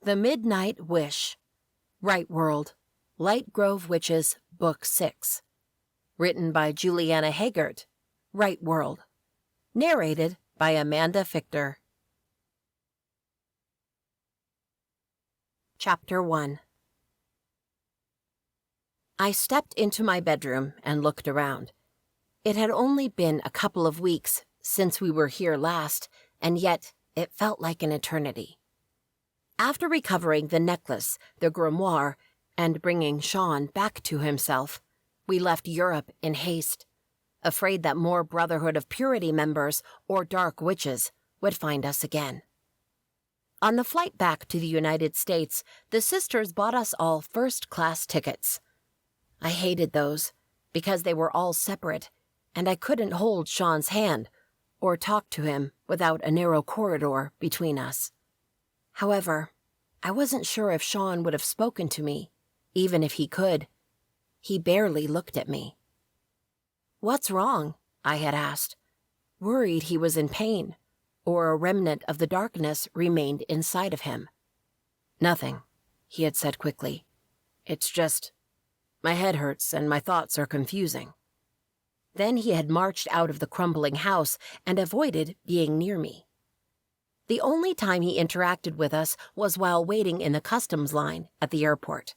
The Midnight Wish. Rite World. Lightgrove Witches, Book 6. Written by Juliana Haygert. Rite World. Narrated by Fichter. Chapter 1. I stepped into my bedroom and looked around. It had only been a couple of weeks since we were here last, and yet it felt like an eternity. After recovering the necklace, the grimoire, and bringing Sean back to himself, we left Europe in haste, afraid that more Brotherhood of Purity members or dark witches would find us again. On the flight back to the United States, the sisters bought us all first-class tickets. I hated those because they were all separate, and I couldn't hold Sean's hand or talk to him without a narrow corridor between us. However, I wasn't sure if Sean would have spoken to me, even if he could. He barely looked at me. "What's wrong?" I had asked, worried he was in pain, or a remnant of the darkness remained inside of him. "Nothing," he had said quickly. "It's just, my head hurts and my thoughts are confusing." Then he had marched out of the crumbling house and avoided being near me. The only time he interacted with us was while waiting in the customs line at the airport.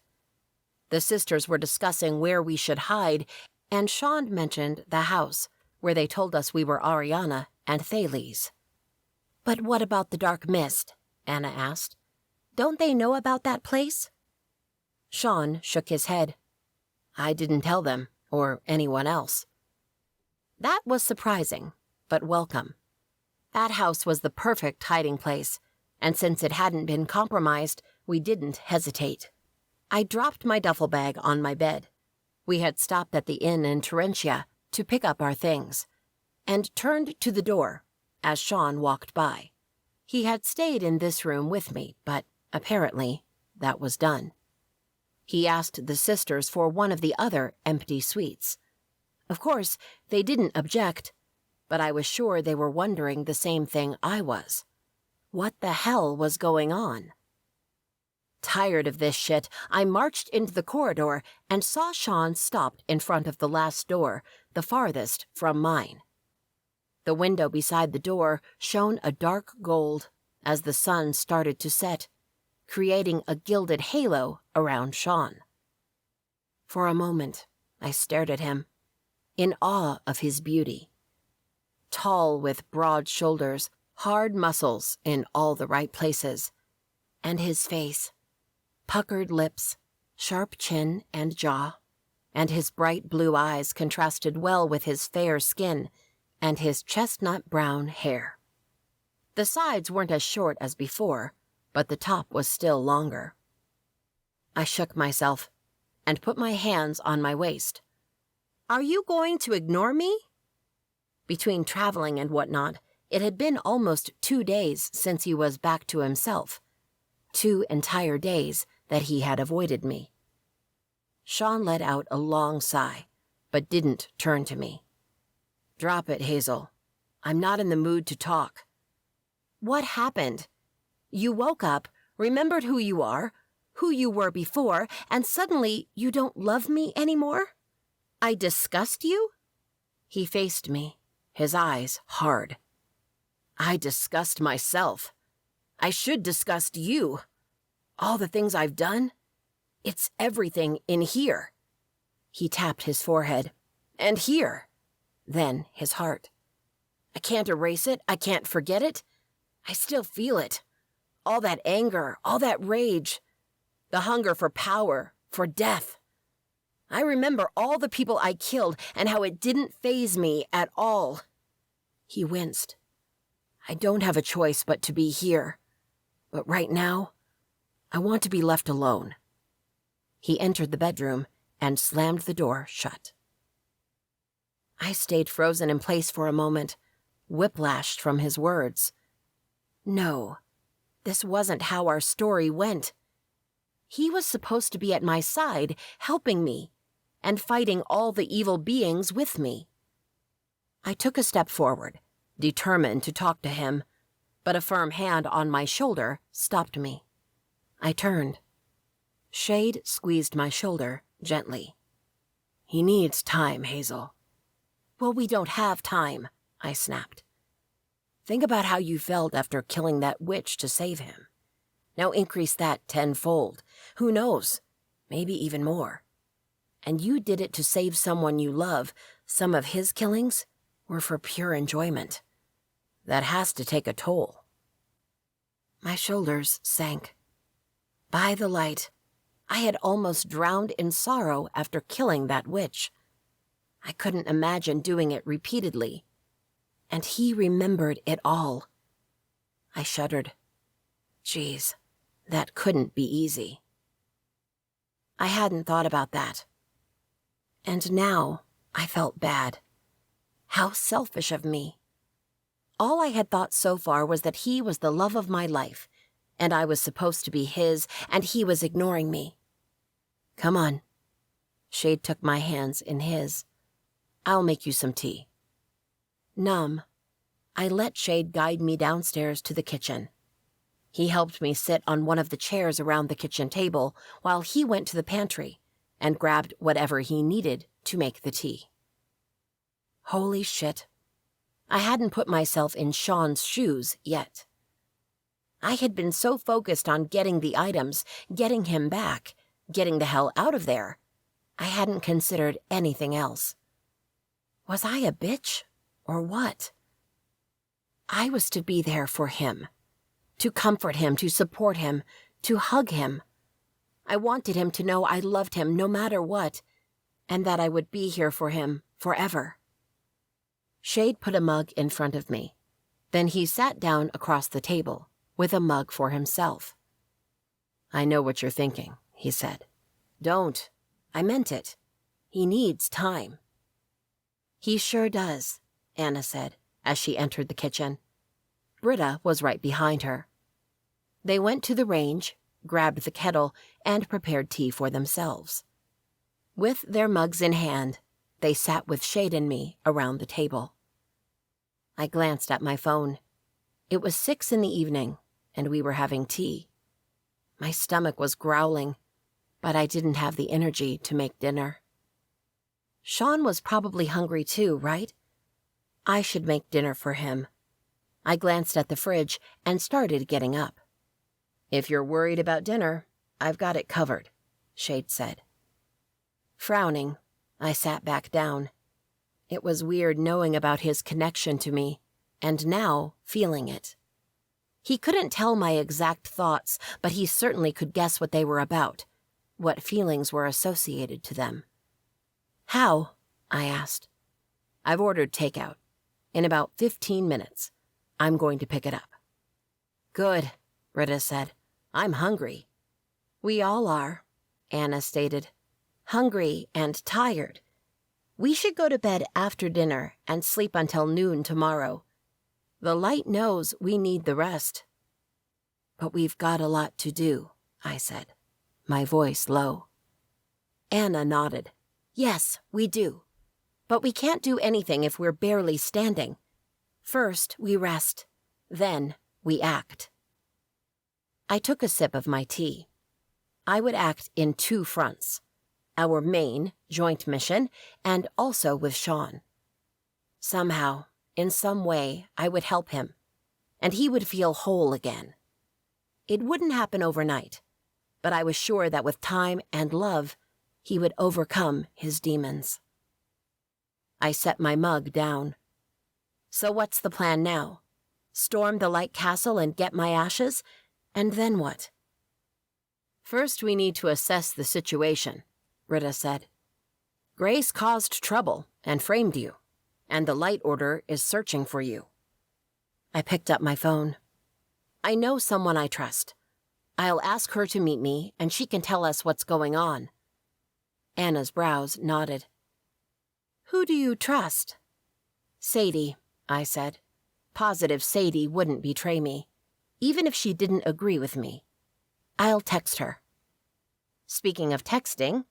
The sisters were discussing where we should hide, and Sean mentioned the house, where they told us we were Ariana and Thales. "But what about the dark mist?" Anna asked. "Don't they know about that place?" Sean shook his head. "I didn't tell them, or anyone else." That was surprising, but welcome. That house was the perfect hiding place, and since it hadn't been compromised, we didn't hesitate. I dropped my duffel bag on my bed. We had stopped at the inn in Terentia to pick up our things, and turned to the door as Sean walked by. He had stayed in this room with me, but apparently that was done. He asked the sisters for one of the other empty suites. Of course, they didn't object, but I was sure they were wondering the same thing I was. What the hell was going on? Tired of this shit, I marched into the corridor and saw Sean stopped in front of the last door, the farthest from mine. The window beside the door shone a dark gold as the sun started to set, creating a gilded halo around Sean. For a moment, I stared at him, in awe of his beauty. Tall with broad shoulders, hard muscles in all the right places, and his face, puckered lips, sharp chin and jaw, and his bright blue eyes contrasted well with his fair skin and his chestnut brown hair. The sides weren't as short as before, but the top was still longer. I shook myself and put my hands on my waist. "Are you going to ignore me?" Between traveling and whatnot, it had been almost 2 days since he was back to himself. 2 entire days that he had avoided me. Sean let out a long sigh, but didn't turn to me. "Drop it, Hazel. I'm not in the mood to talk." "What happened? You woke up, remembered who you are, who you were before, and suddenly you don't love me anymore? I disgust you?" He faced me, his eyes hard. "I disgust myself. I should disgust you. All the things I've done. It's everything in here." He tapped his forehead. "And here." Then his heart. "I can't erase it. I can't forget it. I still feel it. All that anger, all that rage. The hunger for power, for death. I remember all the people I killed and how it didn't faze me at all." He winced. "I don't have a choice but to be here. But right now, I want to be left alone." He entered the bedroom and slammed the door shut. I stayed frozen in place for a moment, whiplashed from his words. No, this wasn't how our story went. He was supposed to be at my side, helping me, and fighting all the evil beings with me. I took a step forward, determined to talk to him, but a firm hand on my shoulder stopped me. I turned. Shade squeezed my shoulder gently. He needs time, Hazel. Well, we don't have time, I snapped. Think about how you felt after killing that witch to save him. Now increase that tenfold. Who knows? Maybe even more. And you did it to save someone you love. Some of his killings were for pure enjoyment. That has to take a toll. My shoulders sank. By the light, I had almost drowned in sorrow after killing that witch. I couldn't imagine doing it repeatedly. And he remembered it all. I shuddered. Geez, that couldn't be easy. I hadn't thought about that. And now I felt bad. How selfish of me. All I had thought so far was that he was the love of my life, and I was supposed to be his, and he was ignoring me. Come on. Shade took my hands in his. I'll make you some tea. Numb, I let Shade guide me downstairs to the kitchen. He helped me sit on one of the chairs around the kitchen table while he went to the pantry and grabbed whatever he needed to make the tea. Holy shit. I hadn't put myself in Sean's shoes yet. I had been so focused on getting the items, getting him back, getting the hell out of there, I hadn't considered anything else. Was I a bitch, or what? I was to be there for him, to comfort him, to support him, to hug him. I wanted him to know I loved him no matter what, and that I would be here for him forever. Shade put a mug in front of me. Then he sat down across the table with a mug for himself. I know what you're thinking, he said. Don't. I meant it. He needs time. He sure does, Anna said as she entered the kitchen. Britta was right behind her. They went to the range, grabbed the kettle, and prepared tea for themselves. With their mugs in hand, they sat with Shade and me around the table. I glanced at my phone. It was 6 p.m, and we were having tea. My stomach was growling, but I didn't have the energy to make dinner. Sean was probably hungry too, right? I should make dinner for him. I glanced at the fridge and started getting up. If you're worried about dinner, I've got it covered, Shade said. Frowning, I sat back down. It was weird knowing about his connection to me, and now feeling it. He couldn't tell my exact thoughts, but he certainly could guess what they were about, what feelings were associated to them. How? I asked. I've ordered takeout. In about 15 minutes. I'm going to pick it up. Good, Britta said. I'm hungry. We all are, Anna stated. Hungry and tired. We should go to bed after dinner and sleep until noon tomorrow. The light knows we need the rest. But we've got a lot to do, I said, my voice low. Anna nodded. Yes, we do. But we can't do anything if we're barely standing. First, we rest. Then, we act. I took a sip of my tea. I would act in 2 fronts. Our main, joint mission, and also with Sean. Somehow, in some way, I would help him, and he would feel whole again. It wouldn't happen overnight, but I was sure that with time and love, he would overcome his demons. I set my mug down. So what's the plan now? Storm the Light Castle and get my ashes? And then what? First, we need to assess the situation, Britta said. Grace caused trouble and framed you, and the Light Order is searching for you. I picked up my phone. I know someone I trust. I'll ask her to meet me, and she can tell us what's going on. Anna's brows nodded. Who do you trust? Sadie, I said. Positive Sadie wouldn't betray me, even if she didn't agree with me. I'll text her. Speaking of texting,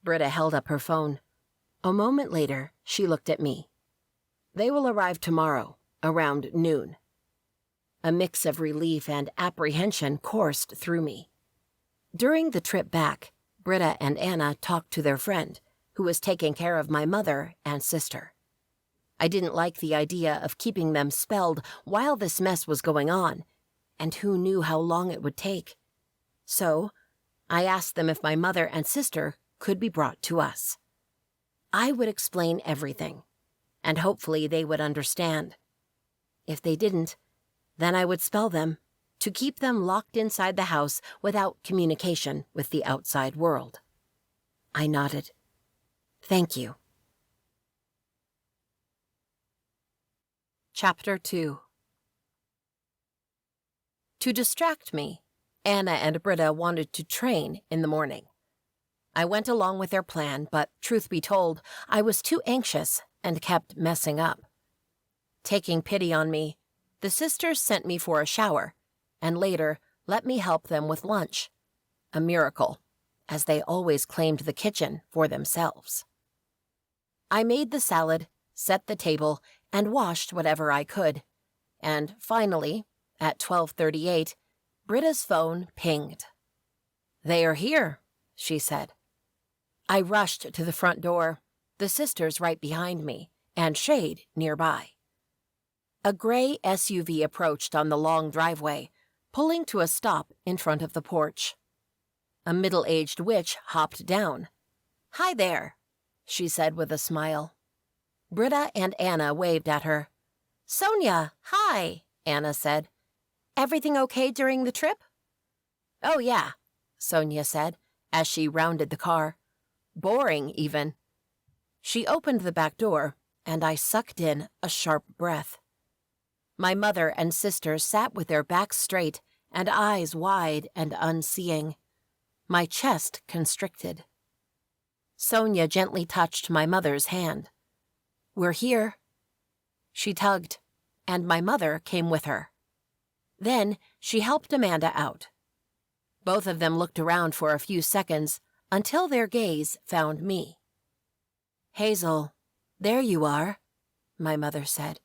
Britta held up her phone. A moment later, she looked at me. They will arrive tomorrow, around noon. A mix of relief and apprehension coursed through me. During the trip back, Britta and Anna talked to their friend, who was taking care of my mother and sister. I didn't like the idea of keeping them spelled while this mess was going on, and who knew how long it would take. So, I asked them if my mother and sister could be brought to us. I would explain everything, and hopefully they would understand. If they didn't, then I would spell them to keep them locked inside the house without communication with the outside world. I nodded. Thank you. Chapter 2. To distract me, Anna and Britta wanted to train in the morning. I went along with their plan, but truth be told, I was too anxious and kept messing up. Taking pity on me, the sisters sent me for a shower, and later let me help them with lunch. A miracle, as they always claimed the kitchen for themselves. I made the salad, set the table, and washed whatever I could. And finally, at 12:38, Britta's phone pinged. "They are here," she said. I rushed to the front door, the sisters right behind me, and Shade nearby. A gray SUV approached on the long driveway, pulling to a stop in front of the porch. A middle-aged witch hopped down. "Hi there," she said with a smile. Britta and Anna waved at her. "Sonia, hi," Anna said. "Everything okay during the trip?" "Oh yeah," Sonia said, as she rounded the car. "Boring, even." She opened the back door, and I sucked in a sharp breath. My mother and sister sat with their backs straight and eyes wide and unseeing. My chest constricted. Sonia gently touched my mother's hand. "We're here." She tugged, and my mother came with her. Then she helped Amanda out. Both of them looked around for a few seconds until their gaze found me. "Hazel, there you are," my mother said,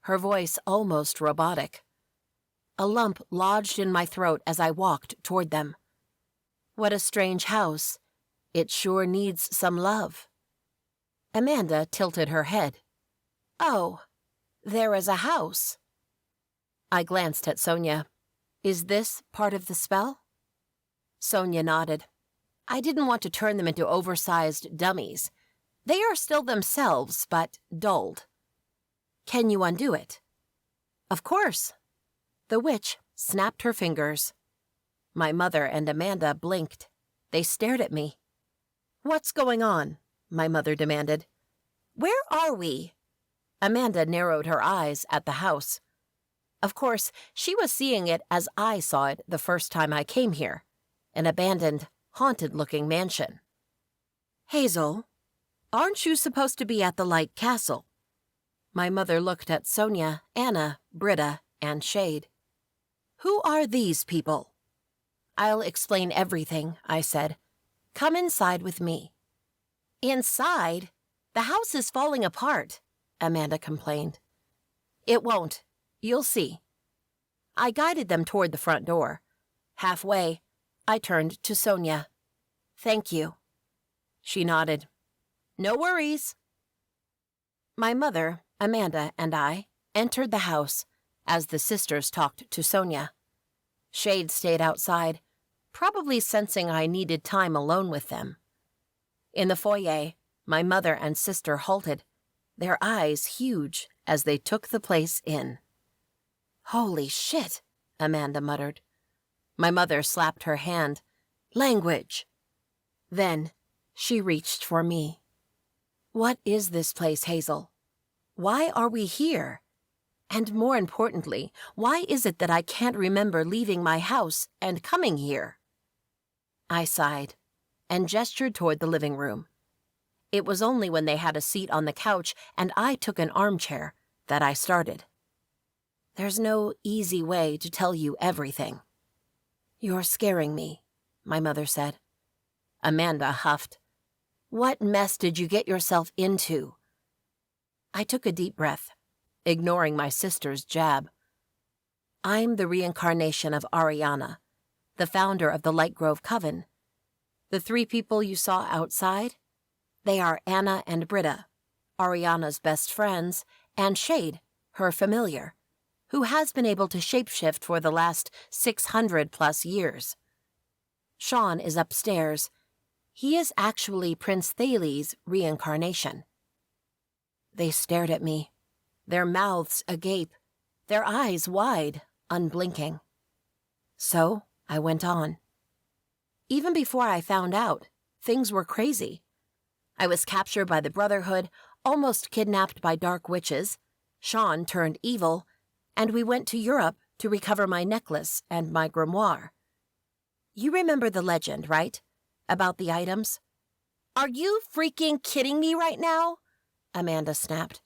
her voice almost robotic. A lump lodged in my throat as I walked toward them. "What a strange house. It sure needs some love." Amanda tilted her head. "Oh, there is a house." I glanced at Sonia. "Is this part of the spell?" Sonia nodded. "I didn't want to turn them into oversized dummies. They are still themselves, but dulled." "Can you undo it?" "Of course." The witch snapped her fingers. My mother and Amanda blinked. They stared at me. "What's going on?" my mother demanded. "Where are we?" Amanda narrowed her eyes at the house. Of course, she was seeing it as I saw it the first time I came here, an abandoned, haunted-looking mansion. "Hazel, aren't you supposed to be at the Light Castle?" My mother looked at Sonia, Anna, Britta, and Shade. "Who are these people?" "I'll explain everything," I said. "Come inside with me." "Inside? The house is falling apart," Amanda complained. "It won't. You'll see." I guided them toward the front door. Halfway, I turned to Sonia. "Thank you." She nodded. "No worries." My mother, Amanda, and I entered the house as the sisters talked to Sonia. Shade stayed outside, probably sensing I needed time alone with them. In the foyer, my mother and sister halted, their eyes huge as they took the place in. "Holy shit," Amanda muttered. My mother slapped her hand. "Language." Then she reached for me. "What is this place, Hazel? Why are we here? And more importantly, why is it that I can't remember leaving my house and coming here?" I sighed and gestured toward the living room. It was only when they had a seat on the couch and I took an armchair that I started. "There's no easy way to tell you everything." "You're scaring me," my mother said. Amanda huffed. "What mess did you get yourself into?" I took a deep breath, ignoring my sister's jab. "I'm the reincarnation of Ariana, the founder of the Lightgrove Coven. The 3 people you saw outside? They are Anna and Britta, Ariana's best friends, and Shade, her familiar, who has been able to shapeshift for the last 600+ years. Sean is upstairs. He is actually Prince Thales' reincarnation. They stared at me, their mouths agape, their eyes wide, unblinking. So I went on. Even before I found out, things were crazy. I was captured by the Brotherhood, almost kidnapped by dark witches. Sean turned evil, and we went to Europe to recover my necklace and my grimoire. You remember the legend, right? About the items? Are you freaking kidding me right now? Amanda snapped.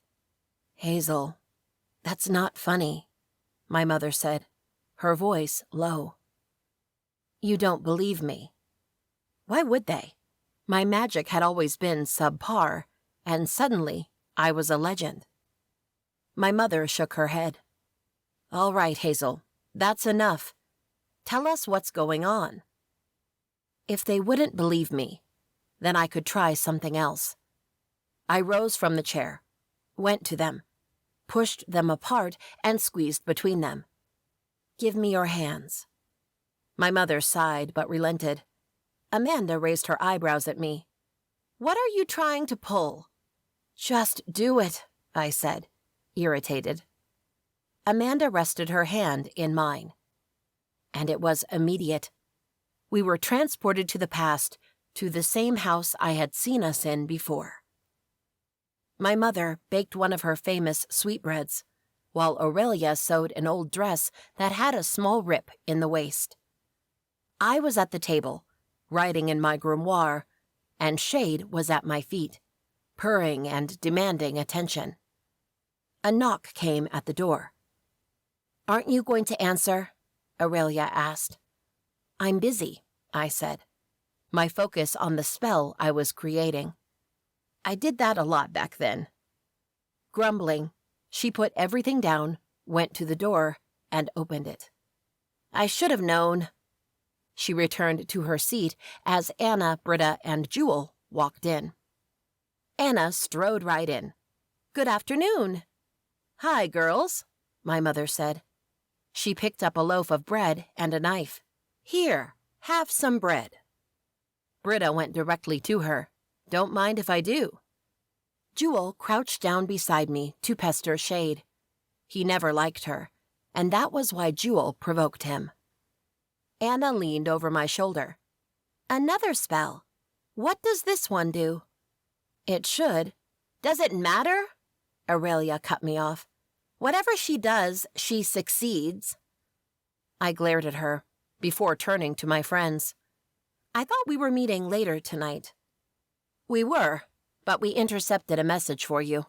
Hazel, that's not funny, my mother said, her voice low. You don't believe me. Why would they? My magic had always been subpar, and suddenly I was a legend. My mother shook her head. All right, Hazel, that's enough. Tell us what's going on. If they wouldn't believe me, then I could try something else. I rose from the chair, went to them, pushed them apart, and squeezed between them. Give me your hands. My mother sighed but relented. Amanda raised her eyebrows at me. What are you trying to pull? Just do it, I said, irritated. Amanda rested her hand in mine. And it was immediate. We were transported to the past, to the same house I had seen us in before. My mother baked one of her famous sweetbreads, while Aurelia sewed an old dress that had a small rip in the waist. I was at the table, writing in my grimoire, and Shade was at my feet, purring and demanding attention. A knock came at the door. Aren't you going to answer? Aurelia asked. I'm busy, I said, my focus on the spell I was creating. I did that a lot back then. Grumbling, she put everything down, went to the door, and opened it. I should have known. She returned to her seat as Anna, Britta, and Jewel walked in. Anna strode right in. Good afternoon. Hi, girls, my mother said. She picked up a loaf of bread and a knife. Here, have some bread. Britta went directly to her. Don't mind if I do. Jewel crouched down beside me to pester Shade. He never liked her, and that was why Jewel provoked him. Anna leaned over my shoulder. Another spell. What does this one do? It should. Does it matter? Aurelia cut me off. Whatever she does, she succeeds. I glared at her, before turning to my friends. I thought we were meeting later tonight. We were, but we intercepted a message for you.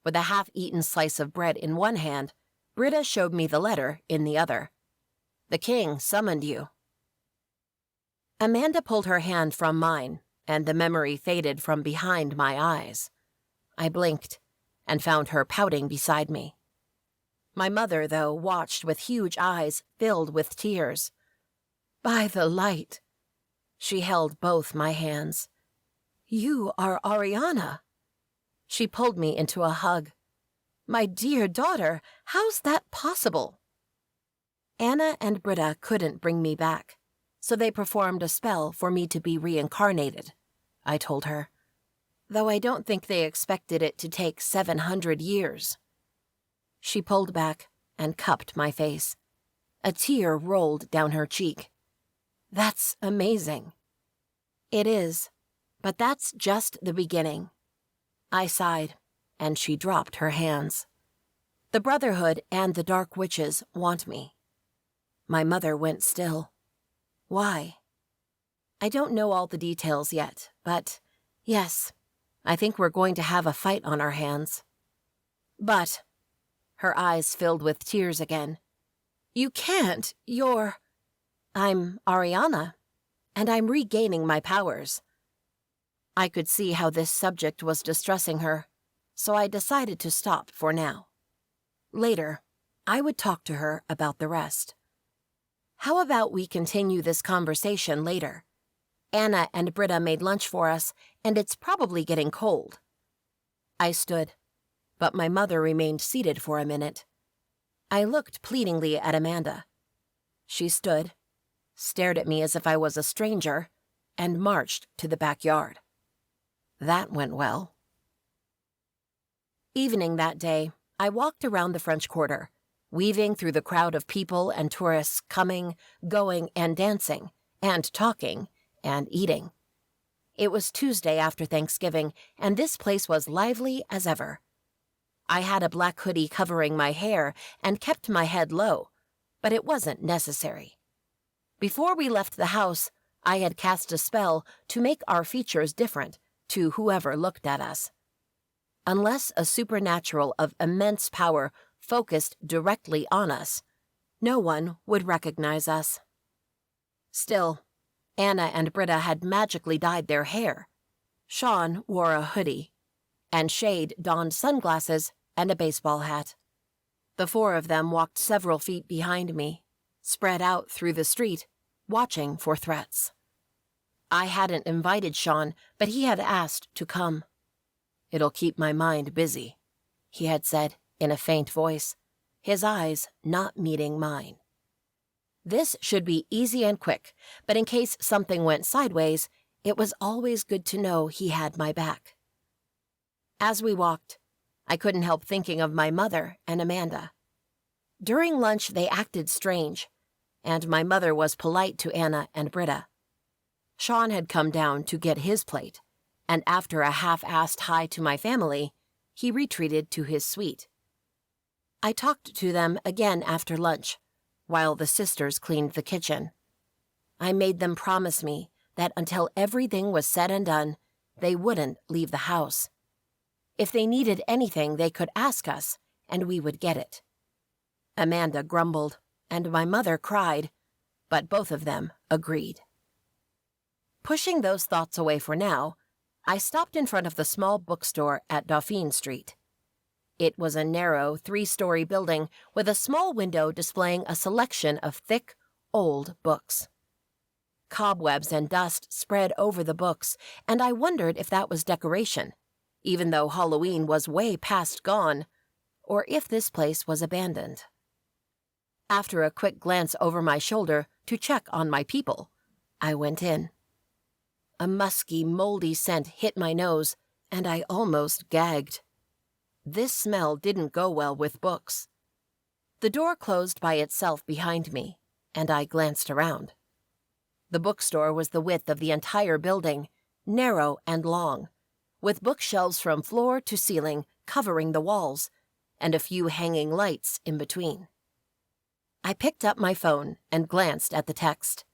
With a half-eaten slice of bread in one hand, Britta showed me the letter in the other. The king summoned you. Amanda pulled her hand from mine, and the memory faded from behind my eyes. I blinked, and found her pouting beside me. My mother, though, watched with huge eyes filled with tears. By the light. She held both my hands. You are Ariana. She pulled me into a hug. My dear daughter, how's that possible? Anna and Britta couldn't bring me back, so they performed a spell for me to be reincarnated, I told her, though I don't think they expected it to take 700 years. She pulled back and cupped my face. A tear rolled down her cheek. That's amazing. It is, but that's just the beginning. I sighed, and she dropped her hands. The Brotherhood and the Dark Witches want me. My mother went still. Why? I don't know all the details yet, but yes, I think we're going to have a fight on our hands. But, her eyes filled with tears again. You can't, I'm Ariana, and I'm regaining my powers. I could see how this subject was distressing her, so I decided to stop for now. Later, I would talk to her about the rest. How about we continue this conversation later? Anna and Britta made lunch for us, and it's probably getting cold. I stood, but my mother remained seated for a minute. I looked pleadingly at Amanda. She stood, stared at me as if I was a stranger, and marched to the backyard. That went well. Evening that day, I walked around the French Quarter, weaving through the crowd of people and tourists coming, going, and dancing, and talking, and eating. It was Tuesday after Thanksgiving, and this place was lively as ever. I had a black hoodie covering my hair and kept my head low, but it wasn't necessary. Before we left the house, I had cast a spell to make our features different to whoever looked at us. Unless a supernatural of immense power focused directly on us, no one would recognize us. Still, Anna and Britta had magically dyed their hair. Sean wore a hoodie, and Shade donned sunglasses and a baseball hat. The four of them walked several feet behind me, spread out through the street, watching for threats. I hadn't invited Sean, but he had asked to come. "It'll keep my mind busy," he had said in a faint voice, his eyes not meeting mine. This should be easy and quick, but in case something went sideways, it was always good to know he had my back. As we walked, I couldn't help thinking of my mother and Amanda. During lunch, they acted strange, and my mother was polite to Anna and Britta. Sean had come down to get his plate, and after a half-assed hi to my family, he retreated to his suite. I talked to them again after lunch, while the sisters cleaned the kitchen. I made them promise me that until everything was said and done, they wouldn't leave the house. If they needed anything, they could ask us, and we would get it. Amanda grumbled, and my mother cried, but both of them agreed. Pushing those thoughts away for now, I stopped in front of the small bookstore at Dauphine Street. It was a narrow, 3-story building with a small window displaying a selection of thick, old books. Cobwebs and dust spread over the books, and I wondered if that was decoration, even though Halloween was way past gone, or if this place was abandoned. After a quick glance over my shoulder to check on my people, I went in. A musky, moldy scent hit my nose, and I almost gagged. This smell didn't go well with books. The door closed by itself behind me, and I glanced around. The bookstore was the width of the entire building, narrow and long, with bookshelves from floor to ceiling covering the walls, and a few hanging lights in between. I picked up my phone and glanced at the text.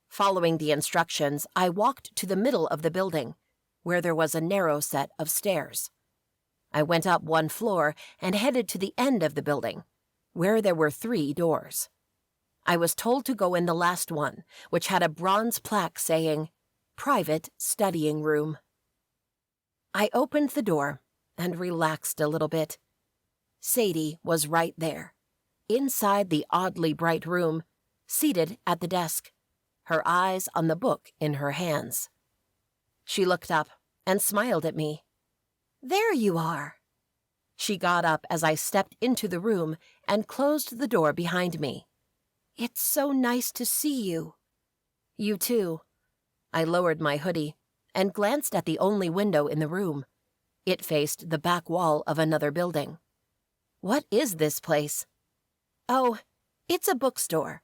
Following the instructions, I walked to the middle of the building, where there was a narrow set of stairs. I went up 1 floor and headed to the end of the building, where there were 3 doors. I was told to go in the last one, which had a bronze plaque saying, "Private Studying Room." I opened the door and relaxed a little bit. Sadie was right there, inside the oddly bright room, seated at the desk, her eyes on the book in her hands. She looked up and smiled at me. "There you are." She got up as I stepped into the room and closed the door behind me. "It's so nice to see you." "You too." I lowered my hoodie and glanced at the only window in the room. It faced the back wall of another building. "What is this place?" "Oh, it's a bookstore,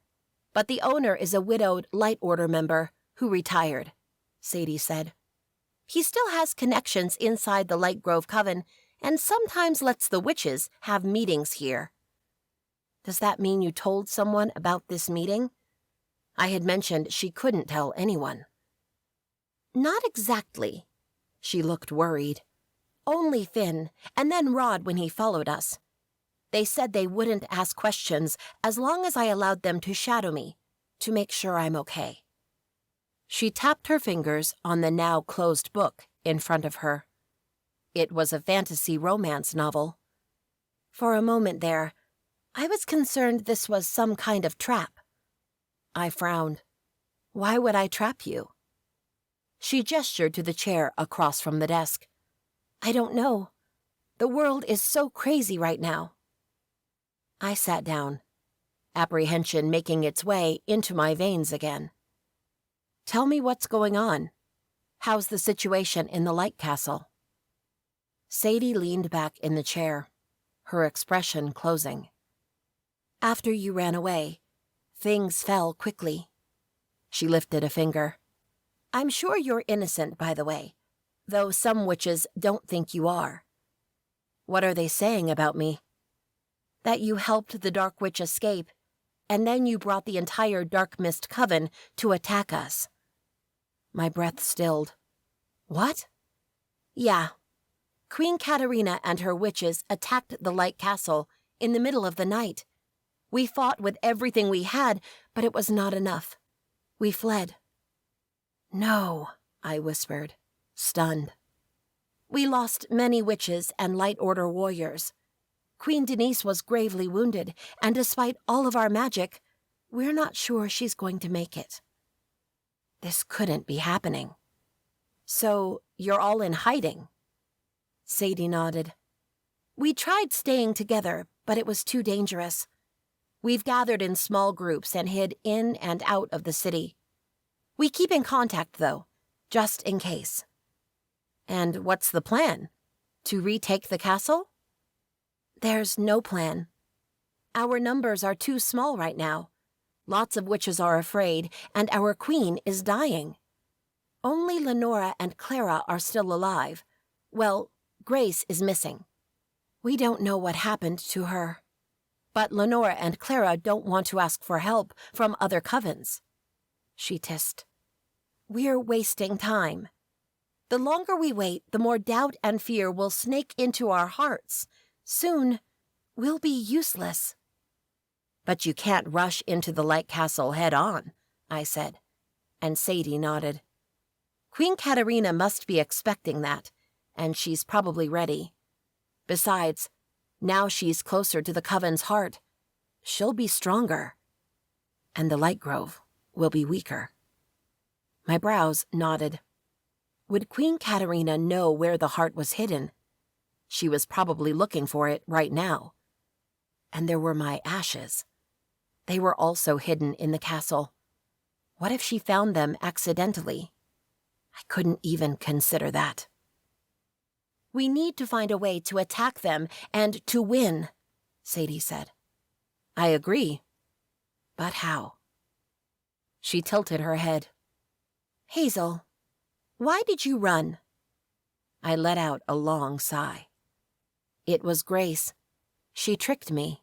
but the owner is a widowed Light Order member who retired," Sadie said. "He still has connections inside the Lightgrove Coven and sometimes lets the witches have meetings here." "Does that mean you told someone about this meeting?" I had mentioned she couldn't tell anyone. "Not exactly." She looked worried. "Only Finn, and then Rod when he followed us. They said they wouldn't ask questions as long as I allowed them to shadow me, to make sure I'm okay." She tapped her fingers on the now closed book in front of her. It was a fantasy romance novel. For a moment there, I was concerned this was some kind of trap. I frowned. Why would I trap you? She gestured to the chair across from the desk. I don't know. The world is so crazy right now. I sat down, apprehension making its way into my veins again. Tell me what's going on. How's the situation in the Light Castle? Sadie leaned back in the chair, her expression closing. After you ran away, things fell quickly. She lifted a finger. I'm sure you're innocent, by the way, though some witches don't think you are. What are they saying about me? That you helped the Dark Witch escape, and then you brought the entire Dark Mist Coven to attack us. My breath stilled. What? Yeah. Queen Katarina and her witches attacked the Light Castle in the middle of the night. We fought with everything we had, but it was not enough. We fled. No, I whispered, stunned. We lost many witches and Light Order warriors. Queen Denise was gravely wounded, and despite all of our magic, we're not sure she's going to make it. This couldn't be happening. So, you're all in hiding? Sadie nodded. We tried staying together, but it was too dangerous. We've gathered in small groups and hid in and out of the city. We keep in contact, though, just in case. And what's the plan? To retake the castle? There's no plan. Our numbers are too small right now. Lots of witches are afraid, and our queen is dying. Only Lenora and Clara are still alive. Well, Grace is missing. We don't know what happened to her. But Lenora and Clara don't want to ask for help from other covens. She hissed. We're wasting time. The longer we wait, the more doubt and fear will snake into our hearts. Soon, we'll be useless. But you can't rush into the Light Castle head-on, I said, and Sadie nodded. Queen Katarina must be expecting that, and she's probably ready. Besides, now she's closer to the Coven's heart. She'll be stronger. And the Lightgrove will be weaker. My brows nodded. Would Queen Katarina know where the heart was hidden? She was probably looking for it right now. And there were my ashes. They were also hidden in the castle. What if she found them accidentally? I couldn't even consider that. We need to find a way to attack them and to win, Sadie said. I agree. But how? She tilted her head. Hazel, why did you run? I let out a long sigh. It was Grace. She tricked me.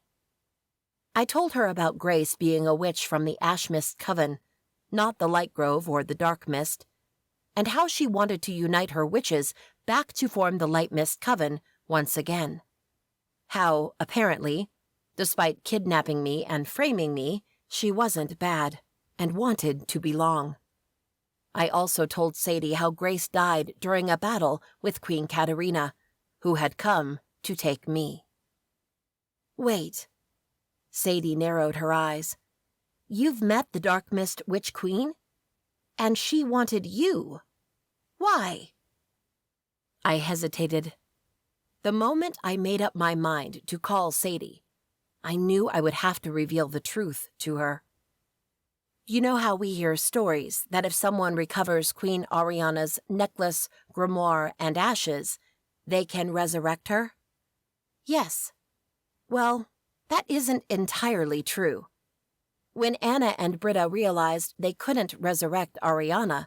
I told her about Grace being a witch from the Ash Mist Coven, not the Lightgrove or the Dark Mist, and how she wanted to unite her witches back to form the Light Mist Coven once again. How, apparently, despite kidnapping me and framing me, she wasn't bad and wanted to belong. I also told Sadie how Grace died during a battle with Queen Katarina, who had come to take me. Wait. Sadie narrowed her eyes. You've met the Dark Mist Witch Queen? And she wanted you. Why? I hesitated. The moment I made up my mind to call Sadie, I knew I would have to reveal the truth to her. You know how we hear stories that if someone recovers Queen Ariana's necklace, grimoire, and ashes, they can resurrect her? Yes. Well, that isn't entirely true. When Anna and Britta realized they couldn't resurrect Ariana,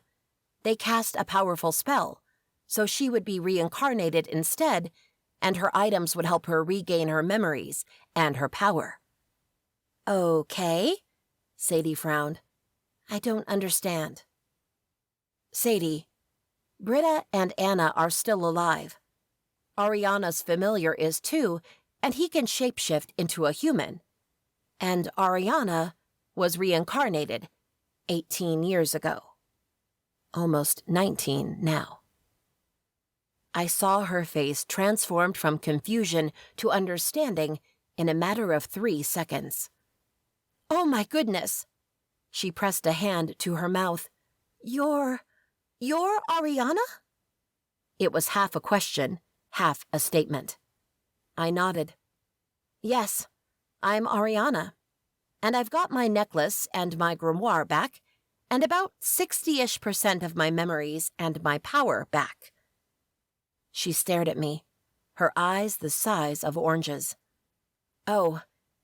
they cast a powerful spell, so she would be reincarnated instead, and her items would help her regain her memories and her power. Okay, Sadie frowned. I don't understand. Sadie, Britta and Anna are still alive. Ariana's familiar is too, and he can shapeshift into a human. And Ariana was reincarnated 18 years ago. Almost 19 now. I saw her face transformed from confusion to understanding in a matter of 3 seconds. Oh my goodness! She pressed a hand to her mouth. You're Ariana? It was half a question, half a statement. I nodded. Yes, I'm Ariana. And I've got my necklace and my grimoire back, and about 60-ish% of my memories and my power back. She stared at me, her eyes the size of oranges. Oh,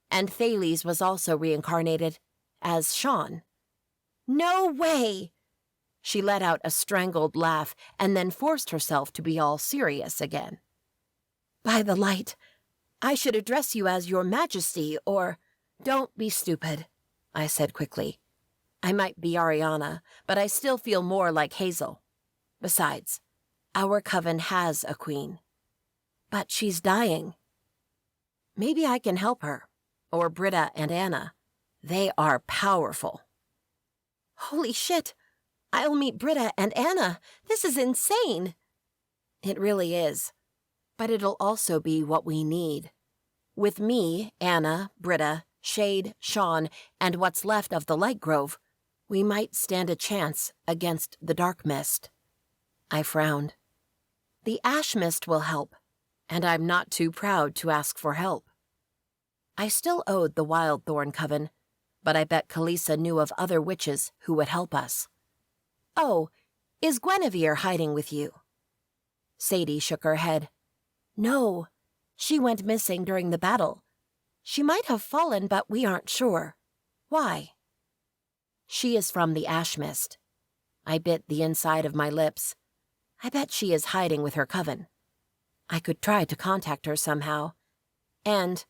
and Thales was also reincarnated as Sean. No way! She let out a strangled laugh and then forced herself to be all serious again. By the light, I should address you as Your Majesty, or... Don't be stupid, I said quickly. I might be Ariana, but I still feel more like Hazel. Besides, our coven has a queen. But she's dying. Maybe I can help her, or Britta and Anna. They are powerful. Holy shit! I'll meet Britta and Anna. This is insane. It really is. But it'll also be what we need. With me, Anna, Britta, Shade, Sean, and what's left of the Lightgrove, we might stand a chance against the dark mist. I frowned. The ash mist will help, and I'm not too proud to ask for help. I still owed the Wild Thorn Coven, but I bet Kalisa knew of other witches who would help us. Oh, is Guinevere hiding with you? Sadie shook her head. No, she went missing during the battle. She might have fallen, but we aren't sure. Why? She is from the ash mist. I bit the inside of my lips. I bet she is hiding with her coven. I could try to contact her somehow. And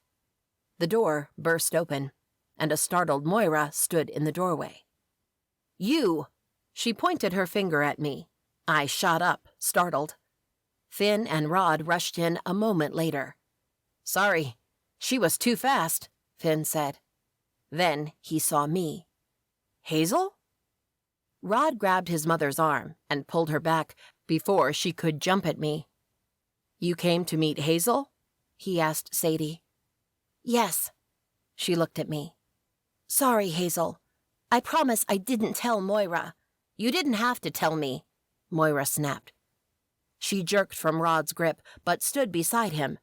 the door burst open, and a startled Moira stood in the doorway. You! She pointed her finger at me. I shot up, startled. Finn and Rod rushed in a moment later. Sorry, she was too fast, Finn said. Then he saw me. Hazel? Rod grabbed his mother's arm and pulled her back before she could jump at me. You came to meet Hazel? He asked Sadie. Yes. She looked at me. Sorry, Hazel. I promise I didn't tell Moira. You didn't have to tell me, Moira snapped. She jerked from Rod's grip, but stood beside him.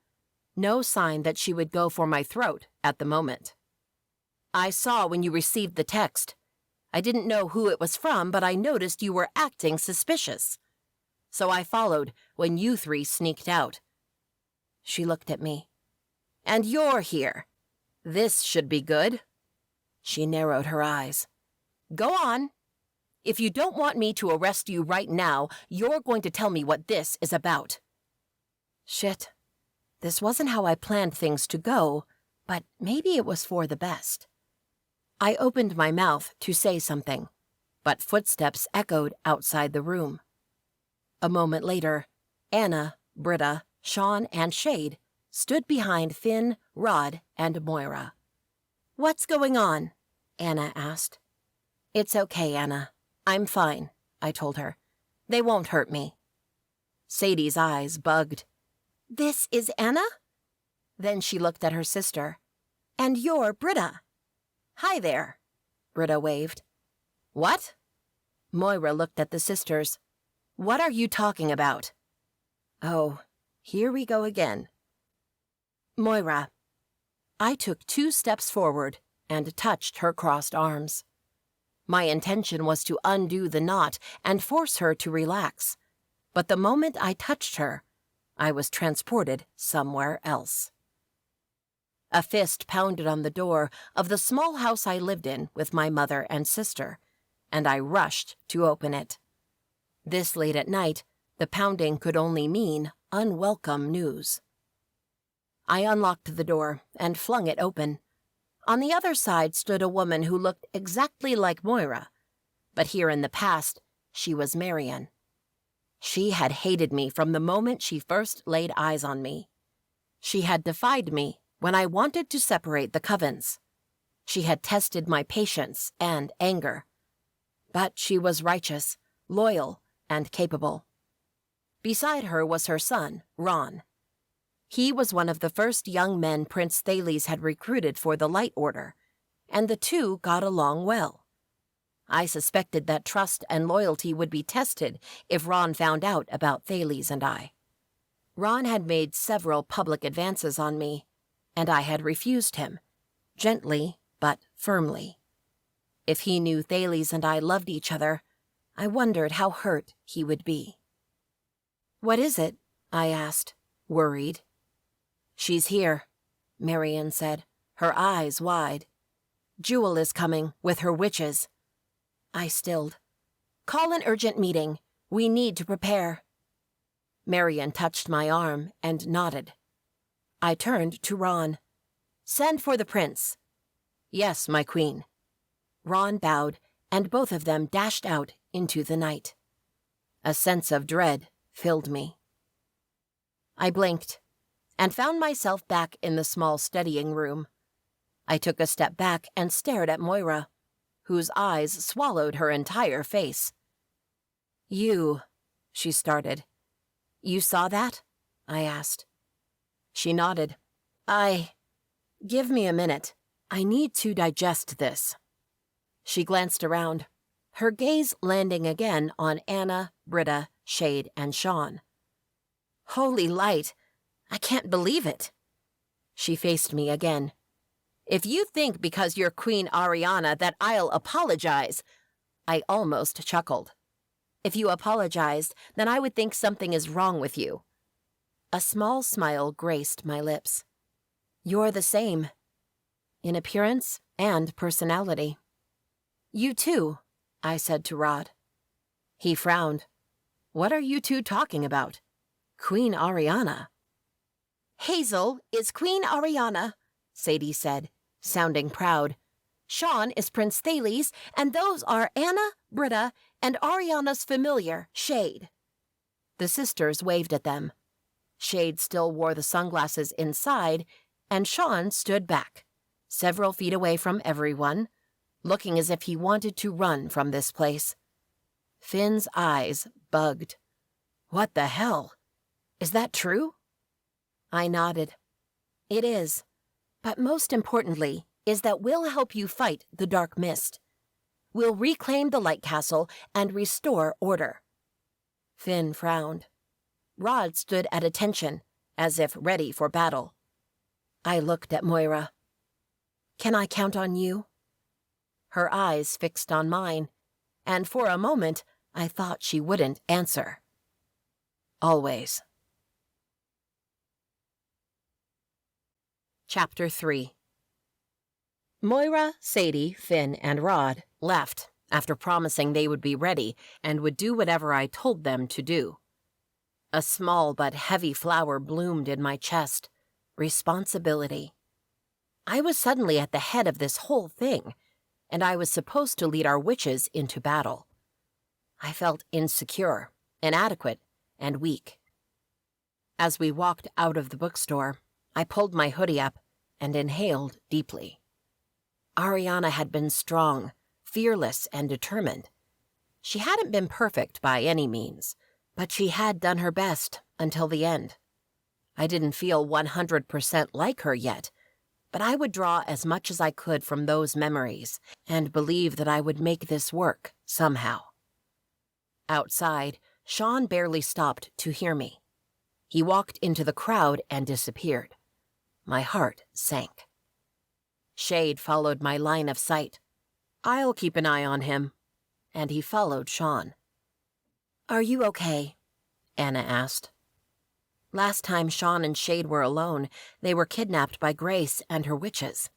No sign that she would go for my throat at the moment. I saw when you received the text. I didn't know who it was from, but I noticed you were acting suspicious. So I followed when you three sneaked out. She looked at me. And you're here. This should be good. She narrowed her eyes. Go on. If you don't want me to arrest you right now, you're going to tell me what this is about. Shit. This wasn't how I planned things to go, but maybe it was for the best. I opened my mouth to say something, but footsteps echoed outside the room. A moment later, Anna, Britta, Sean, and Shade stood behind Finn, Rod, and Moira. What's going on? Anna asked. It's okay, Anna. I'm fine, I told her. They won't hurt me. Sadie's eyes bugged. This is Anna? Then she looked at her sister. And you're Britta. Hi there, Britta waved. What? Moira looked at the sisters. What are you talking about? Oh, here we go again. Moira. I took 2 steps forward and touched her crossed arms. My intention was to undo the knot and force her to relax, but the moment I touched her, I was transported somewhere else. A fist pounded on the door of the small house I lived in with my mother and sister, and I rushed to open it. This late at night, the pounding could only mean unwelcome news. I unlocked the door and flung it open. On the other side stood a woman who looked exactly like Moira, but here in the past, she was Marian. She had hated me from the moment she first laid eyes on me. She had defied me when I wanted to separate the covens. She had tested my patience and anger. But she was righteous, loyal, and capable. Beside her was her son, Ron. He was one of the first young men Prince Thales had recruited for the Light Order, and the two got along well. I suspected that trust and loyalty would be tested if Ron found out about Thales and I. Ron had made several public advances on me, and I had refused him, gently but firmly. If he knew Thales and I loved each other, I wondered how hurt he would be. "What is it?" I asked, worried. "She's here," Marian said, her eyes wide. "Jewel is coming with her witches." I stilled. "Call an urgent meeting. We need to prepare." Marian touched my arm and nodded. I turned to Ron. "Send for the prince." "Yes, my queen." Ron bowed, and both of them dashed out into the night. A sense of dread filled me. I blinked and found myself back in the small studying room. I took a step back and stared at Moira, whose eyes swallowed her entire face. "You," she started. "You saw that?" I asked. She nodded. Give me a minute. I need to digest this." She glanced around, her gaze landing again on Anna, Britta, Shade, and Sean. "Holy light! I can't believe it." She faced me again. "If you think because you're Queen Ariana that I'll apologize..." I almost chuckled. "If you apologized, then I would think something is wrong with you." A small smile graced my lips. "You're the same, in appearance and personality." "You too," I said to Rod. He frowned. "What are you two talking about? Queen Ariana?" "Hazel is Queen Ariana," Sadie said, sounding proud. "Sean is Prince Thales, and those are Anna, Britta, and Ariana's familiar, Shade." The sisters waved at them. Shade still wore the sunglasses inside, and Sean stood back, several feet away from everyone, looking as if he wanted to run from this place. Finn's eyes bugged. "What the hell? Is that true?" I nodded. "It is. But most importantly is that we'll help you fight the dark mist. We'll reclaim the Light Castle and restore order." Finn frowned. Rod stood at attention, as if ready for battle. I looked at Moira. "Can I count on you?" Her eyes fixed on mine, and for a moment I thought she wouldn't answer. "Always." Chapter 3. Moira, Sadie, Finn, and Rod left after promising they would be ready and would do whatever I told them to do. A small but heavy flower bloomed in my chest. Responsibility. I was suddenly at the head of this whole thing, and I was supposed to lead our witches into battle. I felt insecure, inadequate, and weak. As we walked out of the bookstore, I pulled my hoodie up and inhaled deeply. Ariana had been strong, fearless, and determined. She hadn't been perfect by any means, but she had done her best until the end. I didn't feel 100% like her yet, but I would draw as much as I could from those memories and believe that I would make this work somehow. Outside, Sean barely stopped to hear me. He walked into the crowd and disappeared. My heart sank. Shade followed my line of sight. "I'll keep an eye on him." And he followed Sean. "Are you okay?" Anna asked. Last time Sean and Shade were alone, they were kidnapped by Grace and her witches.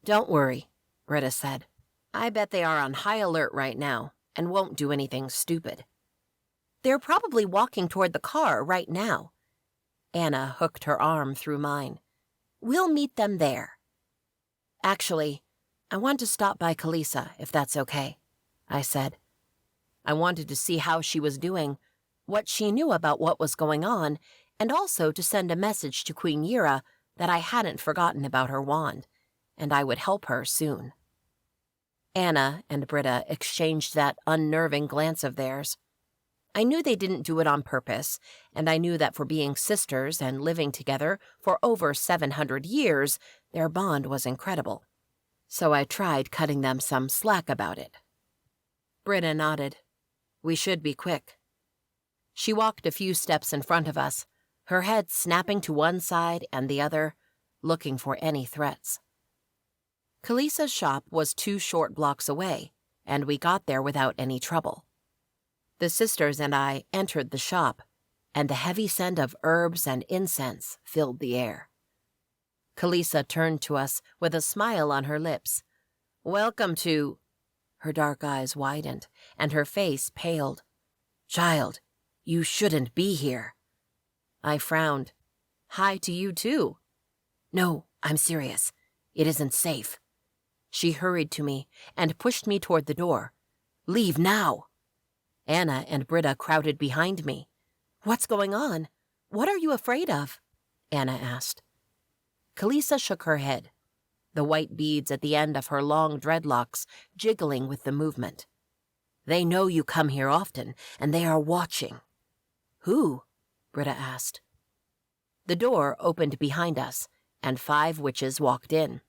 "Don't worry," Britta said. "I bet they are on high alert right now and won't do anything stupid." "They're probably walking toward the car right now." Anna hooked her arm through mine. "We'll meet them there." "Actually, I want to stop by Kalisa, if that's okay," I said. I wanted to see how she was doing, what she knew about what was going on, and also to send a message to Queen Yira that I hadn't forgotten about her wand, and I would help her soon. Anna and Britta exchanged that unnerving glance of theirs. I knew they didn't do it on purpose, and I knew that for being sisters and living together for over 700 years, their bond was incredible. So I tried cutting them some slack about it. Britta nodded. We should be quick. She walked a few steps in front of us, her head snapping to one side and the other, looking for any threats. Kalisa's shop was 2 short blocks away, and we got there without any trouble. The sisters and I entered the shop, and the heavy scent of herbs and incense filled the air. Kalisa turned to us with a smile on her lips. "Welcome to—" Her dark eyes widened, and her face paled. "Child, you shouldn't be here." I frowned. "Hi to you, too." "No, I'm serious. It isn't safe." She hurried to me and pushed me toward the door. "Leave now." Anna and Britta crowded behind me. "What's going on? What are you afraid of?" Anna asked. Kalisa shook her head, the white beads at the end of her long dreadlocks jiggling with the movement. "They know you come here often, and they are watching." "Who?" Britta asked. The door opened behind us, and 5 witches walked in.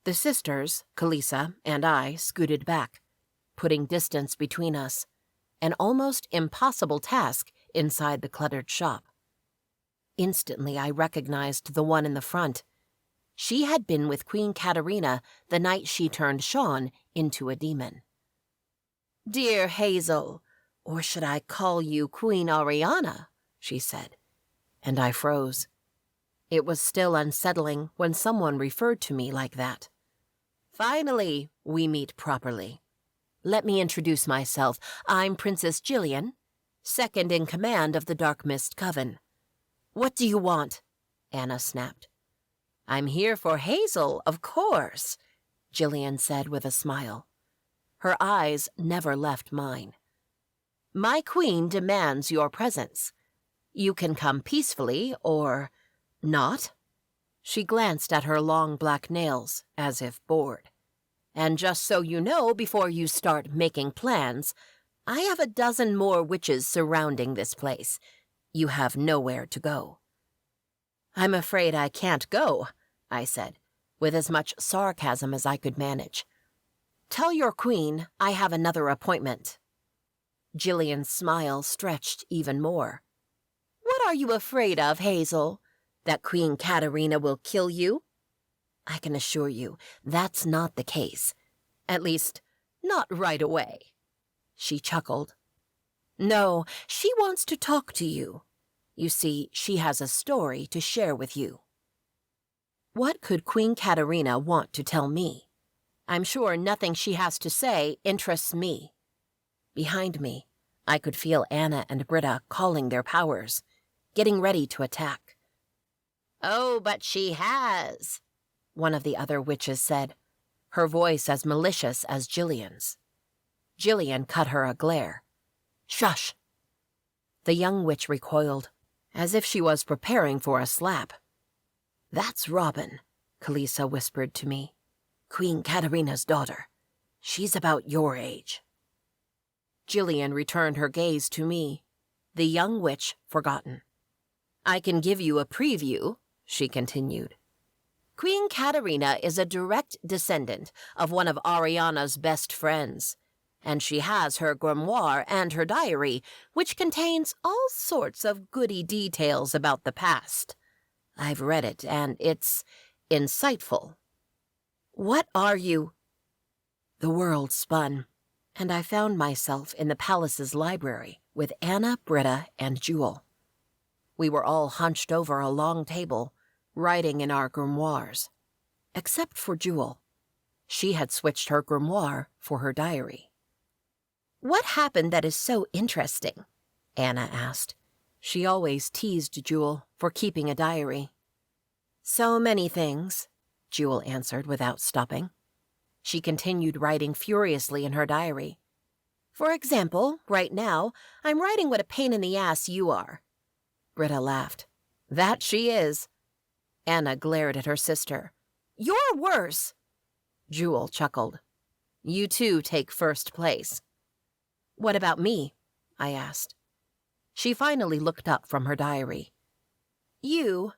The sisters, Kalisa, and I scooted back, putting distance between us, an almost impossible task inside the cluttered shop. Instantly I recognized the one in the front. She had been with Queen Katerina the night she turned Sean into a demon. "Dear Hazel, or should I call you Queen Ariana?" she said, and I froze. It was still unsettling when someone referred to me like that. "Finally, we meet properly. Let me introduce myself. I'm Princess Jillian, second in command of the Dark Mist Coven." "What do you want?" Anna snapped. "I'm here for Hazel, of course," Jillian said with a smile. Her eyes never left mine. "My queen demands your presence. You can come peacefully or not." She glanced at her long black nails, as if bored. "And just so you know before you start making plans, I have a dozen more witches surrounding this place. You have nowhere to go." "I'm afraid I can't go," I said, with as much sarcasm as I could manage. "Tell your queen I have another appointment." Jillian's smile stretched even more. "What are you afraid of, Hazel? That Queen Katerina will kill you?" "I can assure you that's not the case. At least, not right away." She chuckled. "No, she wants to talk to you. You see, she has a story to share with you." What could Queen Katerina want to tell me? I'm sure nothing she has to say interests me. Behind me, I could feel Anna and Britta calling their powers, getting ready to attack. "Oh, but she has," one of the other witches said, her voice as malicious as Jillian's. Jillian cut her a glare. "Shush!" The young witch recoiled, as if she was preparing for a slap. "That's Robin," Kalisa whispered to me. "Queen Katerina's daughter. She's about your age." Jillian returned her gaze to me, the young witch forgotten. "I can give you a preview," she continued. "Queen Katerina is a direct descendant of one of Ariana's best friends, and she has her grimoire and her diary, which contains all sorts of goody details about the past. I've read it, and it's insightful." "What are you?" The world spun, and I found myself in the palace's library with Anna, Britta, and Jewel. We were all hunched over a long table, writing in our grimoires. Except for Jewel. She had switched her grimoire for her diary. "What happened that is so interesting?" Anna asked. She always teased Jewel for keeping a diary. "So many things," Jewel answered without stopping. She continued writing furiously in her diary. "For example, right now, I'm writing what a pain in the ass you are." Britta laughed. "That she is." Anna glared at her sister. "You're worse." Jewel chuckled. "You two take first place." "What about me?" I asked. She finally looked up from her diary. You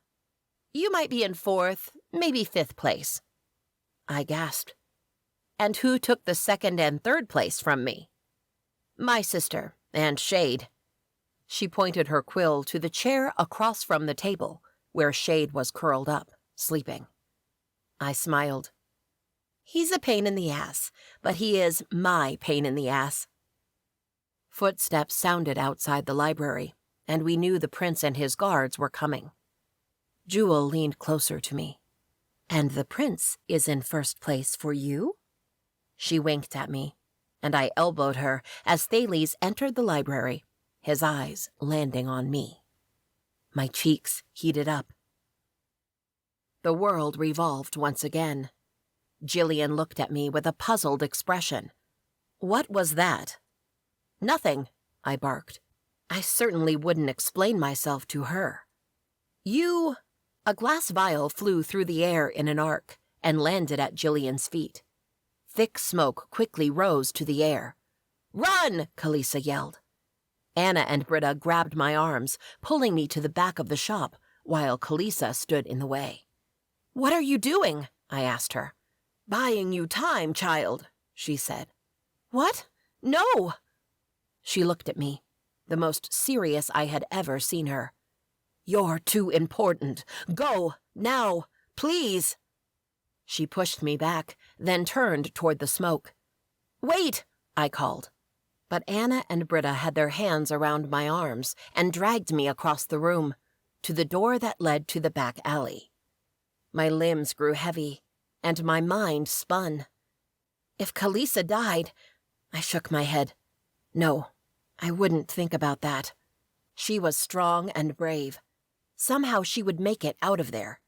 might be in 4th, maybe 5th place." I gasped. "And who took the 2nd and 3rd place from me?" My sister, and Shade." She pointed her quill to the chair across from the table, where Shade was curled up, sleeping. I smiled. "He's a pain in the ass, but he is my pain in the ass." Footsteps sounded outside the library, and we knew the prince and his guards were coming. Jewel leaned closer to me. "And the prince is in first place for you?" She winked at me, and I elbowed her as Thales entered the library, his eyes landing on me. My cheeks heated up. The world revolved once again. Jillian looked at me with a puzzled expression. "What was that?" "Nothing," I barked. I certainly wouldn't explain myself to her. "You—" A glass vial flew through the air in an arc and landed at Jillian's feet. Thick smoke quickly rose to the air. "Run!" Kalisa yelled. Anna and Britta grabbed my arms, pulling me to the back of the shop, while Kalisa stood in the way. "What are you doing?" I asked her. "Buying you time, child," she said. "What? No!" She looked at me, the most serious I had ever seen her. "You're too important. Go, now, please." She pushed me back, then turned toward the smoke. "Wait," I called. But Anna and Britta had their hands around my arms and dragged me across the room, to the door that led to the back alley. My limbs grew heavy, and my mind spun. If Kalisa died, I shook my head. No, I wouldn't think about that. She was strong and brave. Somehow she would make it out of there.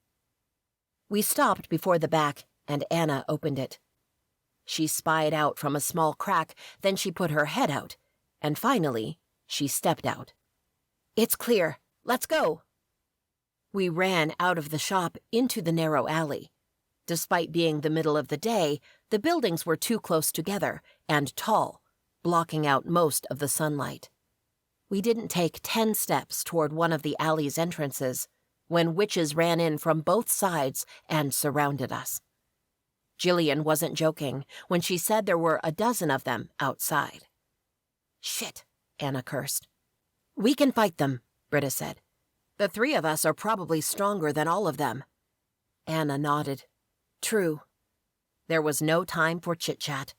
We stopped before the back, and Anna opened it. She spied out from a small crack, then she put her head out, and finally, she stepped out. "It's clear. Let's go." We ran out of the shop into the narrow alley. Despite being the middle of the day, the buildings were too close together and tall, blocking out most of the sunlight. We didn't take 10 steps toward one of the alley's entrances when witches ran in from both sides and surrounded us. Jillian wasn't joking when she said there were a dozen of them outside. "Shit," Anna cursed. "We can fight them," Britta said. "The 3 of us are probably stronger than all of them." Anna nodded. "True." There was no time for chit-chat.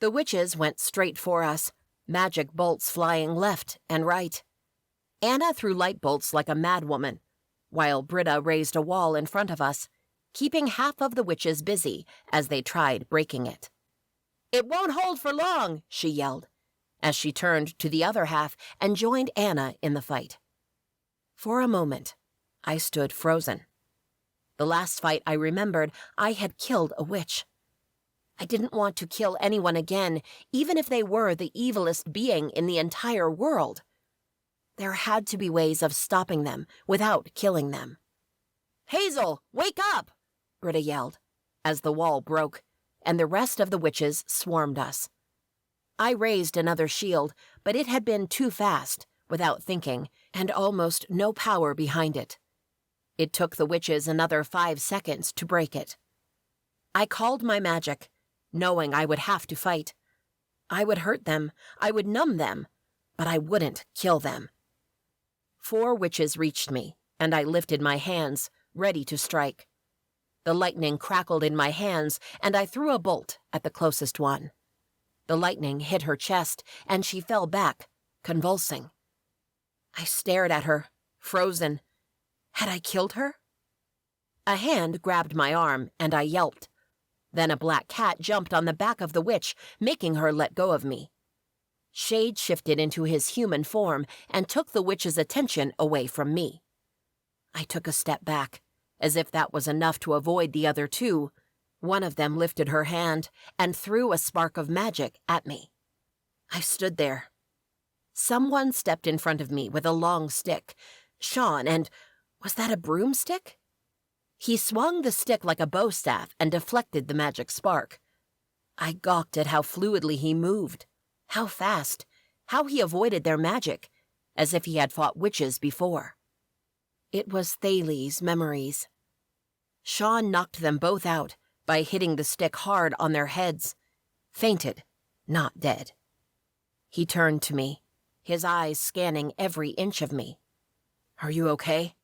The witches went straight for us, magic bolts flying left and right. Anna threw light bolts like a madwoman, while Britta raised a wall in front of us, keeping half of the witches busy as they tried breaking it. "It won't hold for long," she yelled, as she turned to the other half and joined Anna in the fight. For a moment, I stood frozen. The last fight I remembered, I had killed a witch. I didn't want to kill anyone again, even if they were the evilest being in the entire world. There had to be ways of stopping them without killing them. "Hazel, wake up!" Britta yelled, as the wall broke, and the rest of the witches swarmed us. I raised another shield, but it had been too fast, without thinking, and almost no power behind it. It took the witches another 5 seconds to break it. I called my magic, knowing I would have to fight. I would hurt them, I would numb them, but I wouldn't kill them. 4 witches reached me, and I lifted my hands, ready to strike. The lightning crackled in my hands, and I threw a bolt at the closest one. The lightning hit her chest, and she fell back, convulsing. I stared at her, frozen. Had I killed her? A hand grabbed my arm, and I yelped. Then a black cat jumped on the back of the witch, making her let go of me. Shade shifted into his human form and took the witch's attention away from me. I took a step back, as if that was enough to avoid the other 2. One of them lifted her hand and threw a spark of magic at me. I stood there. Someone stepped in front of me with a long stick. Sean, and was that a broomstick? He swung the stick like a bow staff and deflected the magic spark. I gawked at how fluidly he moved, how fast, how he avoided their magic, as if he had fought witches before. It was Thales' memories. Sean knocked them both out by hitting the stick hard on their heads. Fainted, not dead. He turned to me, his eyes scanning every inch of me. "Are you okay?"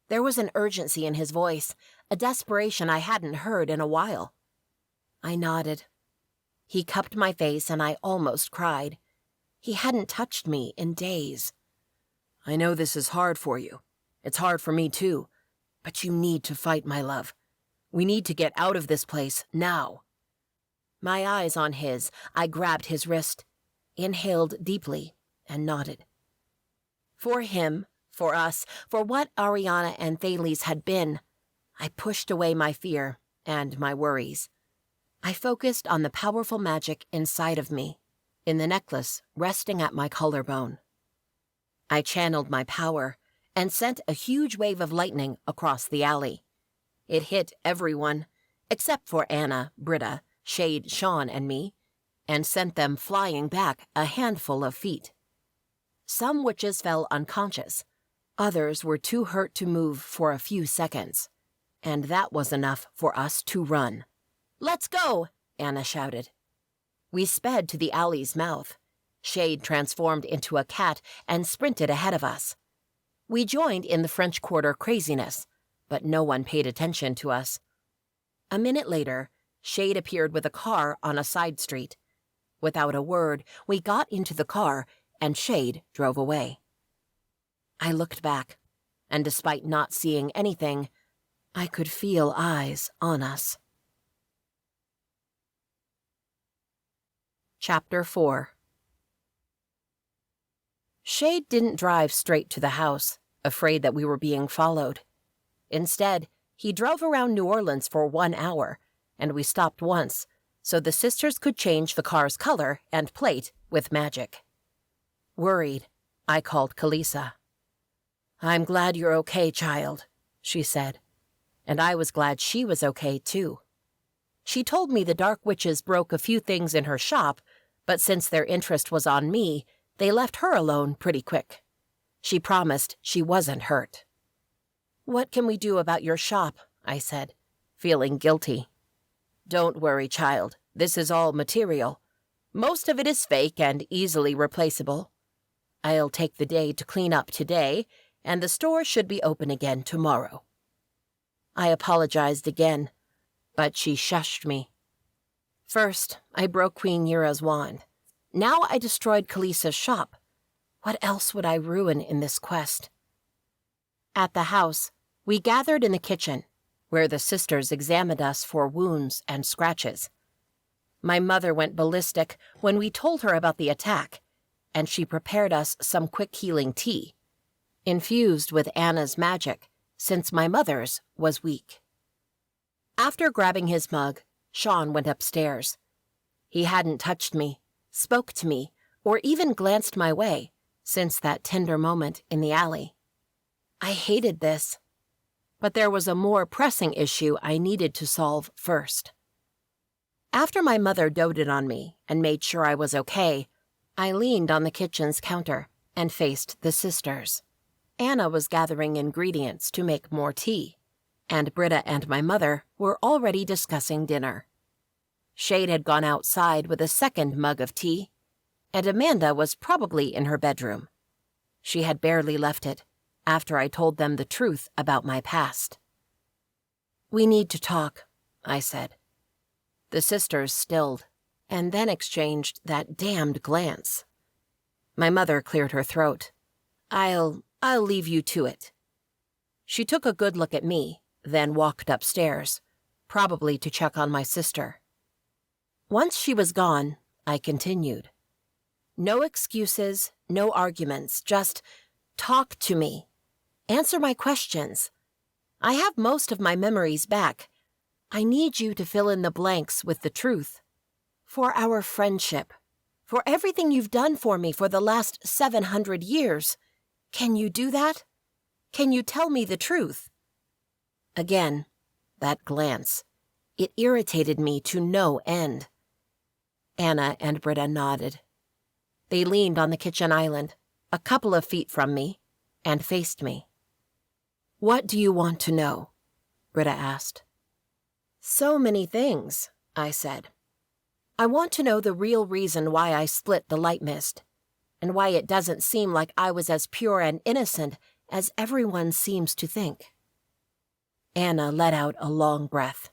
There was an urgency in his voice, a desperation I hadn't heard in a while. I nodded. He cupped my face and I almost cried. He hadn't touched me in days. "I know this is hard for you. It's hard for me too. But you need to fight, my love. We need to get out of this place now." My eyes on his, I grabbed his wrist, inhaled deeply, and nodded. For him, for us, for what Ariana and Thales had been, I pushed away my fear and my worries. I focused on the powerful magic inside of me, in the necklace resting at my collarbone. I channeled my power and sent a huge wave of lightning across the alley. It hit everyone, except for Anna, Britta, Shade, Sean, and me, and sent them flying back a handful of feet. Some witches fell unconscious. Others were too hurt to move for a few seconds, and that was enough for us to run. "Let's go!" Anna shouted. We sped to the alley's mouth. Shade transformed into a cat and sprinted ahead of us. We joined in the French Quarter craziness, but no one paid attention to us. A minute later, Shade appeared with a car on a side street. Without a word, we got into the car, and Shade drove away. I looked back, and despite not seeing anything, I could feel eyes on us. Chapter 4. Shade didn't drive straight to the house, afraid that we were being followed. Instead, he drove around New Orleans for 1 hour, and we stopped once, so the sisters could change the car's color and plate with magic. Worried, I called Kalisa. "I'm glad you're okay, child," she said, and I was glad she was okay, too. She told me the Dark Witches broke a few things in her shop, but since their interest was on me, they left her alone pretty quick. She promised she wasn't hurt. "What can we do about your shop?" I said, feeling guilty. "Don't worry, child. This is all material. Most of it is fake and easily replaceable. I'll take the day to clean up today, and the store should be open again tomorrow." I apologized again, but she shushed me. First, I broke Queen Yura's wand. Now I destroyed Kalisa's shop. What else would I ruin in this quest? At the house, we gathered in the kitchen, where the sisters examined us for wounds and scratches. My mother went ballistic when we told her about the attack, and she prepared us some quick healing tea, infused with Anna's magic, since my mother's was weak. After grabbing his mug, Sean went upstairs. He hadn't touched me, spoke to me, or even glanced my way since that tender moment in the alley. I hated this, but there was a more pressing issue I needed to solve first. After my mother doted on me and made sure I was okay, I leaned on the kitchen's counter and faced the sisters. Anna was gathering ingredients to make more tea, and Britta and my mother were already discussing dinner. Shade had gone outside with a second mug of tea, and Amanda was probably in her bedroom. She had barely left it after I told them the truth about my past. "We need to talk," I said. The sisters stilled, and then exchanged that damned glance. My mother cleared her throat. I'll leave you to it." She took a good look at me, then walked upstairs, probably to check on my sister. Once she was gone, I continued. "No excuses, no arguments, just talk to me. Answer my questions. I have most of my memories back. I need you to fill in the blanks with the truth. For our friendship, for everything you've done for me for the last 700 years. Can you do that? Can you tell me the truth?" Again, that glance. It irritated me to no end. Anna and Britta nodded. They leaned on the kitchen island, a couple of feet from me, and faced me. "What do you want to know?" Britta asked. "So many things," I said. I want to know the real reason why I split the light mist, and why it doesn't seem like I was as pure and innocent as everyone seems to think." Anna let out a long breath.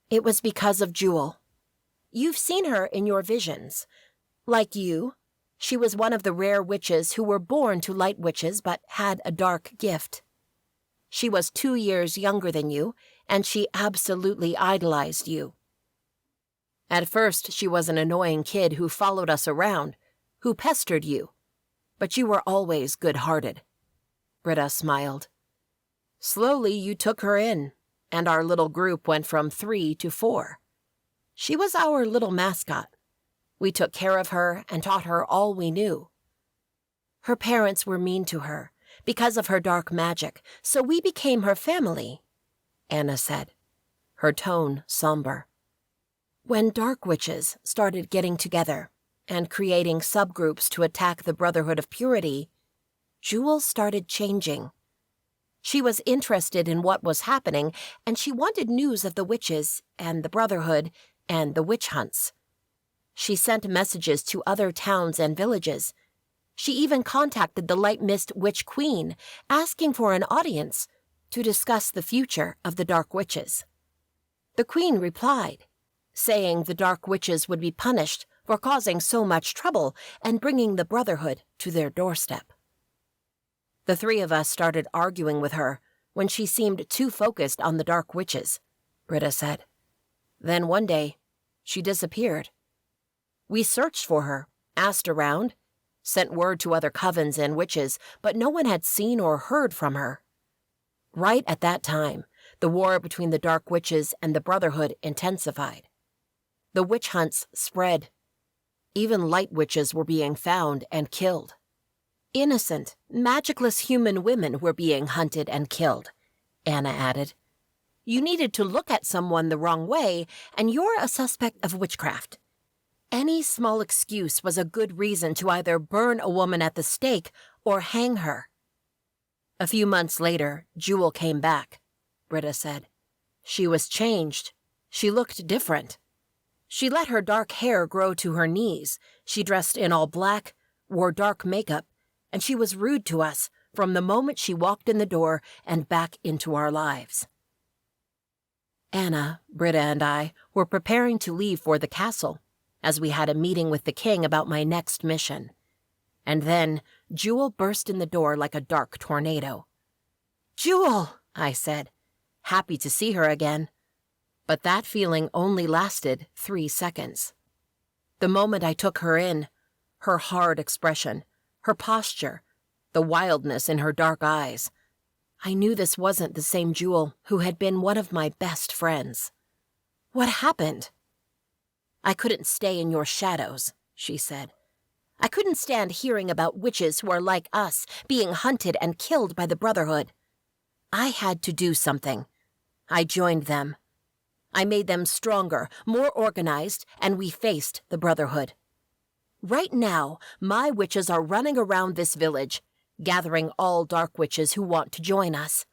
"It was because of Jewel. You've seen her in your visions. Like you, she was one of the rare witches who were born to light witches but had a dark gift. She was 2 years younger than you, and she absolutely idolized you. At first, she was an annoying kid who followed us around, who pestered you, but you were always good-hearted." Britta smiled. "Slowly, you took her in, and our little group went from 3 to 4. She was our little mascot. We took care of her and taught her all we knew. Her parents were mean to her because of her dark magic, so we became her family," Anna said, her tone somber. "When dark witches started getting together and creating subgroups to attack the Brotherhood of Purity, Jewel started changing. She was interested in what was happening, and she wanted news of the witches and the Brotherhood and the witch hunts. She sent messages to other towns and villages. She even contacted the Light Mist Witch Queen, asking for an audience to discuss the future of the Dark Witches. The Queen replied, saying the Dark Witches would be punished for causing so much trouble and bringing the Brotherhood to their doorstep. The 3 of us started arguing with her when she seemed too focused on the Dark Witches," Britta said. "Then one day, she disappeared. We searched for her, asked around, sent word to other covens and witches, but no one had seen or heard from her. Right at that time, the war between the Dark Witches and the Brotherhood intensified. The witch hunts spread. Even light witches were being found and killed. Innocent, magicless human women were being hunted and killed," Anna added. "You needed to look at someone the wrong way, and you're a suspect of witchcraft. Any small excuse was a good reason to either burn a woman at the stake or hang her." "A few months later, Jewel came back," Britta said. "She was changed. She looked different. She let her dark hair grow to her knees. She dressed in all black, wore dark makeup, and she was rude to us from the moment she walked in the door and back into our lives." Anna, Britta, and I were preparing to leave for the castle, as we had a meeting with the king about my next mission. And then Jewel burst in the door like a dark tornado. "Jewel," I said, happy to see her again. But that feeling only lasted 3 seconds. The moment I took her in, her hard expression, her posture, the wildness in her dark eyes, I knew this wasn't the same Jewel who had been one of my best friends. "What happened?" "I couldn't stay in your shadows," she said. "I couldn't stand hearing about witches who are like us being hunted and killed by the Brotherhood. I had to do something. I joined them. I made them stronger, more organized, and we faced the Brotherhood. Right now, my witches are running around this village, gathering all dark witches who want to join us."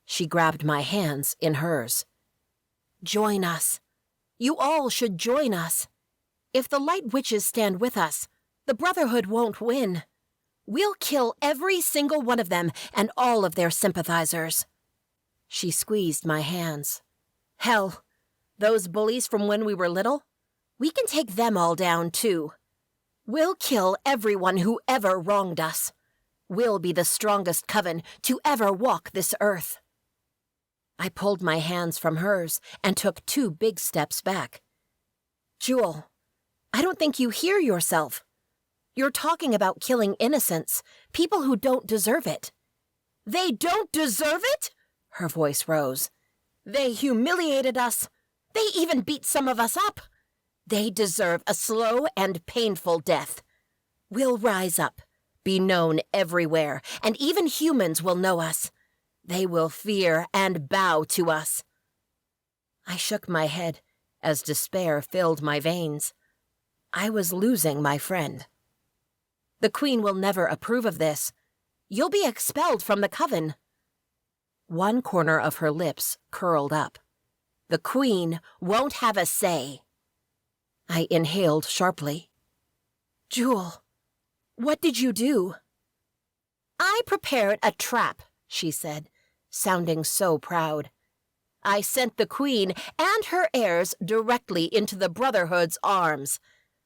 She grabbed my hands in hers. "Join us. You all should join us. If the light witches stand with us, the Brotherhood won't win. We'll kill every single one of them and all of their sympathizers." She squeezed my hands. "Hell, those bullies from when we were little, we can take them all down too. We'll kill everyone who ever wronged us. We'll be the strongest coven to ever walk this earth." I pulled my hands from hers and took 2 big steps back. "Jewel, I don't think you hear yourself. You're talking about killing innocents, people who don't deserve it." "They don't deserve it?" Her voice rose. "They humiliated us. They even beat some of us up. They deserve a slow and painful death. We'll rise up, be known everywhere, and even humans will know us. They will fear and bow to us." I shook my head as despair filled my veins. I was losing my friend. "The Queen will never approve of this. You'll be expelled from the coven." One corner of her lips curled up. "The Queen won't have a say." I inhaled sharply. Jewel, what did you do? I prepared a trap, she said, sounding so proud. I sent the Queen and her heirs directly into the Brotherhood's arms.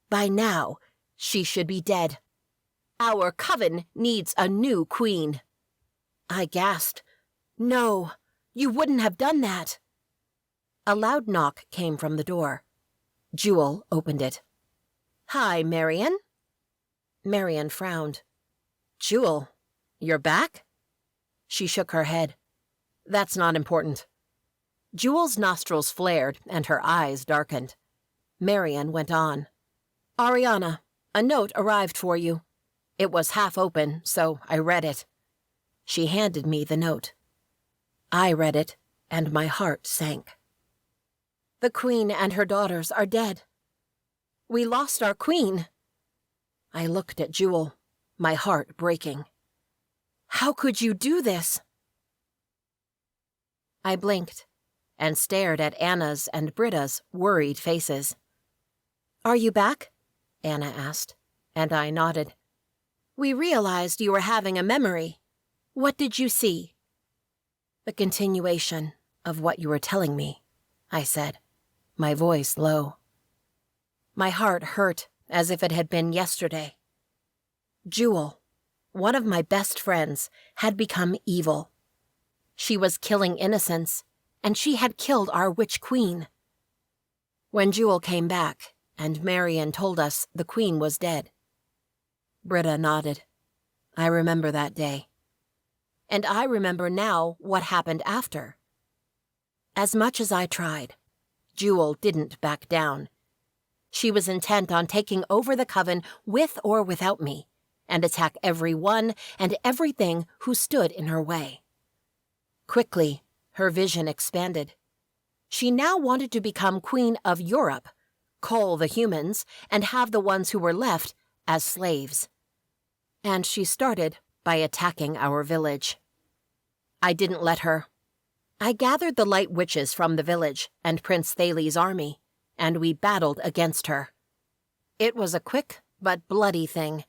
By now, she should be dead. Our coven needs a new queen. I gasped. No, you wouldn't have done that. A loud knock came from the door. Jewel opened it. Hi, Marian. Marian frowned. Jewel, you're back? She shook her head. That's not important. Jewel's nostrils flared and her eyes darkened. Marian went on. Ariana, a note arrived for you. It was half open, so I read it. She handed me the note. I read it, and my heart sank. The Queen and her daughters are dead. We lost our Queen. I looked at Jewel, my heart breaking. How could you do this? I blinked and stared at Anna's and Britta's worried faces. Are you back? Anna asked, and I nodded. We realized you were having a memory. What did you see? The continuation of what you were telling me, I said, my voice low. My heart hurt as if it had been yesterday. Jewel, one of my best friends, had become evil. She was killing innocents, and she had killed our witch queen. When Jewel came back, and Marian told us the Queen was dead. Britta nodded. I remember that day. And I remember now what happened after. As much as I tried, Jewel didn't back down. She was intent on taking over the coven with or without me, and attack everyone and everything who stood in her way. Quickly, her vision expanded. She now wanted to become Queen of Europe, cull the humans, and have the ones who were left as slaves. And she started by attacking our village. I didn't let her. I gathered the Light Witches from the village and Prince Thales' army, and we battled against her. It was a quick but bloody thing,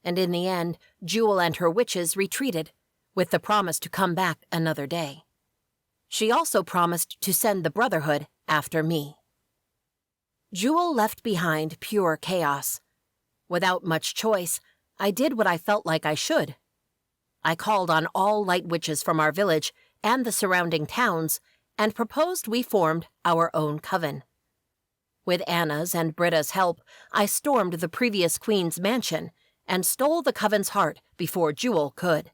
and in the end, Jewel and her witches retreated, with the promise to come back another day. She also promised to send the Brotherhood after me. Jewel left behind pure chaos. Without much choice, I did what I felt like I should. I called on all Light Witches from our village and the surrounding towns and proposed we formed our own coven. With Anna's and Britta's help, I stormed the previous queen's mansion and stole the coven's heart before Jewel could.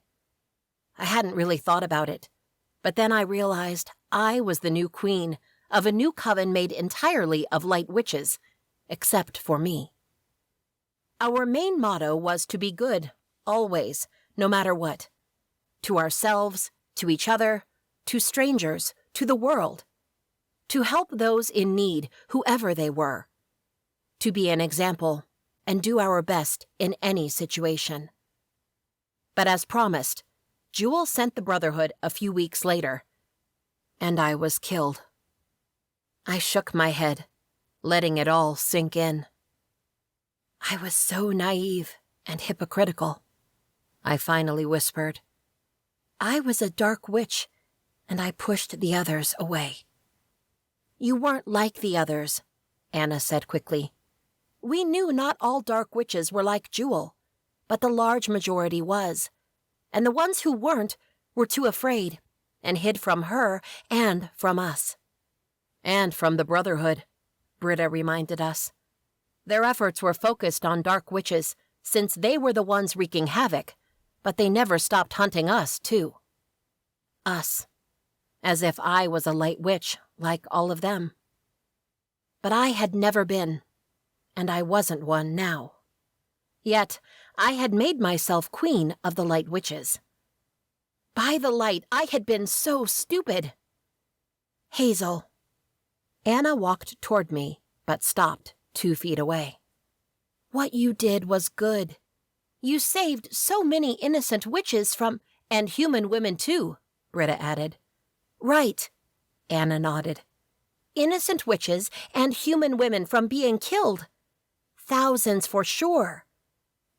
I hadn't really thought about it, but then I realized I was the new queen of a new coven made entirely of Light Witches, except for me. Our main motto was to be good, always, no matter what. To ourselves, to each other, to strangers, to the world. To help those in need, whoever they were. To be an example, and do our best in any situation. But as promised, Jewel sent the Brotherhood a few weeks later, and I was killed. I shook my head, letting it all sink in. I was so naive and hypocritical, I finally whispered. I was a dark witch, and I pushed the others away. You weren't like the others, Anna said quickly. We knew not all dark witches were like Jewel, but the large majority was, and the ones who weren't were too afraid and hid from her and from us. And from the Brotherhood, Britta reminded us. Their efforts were focused on dark witches, since they were the ones wreaking havoc, but they never stopped hunting us, too. Us. As if I was a light witch, like all of them. But I had never been, and I wasn't one now. Yet, I had made myself queen of the Light Witches. By the light, I had been so stupid. Hazel. Anna walked toward me, but stopped 2 feet away. What you did was good. You saved so many innocent witches from, and human women too, Britta added. Right, Anna nodded. innocent witches and human women from being killed. Thousands for sure.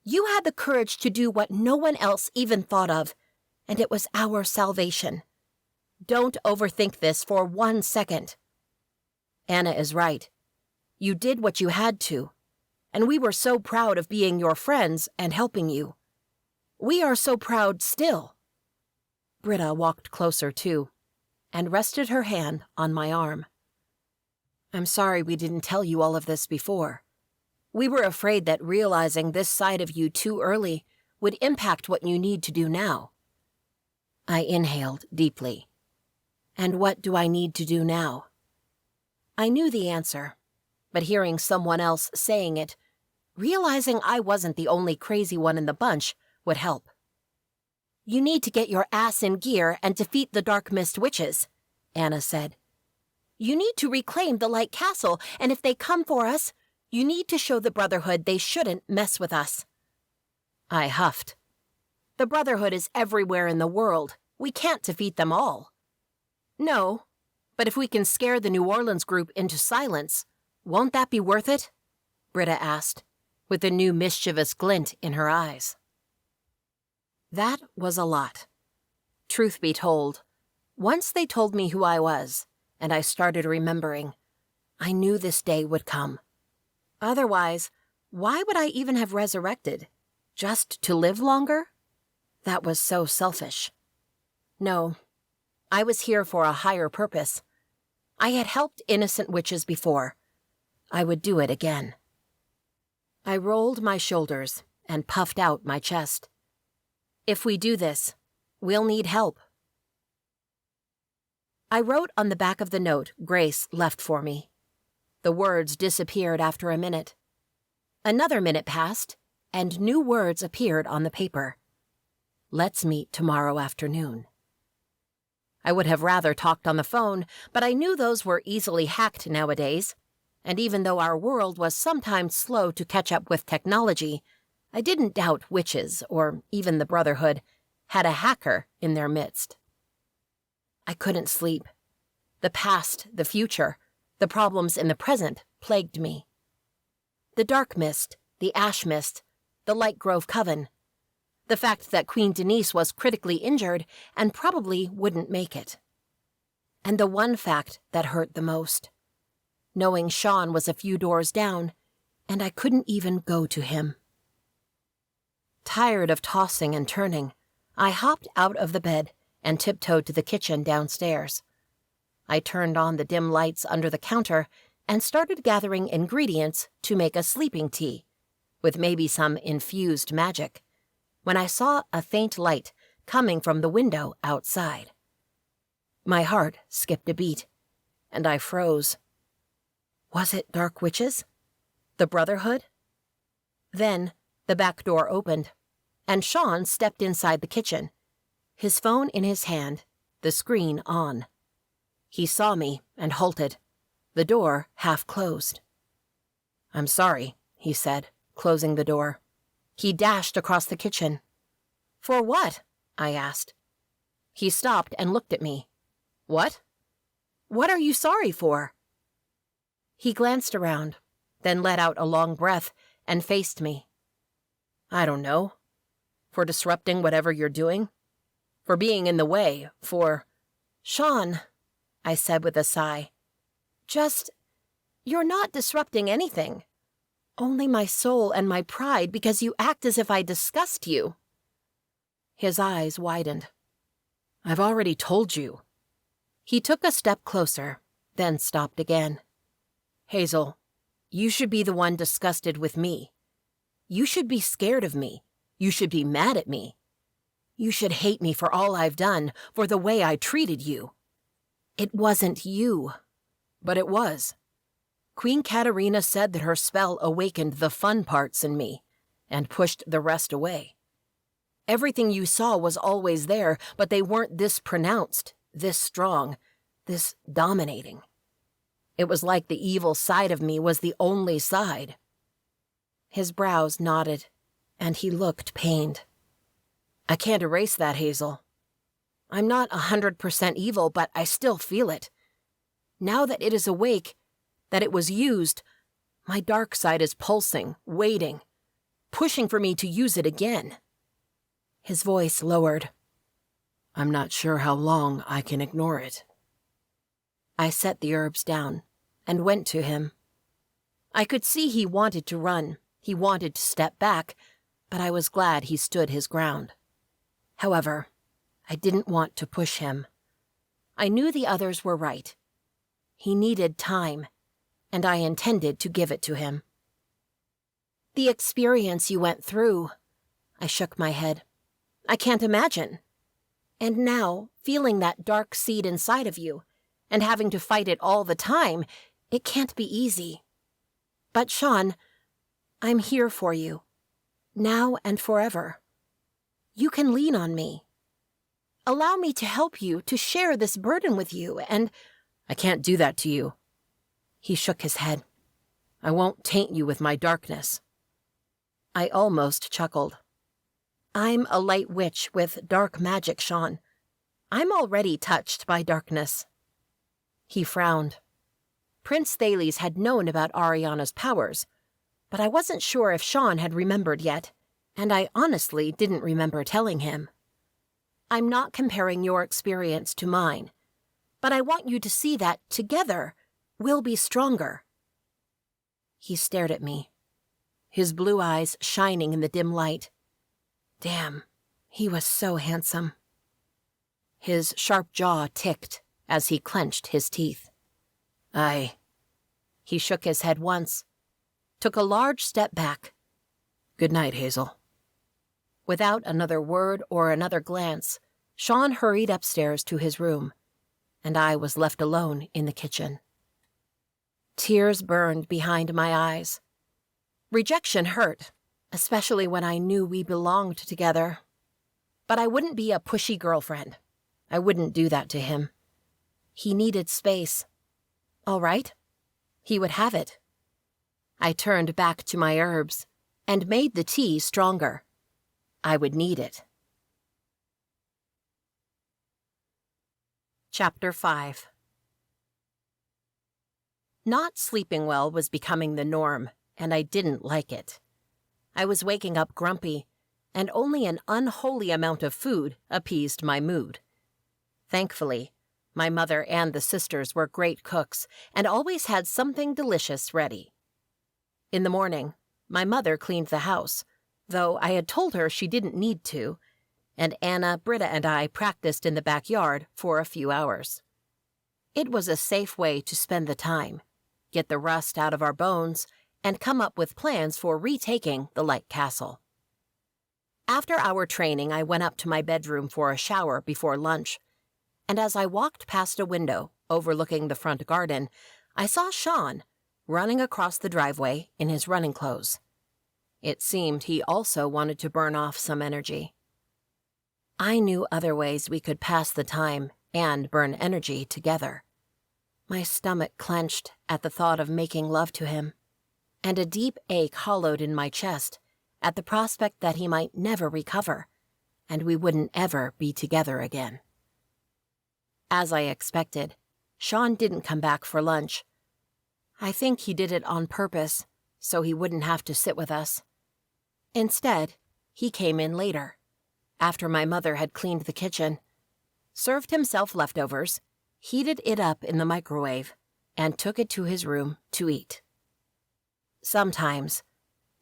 You had the courage to do what no one else even thought of, and it was our salvation. Don't overthink this for 1 second. Anna is right. You did what you had to, and we were so proud of being your friends and helping you. We are so proud still. Britta walked closer too, and rested her hand on my arm. I'm sorry we didn't tell you all of this before. We were afraid that realizing this side of you too early would impact what you need to do now. I inhaled deeply. And what do I need to do now? I knew the answer, but hearing someone else saying it, realizing I wasn't the only crazy one in the bunch, would help. You need to get your ass in gear and defeat the Dark Mist witches, Anna said. You need to reclaim the Light Castle, and if they come for us, you need to show the Brotherhood they shouldn't mess with us. I huffed. The Brotherhood is everywhere in the world. We can't defeat them all. No, but if we can scare the New Orleans group into silence, won't that be worth it? Britta asked, with a new mischievous glint in her eyes. That was a lot. Truth be told, once they told me who I was, and I started remembering, I knew this day would come. Otherwise, why would I even have resurrected? Just to live longer? That was so selfish. No, I was here for a higher purpose. I had helped innocent witches before. I would do it again. I rolled my shoulders and puffed out my chest. If we do this, we'll need help. I wrote on the back of the note Grace left for me. The words disappeared after a minute. Another minute passed, and new words appeared on the paper. Let's meet tomorrow afternoon. I would have rather talked on the phone, but I knew those were easily hacked nowadays, and even though our world was sometimes slow to catch up with technology, I didn't doubt witches, or even the Brotherhood, had a hacker in their midst. I couldn't sleep. The past, the future, the problems in the present plagued me. The Dark Mist, the Ash Mist, the Lightgrove Coven. The fact that Queen Denise was critically injured and probably wouldn't make it. And the one fact that hurt the most. Knowing Sean was a few doors down, and I couldn't even go to him. Tired of tossing and turning, I hopped out of the bed and tiptoed to the kitchen downstairs. I turned on the dim lights under the counter and started gathering ingredients to make a sleeping tea, with maybe some infused magic, when I saw a faint light coming from the window outside. My heart skipped a beat, and I froze. Was it dark witches? The Brotherhood? Then the back door opened, and Sean stepped inside the kitchen, his phone in his hand, the screen on. He saw me and halted, the door half closed. I'm sorry, he said, closing the door. He dashed across the kitchen. For what? I asked. He stopped and looked at me. What? What are you sorry for? He glanced around, then let out a long breath and faced me. I don't know. For disrupting whatever you're doing. For being in the way. For... Sean, I said with a sigh. You're not disrupting anything. Only my soul and my pride because you act as if I disgust you. His eyes widened. I've already told you. He took a step closer, then stopped again. Hazel, you should be the one disgusted with me. You should be scared of me. You should be mad at me. You should hate me for all I've done, for the way I treated you. It wasn't you. But it was. Queen Katarina said that her spell awakened the fun parts in me and pushed the rest away. Everything you saw was always there, but they weren't this pronounced, this strong, this dominating. It was like the evil side of me was the only side. His brows knotted, and he looked pained. I can't erase that, Hazel. I'm not 100% evil, but I still feel it. Now that it is awake, that it was used, my dark side is pulsing, waiting, pushing for me to use it again. His voice lowered. I'm not sure how long I can ignore it. I set the herbs down and went to him. I could see he wanted to run, he wanted to step back, but I was glad he stood his ground. However, I didn't want to push him. I knew the others were right. He needed time, and I intended to give it to him. The experience you went through, I shook my head. I can't imagine. And now, feeling that dark seed inside of you, and having to fight it all the time, it can't be easy. But Sean, I'm here for you, now and forever. You can lean on me. Allow me to help you, to share this burden with you, and— I can't do that to you. He shook his head. I won't taint you with my darkness. I almost chuckled. I'm a light witch with dark magic, Sean. I'm already touched by darkness. He frowned. Prince Thales had known about Ariana's powers, but I wasn't sure if Sean had remembered yet, and I honestly didn't remember telling him. I'm not comparing your experience to mine, but I want you to see that, together, we'll be stronger. He stared at me, his blue eyes shining in the dim light. Damn, he was so handsome. His sharp jaw ticked as he clenched his teeth. He shook his head once, took a large step back. Good night, Hazel. Without another word or another glance, Sean hurried upstairs to his room, and I was left alone in the kitchen. Tears burned behind my eyes. Rejection hurt, especially when I knew we belonged together. But I wouldn't be a pushy girlfriend. I wouldn't do that to him. He needed space. All right, he would have it. I turned back to my herbs and made the tea stronger. I would need it. Chapter 5. Not sleeping well was becoming the norm, and I didn't like it. I was waking up grumpy, and only an unholy amount of food appeased my mood. Thankfully, my mother and the sisters were great cooks and always had something delicious ready. In the morning, my mother cleaned the house, though I had told her she didn't need to, and Anna, Britta, and I practiced in the backyard for a few hours. It was a safe way to spend the time, get the rust out of our bones, and come up with plans for retaking the Light Castle. After our training, I went up to my bedroom for a shower before lunch, and as I walked past a window overlooking the front garden, I saw Sean running across the driveway in his running clothes. It seemed he also wanted to burn off some energy. I knew other ways we could pass the time and burn energy together. My stomach clenched at the thought of making love to him, and a deep ache hollowed in my chest at the prospect that he might never recover, and we wouldn't ever be together again. As I expected, Sean didn't come back for lunch. I think he did it on purpose, so he wouldn't have to sit with us. Instead, he came in later, after my mother had cleaned the kitchen, served himself leftovers, heated it up in the microwave, and took it to his room to eat. Sometimes,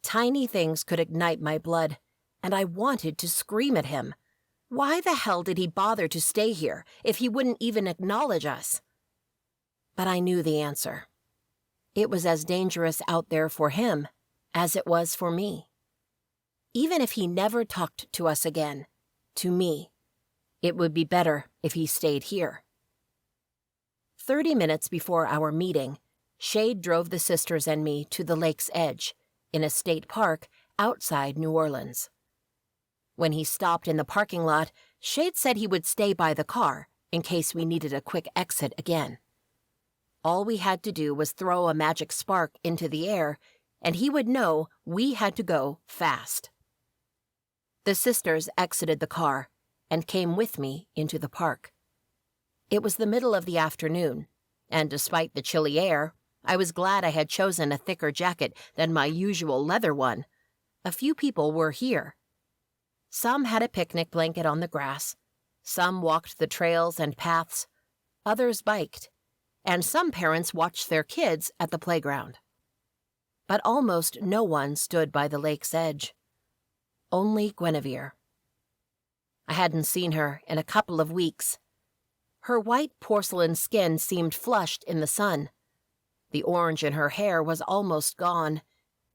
tiny things could ignite my blood, and I wanted to scream at him. Why the hell did he bother to stay here if he wouldn't even acknowledge us? But I knew the answer. It was as dangerous out there for him as it was for me. Even if he never talked to us again, to me, it would be better if he stayed here. 30 minutes before our meeting, Shade drove the sisters and me to the lake's edge, in a state park outside New Orleans. When he stopped in the parking lot, Shade said he would stay by the car in case we needed a quick exit again. All we had to do was throw a magic spark into the air, and he would know we had to go fast. The sisters exited the car and came with me into the park. It was the middle of the afternoon, and despite the chilly air, I was glad I had chosen a thicker jacket than my usual leather one. A few people were here. Some had a picnic blanket on the grass. Some walked the trails and paths. Others biked. And some parents watched their kids at the playground. But almost no one stood by the lake's edge. Only Guinevere. I hadn't seen her in a couple of weeks. Her white porcelain skin seemed flushed in the sun. The orange in her hair was almost gone,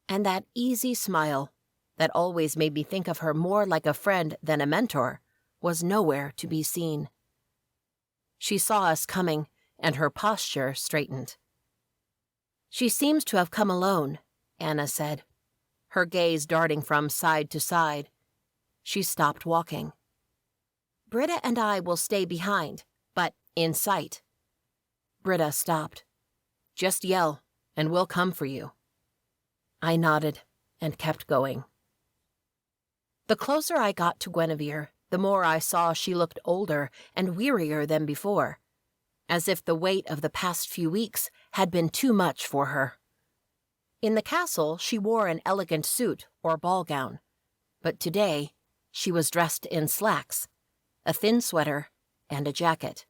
and that easy smile, that always made me think of her more like a friend than a mentor, was nowhere to be seen. She saw us coming, and her posture straightened. "She seems to have come alone," Anna said, her gaze darting from side to side. She stopped walking. "Britta and I will stay behind, but in sight." Britta stopped. "Just yell, and we'll come for you." I nodded and kept going. The closer I got to Guinevere, the more I saw she looked older and wearier than before, as if the weight of the past few weeks had been too much for her. In the castle, she wore an elegant suit or ball gown, but today she was dressed in slacks, a thin sweater, and a jacket.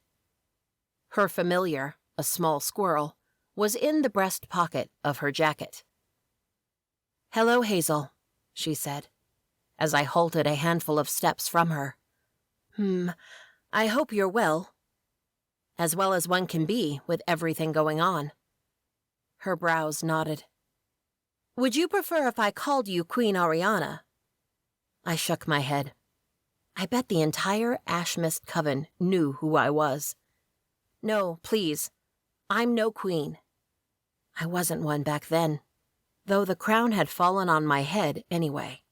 Her familiar, a small squirrel, was in the breast pocket of her jacket. "Hello, Hazel," she said, as I halted a handful of steps from her. I hope you're well." "As well as one can be with everything going on." Her brows nodded. "Would you prefer if I called you Queen Ariana?" I shook my head. I bet the entire Ashmist coven knew who I was. "No, please. I'm no queen." I wasn't one back then, though the crown had fallen on my head anyway.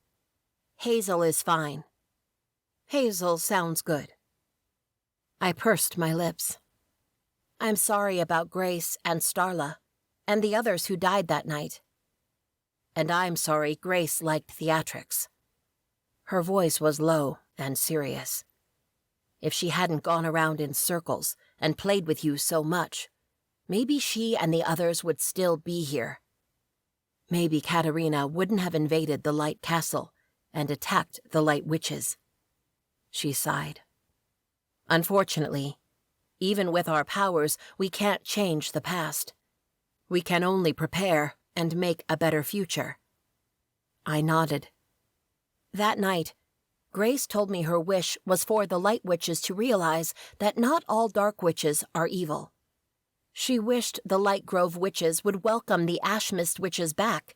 "Hazel is fine." "Hazel sounds good." I pursed my lips. "I'm sorry about Grace and Starla, and the others who died that night. And I'm sorry Grace liked theatrics." Her voice was low and serious. "If she hadn't gone around in circles and played with you so much, maybe she and the others would still be here. Maybe Katerina wouldn't have invaded the Light Castle and attacked the Light Witches." She sighed. "Unfortunately, even with our powers, we can't change the past. We can only prepare and make a better future." I nodded. That night, Grace told me her wish was for the Light Witches to realize that not all Dark Witches are evil. She wished the Lightgrove Witches would welcome the Ashmist Witches back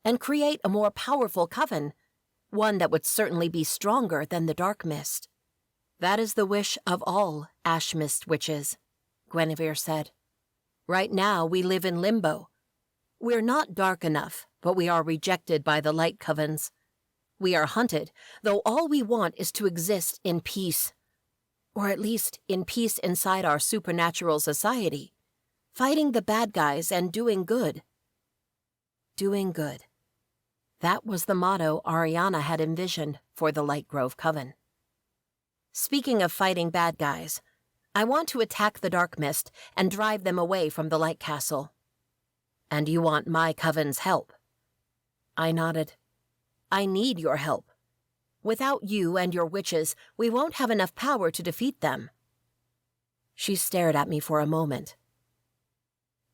and create a more powerful coven, one that would certainly be stronger than the Dark Mist. "That is the wish of all Ashmist Witches," Guinevere said. "Right now we live in limbo. We're not dark enough, but we are rejected by the Light Covens. We are hunted, though all we want is to exist in peace. Or at least in peace inside our supernatural society, fighting the bad guys and doing good." Doing good. That was the motto Ariana had envisioned for the Lightgrove Coven. "Speaking of fighting bad guys, I want to attack the Dark Mist and drive them away from the Light Castle." "And you want my coven's help?" I nodded. "I need your help. Without you and your witches, we won't have enough power to defeat them." She stared at me for a moment.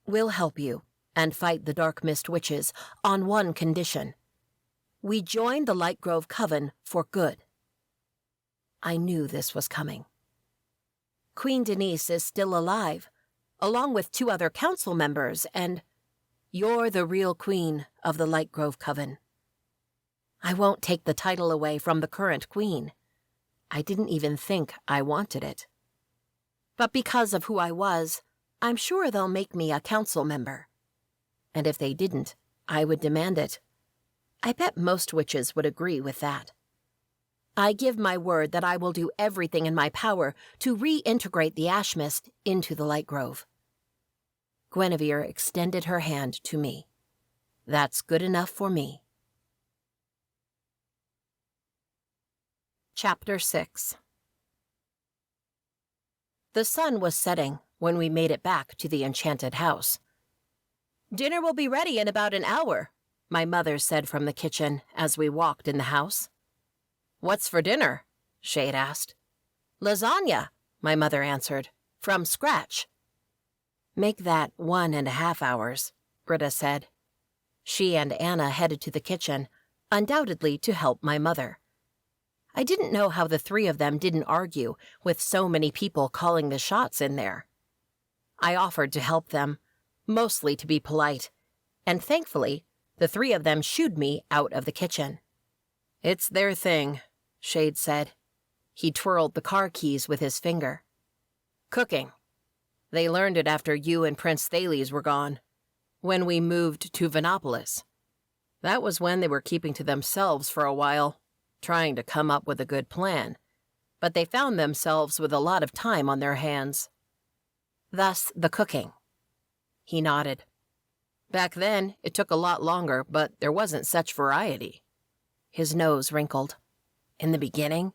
"We'll help you and fight the Dark Mist Witches on one condition. We join the Lightgrove Coven for good." I knew this was coming. "Queen Denise is still alive, along with 2 other council members, and you're the real queen of the Lightgrove Coven. I won't take the title away from the current queen. I didn't even think I wanted it. But because of who I was, I'm sure they'll make me a council member. And if they didn't, I would demand it. I bet most witches would agree with that. I give my word that I will do everything in my power to reintegrate the Ashmist into the Lightgrove." Guinevere extended her hand to me. "That's good enough for me." Chapter 6. The sun was setting, when we made it back to the enchanted house. "Dinner will be ready in about an hour," my mother said from the kitchen as we walked in the house. "What's for dinner?" Shade asked. "Lasagna," my mother answered, "from scratch." "Make that 1.5 hours," Britta said. She and Anna headed to the kitchen, undoubtedly to help my mother. I didn't know how the three of them didn't argue with so many people calling the shots in there. I offered to help them, mostly to be polite, and thankfully, the three of them shooed me out of the kitchen. "It's their thing," Shade said. He twirled the car keys with his finger. "Cooking. They learned it after you and Prince Thales were gone, when we moved to Venopolis. That was when they were keeping to themselves for a while, trying to come up with a good plan, but they found themselves with a lot of time on their hands. Thus, the cooking." He nodded. "Back then, it took a lot longer, but there wasn't such variety." His nose wrinkled. "In the beginning,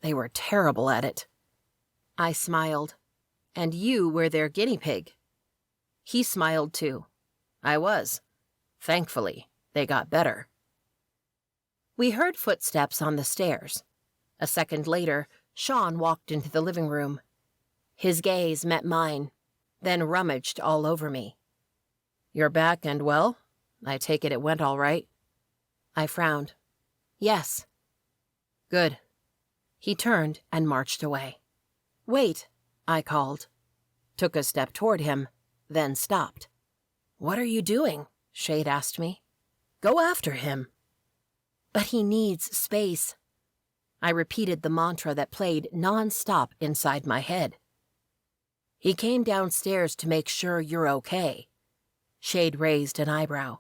they were terrible at it." I smiled. "And you were their guinea pig." He smiled too. "I was. Thankfully, they got better." We heard footsteps on the stairs. A second later, Sean walked into the living room. His gaze met mine, then rummaged all over me. "You're back and well? I take it went all right?" I frowned. "Yes." "Good." He turned and marched away. "Wait," I called. Took a step toward him, then stopped. "What are you doing?" Shade asked me. "Go after him." "But he needs space." I repeated the mantra that played non-stop inside my head. "He came downstairs to make sure you're okay." Shade raised an eyebrow.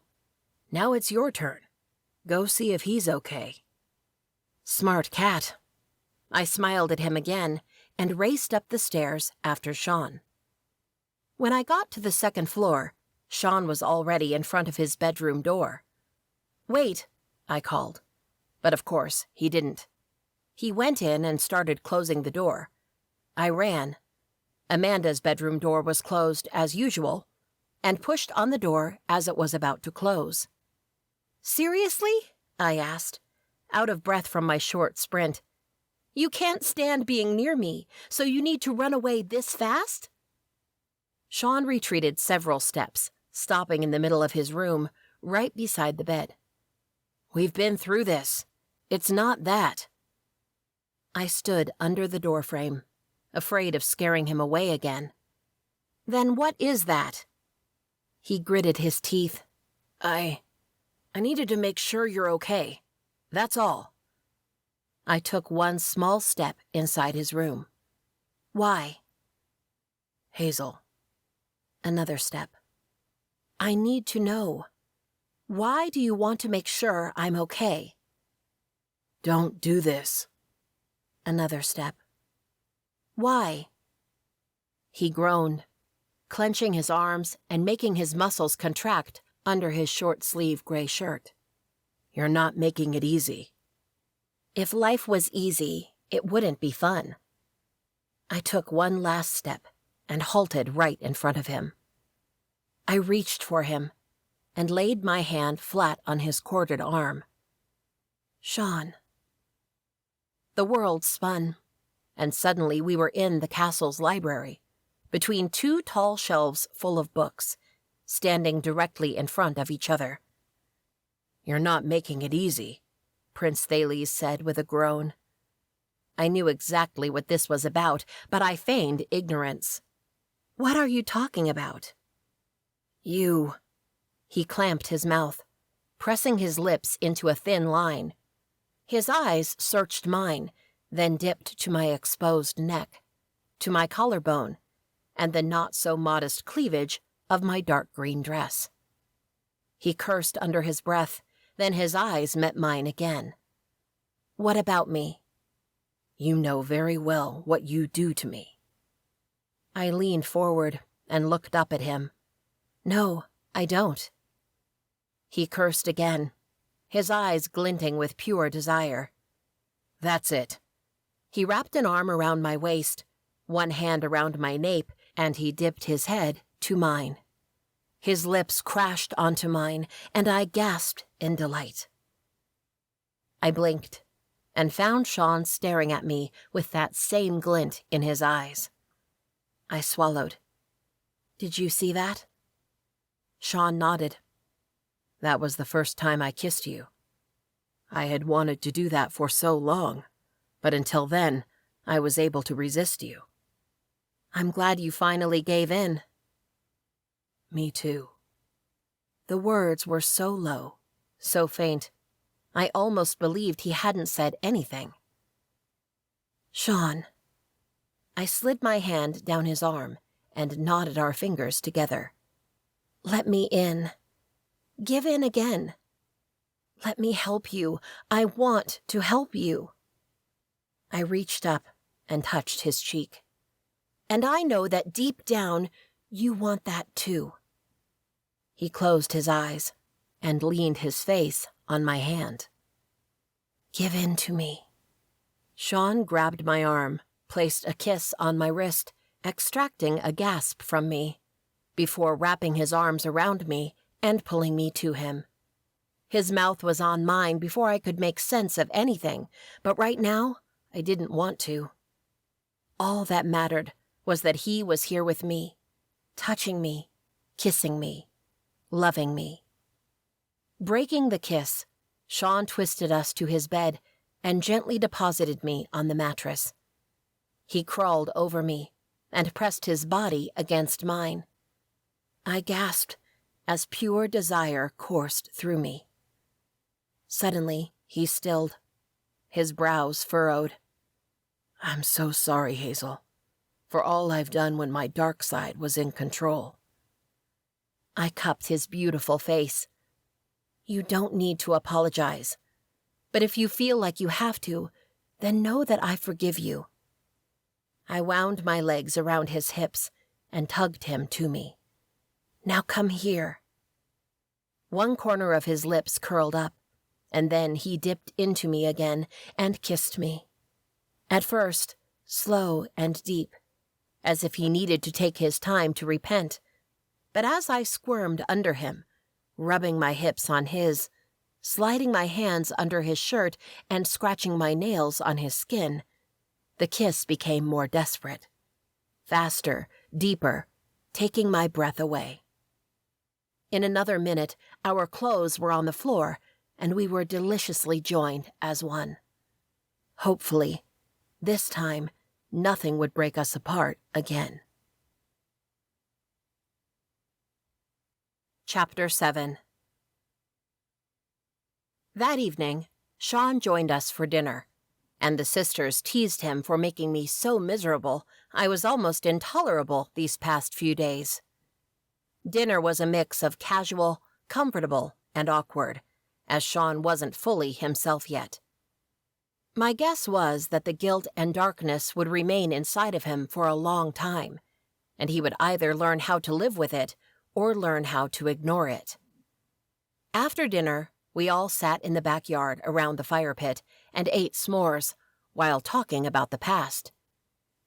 "Now it's your turn. Go see if he's okay." Smart cat. I smiled at him again and raced up the stairs after Sean. When I got to the second floor, Sean was already in front of his bedroom door. "Wait," I called. But of course, he didn't. He went in and started closing the door. I ran. Amanda's bedroom door was closed as usual, and pushed on the door as it was about to close. "Seriously?" I asked, out of breath from my short sprint. "You can't stand being near me, so you need to run away this fast?" Sean retreated several steps, stopping in the middle of his room, right beside the bed. "We've been through this. It's not that." I stood under the doorframe, afraid of scaring him away again. "Then what is that?" He gritted his teeth. I needed to make sure you're okay. That's all." I took one small step inside his room. "Why?" "Hazel." Another step. "I need to know. Why do you want to make sure I'm okay?" "Don't do this." Another step. "Why?" He groaned, clenching his arms and making his muscles contract under his short-sleeve gray shirt. "You're not making it easy." If life was easy, it wouldn't be fun. I took one last step and halted right in front of him. I reached for him and laid my hand flat on his corded arm. "Sean." The world spun, and suddenly we were in the castle's library, between two tall shelves full of books, standing directly in front of each other. "You're not making it easy," Prince Thales said with a groan. I knew exactly what this was about, but I feigned ignorance. "What are you talking about?" "You." He clamped his mouth, pressing his lips into a thin line. His eyes searched mine, then dipped to my exposed neck, to my collarbone, and the not-so-modest cleavage of my dark green dress. He cursed under his breath, then his eyes met mine again. "What about me?" "You know very well what you do to me." I leaned forward and looked up at him. "No, I don't." He cursed again, his eyes glinting with pure desire. "That's it." He wrapped an arm around my waist, one hand around my nape, and he dipped his head to mine. His lips crashed onto mine, and I gasped in delight. I blinked and found Sean staring at me with that same glint in his eyes. I swallowed. "Did you see that?" Sean nodded. "That was the first time I kissed you. I had wanted to do that for so long, but until then, I was able to resist you." "I'm glad you finally gave in." "Me too." The words were so low, so faint, I almost believed he hadn't said anything. "Sean." I slid my hand down his arm and knotted our fingers together. "Let me in. Give in again. Let me help you. I want to help you." I reached up and touched his cheek. "And I know that deep down, you want that too." He closed his eyes and leaned his face on my hand. "Give in to me." Sean grabbed my arm, placed a kiss on my wrist, extracting a gasp from me, before wrapping his arms around me and pulling me to him. His mouth was on mine before I could make sense of anything, but right now, I didn't want to. All that mattered was that he was here with me, touching me, kissing me, loving me. Breaking the kiss, Sean twisted us to his bed and gently deposited me on the mattress. He crawled over me and pressed his body against mine. I gasped as pure desire coursed through me. Suddenly, he stilled, his brows furrowed. "I'm so sorry, Hazel, for all I've done when my dark side was in control." I cupped his beautiful face. "You don't need to apologize. But if you feel like you have to, then know that I forgive you." I wound my legs around his hips and tugged him to me. "Now come here." One corner of his lips curled up, and then he dipped into me again and kissed me. At first, slow and deep, as if he needed to take his time to repent. But as I squirmed under him, rubbing my hips on his, sliding my hands under his shirt and scratching my nails on his skin, the kiss became more desperate. Faster, deeper, taking my breath away. In another minute, our clothes were on the floor, and we were deliciously joined as one. Hopefully, this time, nothing would break us apart again. Chapter 7. That evening, Sean joined us for dinner, and the sisters teased him for making me so miserable I was almost intolerable these past few days. Dinner was a mix of casual, comfortable, and awkward, as Sean wasn't fully himself yet. My guess was that the guilt and darkness would remain inside of him for a long time, and he would either learn how to live with it or learn how to ignore it. After dinner, we all sat in the backyard around the fire pit and ate s'mores while talking about the past.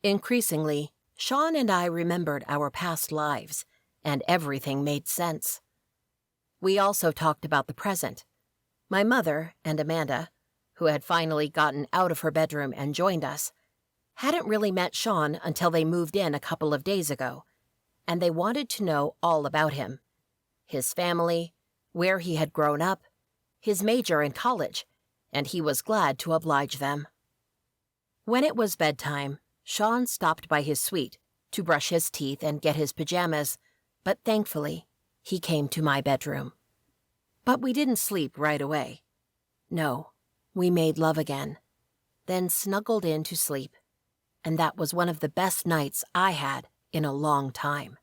Increasingly, Sean and I remembered our past lives, and everything made sense. We also talked about the present. My mother and Amanda, who had finally gotten out of her bedroom and joined us, hadn't really met Sean until they moved in a couple of days ago, and they wanted to know all about him, his family, where he had grown up, his major in college, and he was glad to oblige them. When it was bedtime, Sean stopped by his suite to brush his teeth and get his pajamas, but thankfully, he came to my bedroom. But we didn't sleep right away. No, we made love again, then snuggled in to sleep, and that was one of the best nights I had in a long time.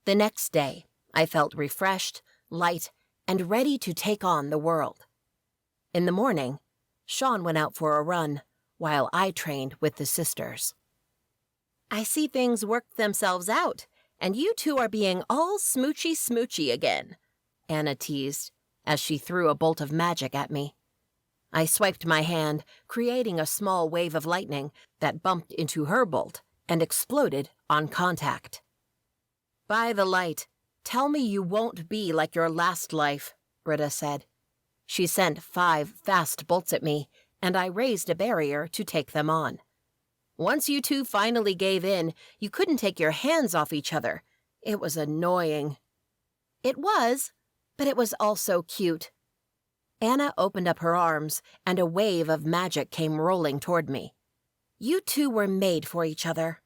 The next day, I felt refreshed, light, and ready to take on the world. In the morning, Sean went out for a run, while I trained with the sisters. "I see things worked themselves out, and you two are being all smoochy-smoochy again," Anna teased, as she threw a bolt of magic at me. I swiped my hand, creating a small wave of lightning that bumped into her bolt and exploded on contact. "By the light, tell me you won't be like your last life," Britta said. She sent 5 fast bolts at me, and I raised a barrier to take them on. "Once you two finally gave in, you couldn't take your hands off each other. It was annoying." "It was, but it was also cute." Anna opened up her arms, and a wave of magic came rolling toward me. "You two were made for each other."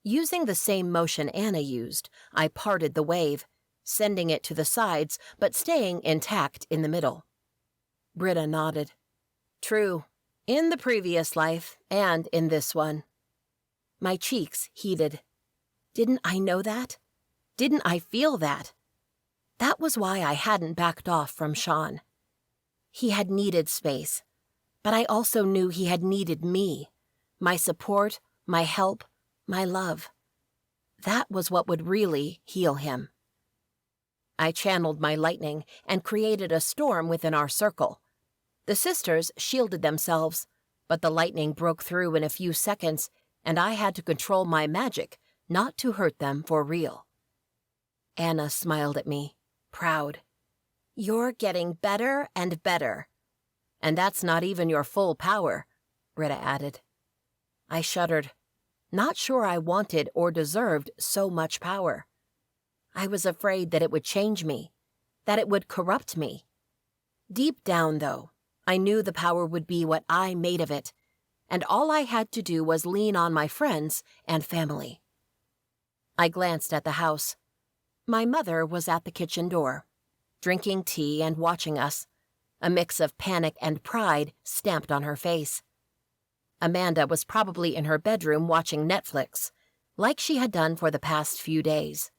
Using the same motion Anna used, I parted the wave, sending it to the sides but staying intact in the middle. Britta nodded. "True, in the previous life and in this one." My cheeks heated. Didn't I know that? Didn't I feel that? That was why I hadn't backed off from Sean. He had needed space, but I also knew he had needed me, my support, my help, my love. That was what would really heal him. I channeled my lightning and created a storm within our circle. The sisters shielded themselves, but the lightning broke through in a few seconds, and I had to control my magic not to hurt them for real. Anna smiled at me, proud. "You're getting better and better." "And that's not even your full power," Britta added. I shuddered, not sure I wanted or deserved so much power. I was afraid that it would change me, that it would corrupt me. Deep down, though, I knew the power would be what I made of it, and all I had to do was lean on my friends and family. I glanced at the house. My mother was at the kitchen door, drinking tea and watching us, a mix of panic and pride stamped on her face. Amanda was probably in her bedroom watching Netflix, like she had done for the past few days.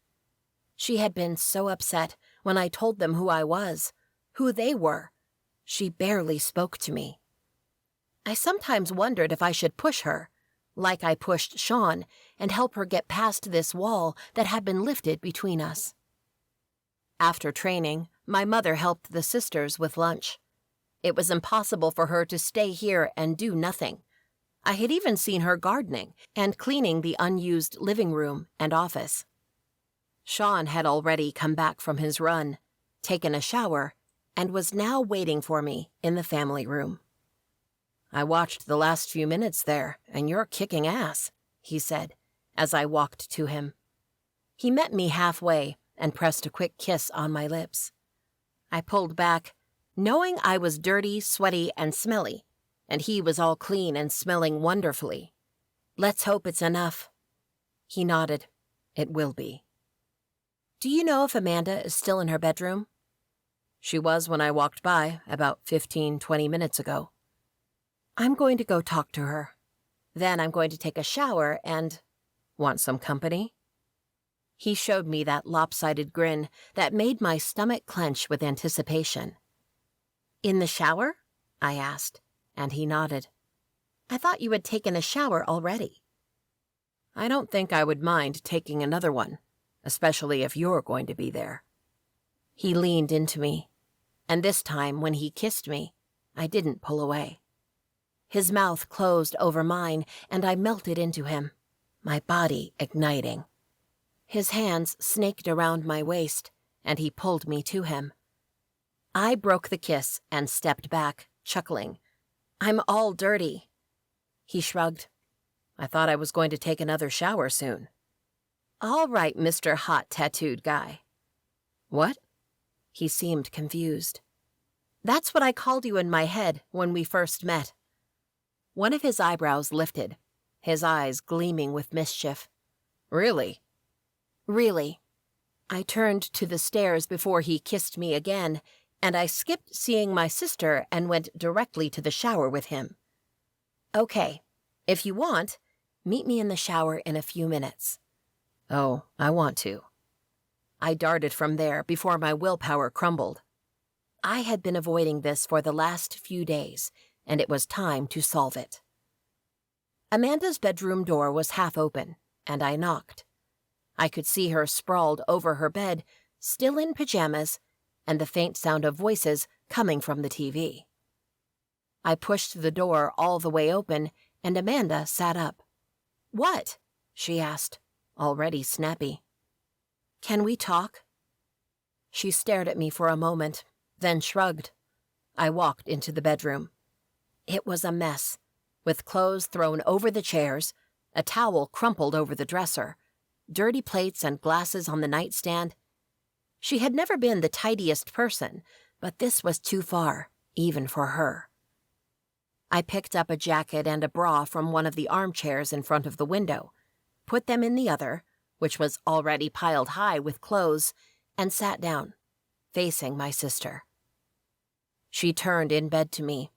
She had been so upset when I told them who I was, who they were. She barely spoke to me. I sometimes wondered if I should push her, like I pushed Sean, and help her get past this wall that had been lifted between us. After training, my mother helped the sisters with lunch. It was impossible for her to stay here and do nothing. I had even seen her gardening and cleaning the unused living room and office. Sean had already come back from his run, taken a shower, and was now waiting for me in the family room. "I watched the last few minutes there, and you're kicking ass," he said, as I walked to him. He met me halfway and pressed a quick kiss on my lips. I pulled back, knowing I was dirty, sweaty, and smelly, and he was all clean and smelling wonderfully. "Let's hope it's enough." He nodded. "It will be." "Do you know if Amanda is still in her bedroom?" "She was when I walked by about 15-20 minutes ago." "I'm going to go talk to her. Then I'm going to take a shower and—" "Want some company?" He showed me that lopsided grin that made my stomach clench with anticipation. "In the shower?" I asked, and he nodded. "I thought you had taken a shower already." "I don't think I would mind taking another one, especially if you're going to be there." He leaned into me, and this time when he kissed me, I didn't pull away. His mouth closed over mine, and I melted into him, my body igniting. His hands snaked around my waist, and he pulled me to him. I broke the kiss and stepped back, chuckling. "I'm all dirty." He shrugged. "I thought I was going to take another shower soon." "All right, Mr. Hot Tattooed Guy." "What?" He seemed confused. "That's what I called you in my head when we first met." One of his eyebrows lifted, his eyes gleaming with mischief. "Really?" "Really." I turned to the stairs before he kissed me again, and I skipped seeing my sister and went directly to the shower with him. "Okay, if you want, meet me in the shower in a few minutes." "Oh, I want to." I darted from there before my willpower crumbled. I had been avoiding this for the last few days, and it was time to solve it. Amanda's bedroom door was half open, and I knocked. I could see her sprawled over her bed, still in pajamas, and the faint sound of voices coming from the TV. I pushed the door all the way open, and Amanda sat up. "What?" she asked, already snappy. "Can we talk?" She stared at me for a moment, then shrugged. I walked into the bedroom. It was a mess, with clothes thrown over the chairs, a towel crumpled over the dresser, dirty plates and glasses on the nightstand. She had never been the tidiest person, but this was too far, even for her. I picked up a jacket and a bra from one of the armchairs in front of the window, put them in the other, which was already piled high with clothes, and sat down, facing my sister. She turned in bed to me,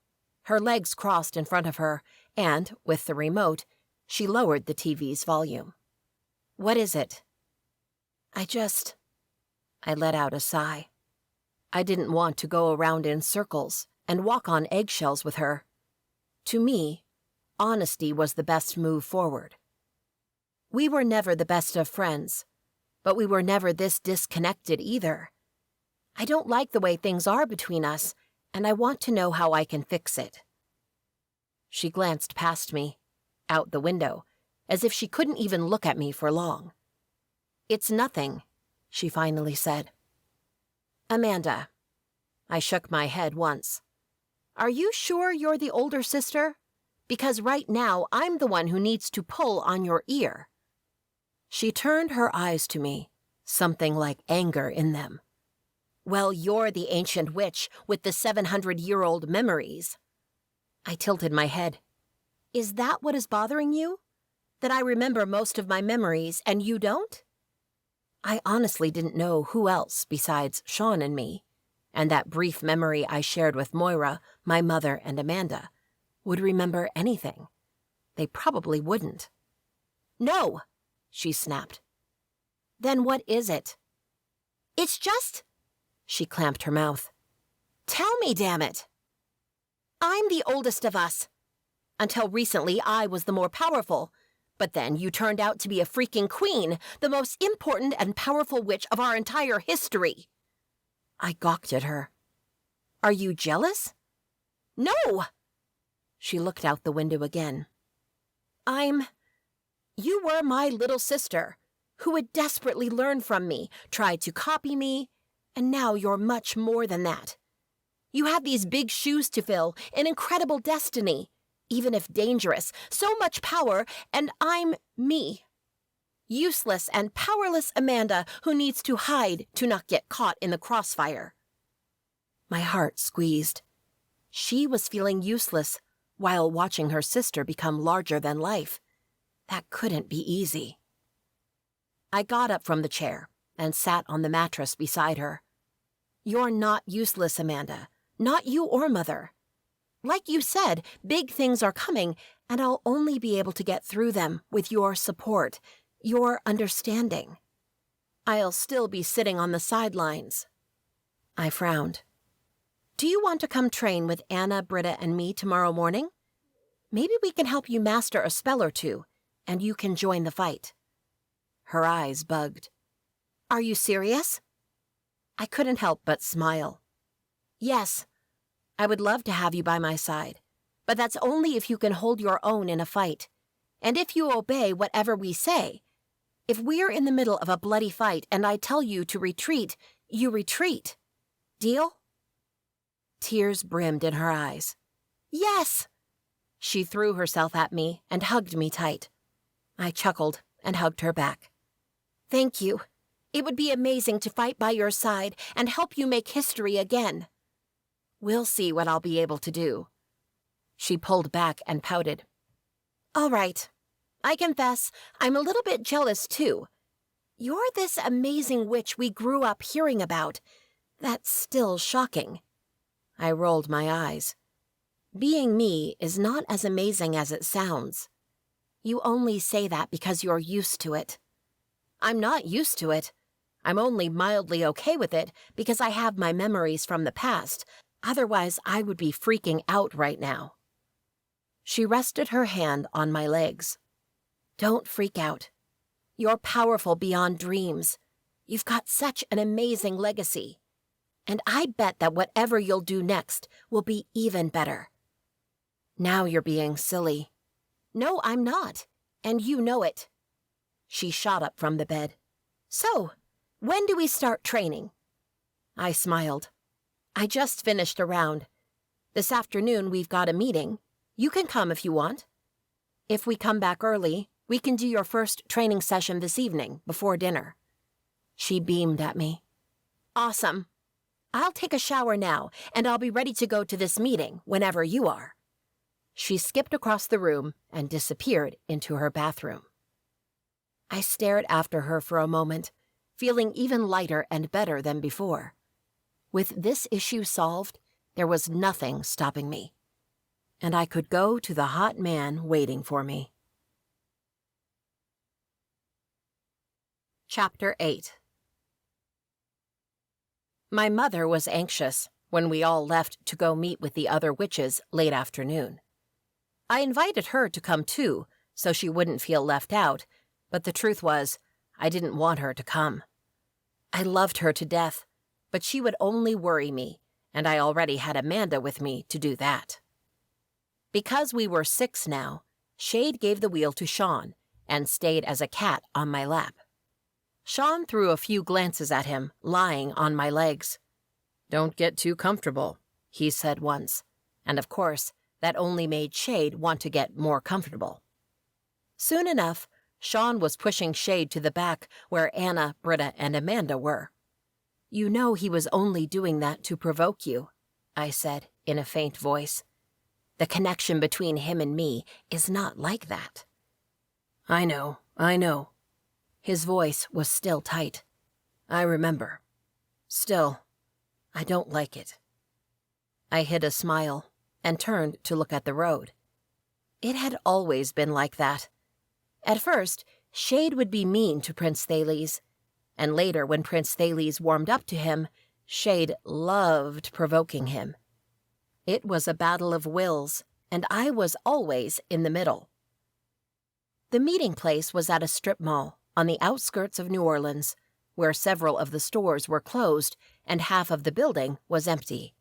her legs crossed in front of her, and, with the remote, she lowered the TV's volume. "What is it?" I let out a sigh. I didn't want to go around in circles and walk on eggshells with her. To me, honesty was the best move forward. We were never the best of friends, but we were never this disconnected either. I don't like the way things are between us, and I want to know how I can fix it. She glanced past me, out the window, as if she couldn't even look at me for long. "It's nothing," she finally said. "Amanda." I shook my head once. "Are you sure you're the older sister? Because right now I'm the one who needs to pull on your ear." She turned her eyes to me, something like anger in them. "Well, you're the ancient witch with the 700-year-old memories." I tilted my head. "Is that what is bothering you? That I remember most of my memories and you don't?" I honestly didn't know who else besides Sean and me, and that brief memory I shared with Moira, my mother, and Amanda, would remember anything. They probably wouldn't. "No!" she snapped. "Then what is it?" "It's just—" She clamped her mouth. "Tell me, damn it!" "I'm the oldest of us. Until recently, I was the more powerful. But then you turned out to be a freaking queen, the most important and powerful witch of our entire history." I gawked at her. "Are you jealous?" "No!" She looked out the window again. You were my little sister, who would desperately learn from me, tried to copy me, and now you're much more than that. You have these big shoes to fill, an incredible destiny, even if dangerous, so much power, and I'm me. Useless and powerless Amanda who needs to hide to not get caught in the crossfire." My heart squeezed. She was feeling useless while watching her sister become larger than life. That couldn't be easy. I got up from the chair and sat on the mattress beside her. "You're not useless, Amanda. Not you or Mother. Like you said, big things are coming, and I'll only be able to get through them with your support, your understanding. I'll still be sitting on the sidelines." I frowned. "Do you want to come train with Anna, Britta, and me tomorrow morning? Maybe we can help you master a spell or two, and you can join the fight." Her eyes bugged. "Are you serious?" I couldn't help but smile. "Yes. I would love to have you by my side, but that's only if you can hold your own in a fight, and if you obey whatever we say. If we're in the middle of a bloody fight and I tell you to retreat, you retreat. Deal?" Tears brimmed in her eyes. "Yes!" She threw herself at me and hugged me tight. I chuckled and hugged her back. "Thank you. It would be amazing to fight by your side and help you make history again. We'll see what I'll be able to do." She pulled back and pouted. "All right. I confess, I'm a little bit jealous, too. You're this amazing witch we grew up hearing about. That's still shocking." I rolled my eyes. "Being me is not as amazing as it sounds. You only say that because you're used to it. I'm not used to it. I'm only mildly okay with it because I have my memories from the past. Otherwise, I would be freaking out right now." She rested her hand on my legs. "Don't freak out. You're powerful beyond dreams. You've got such an amazing legacy. And I bet that whatever you'll do next will be even better." "Now you're being silly." "No, I'm not. And you know it. She shot up from the bed. So, when do we start training? I smiled. I just finished a round. This afternoon we've got a meeting. You can come if you want. If we come back early, we can do your first training session this evening, before dinner. She beamed at me. Awesome. I'll take a shower now, and I'll be ready to go to this meeting whenever you are. She skipped across the room and disappeared into her bathroom. I stared after her for a moment, feeling even lighter and better than before. With this issue solved, there was nothing stopping me, and I could go to the hot man waiting for me. Chapter 8. My mother was anxious when we all left to go meet with the other witches late afternoon. I invited her to come too, so she wouldn't feel left out, but the truth was, I didn't want her to come. I loved her to death, but she would only worry me, and I already had Amanda with me to do that. Because we were 6 now, Shade gave the wheel to Sean and stayed as a cat on my lap. Sean threw a few glances at him, lying on my legs. "Don't get too comfortable," he said once, and of course, that only made Shade want to get more comfortable. Soon enough, Sean was pushing Shade to the back where Anna, Britta, and Amanda were. "You know he was only doing that to provoke you," I said in a faint voice. "The connection between him and me is not like that." I know. His voice was still tight. "I remember. Still, I don't like it." I hid a smile and turned to look at the road. It had always been like that. At first, Shade would be mean to Prince Thales, and later when Prince Thales warmed up to him, Shade loved provoking him. It was a battle of wills, and I was always in the middle. The meeting place was at a strip mall on the outskirts of New Orleans, where several of the stores were closed and half of the building was empty.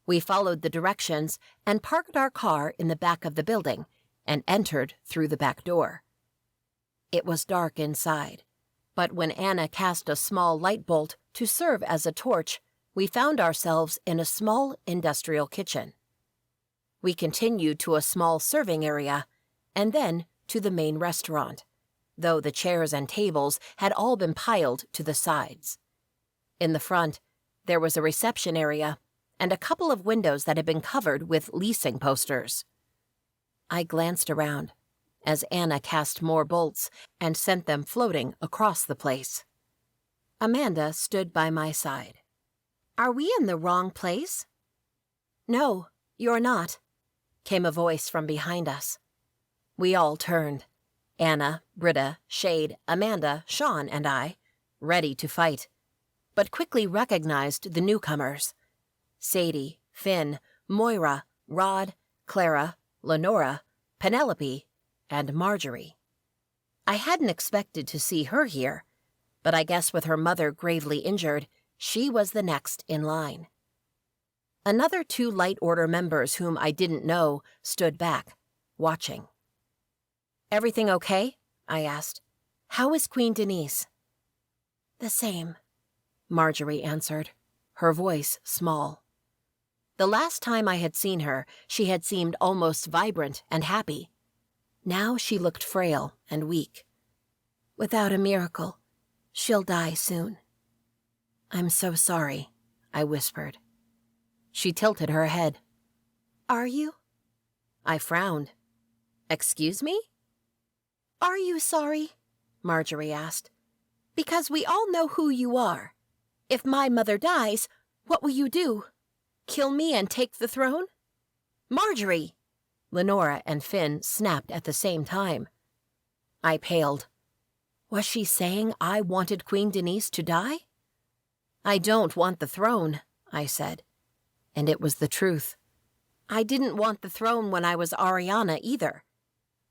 We followed the directions and parked our car in the back of the building and entered through the back door. It was dark inside, but when Anna cast a small light bolt to serve as a torch, we found ourselves in a small industrial kitchen. We continued to a small serving area and then to the main restaurant, though the chairs and tables had all been piled to the sides. In the front, there was a reception area and a couple of windows that had been covered with leasing posters. I glanced around as Anna cast more bolts and sent them floating across the place. Amanda stood by my side. "Are we in the wrong place?" "No, you're not," came a voice from behind us. We all turned. Anna, Britta, Shade, Amanda, Sean, and I, ready to fight, but quickly recognized the newcomers. Sadie, Finn, Moira, Rod, Clara, Lenora, Penelope, and Marjorie. I hadn't expected to see her here, but I guess with her mother gravely injured, she was the next in line. Another 2 Light Order members whom I didn't know stood back, watching. "Everything okay?" I asked. "How is Queen Denise?" "The same," Marjorie answered, her voice small. The last time I had seen her, she had seemed almost vibrant and happy. Now she looked frail and weak. "Without a miracle, she'll die soon." "I'm so sorry," I whispered. She tilted her head. "Are you?" I frowned. "Excuse me?" "Are you sorry?" Marjorie asked. "Because we all know who you are. If my mother dies, what will you do? Kill me and take the throne?" "Marjorie!" Lenora and Finn snapped at the same time. I paled. Was she saying I wanted Queen Denise to die? "I don't want the throne," I said. And it was the truth. I didn't want the throne when I was Ariana either.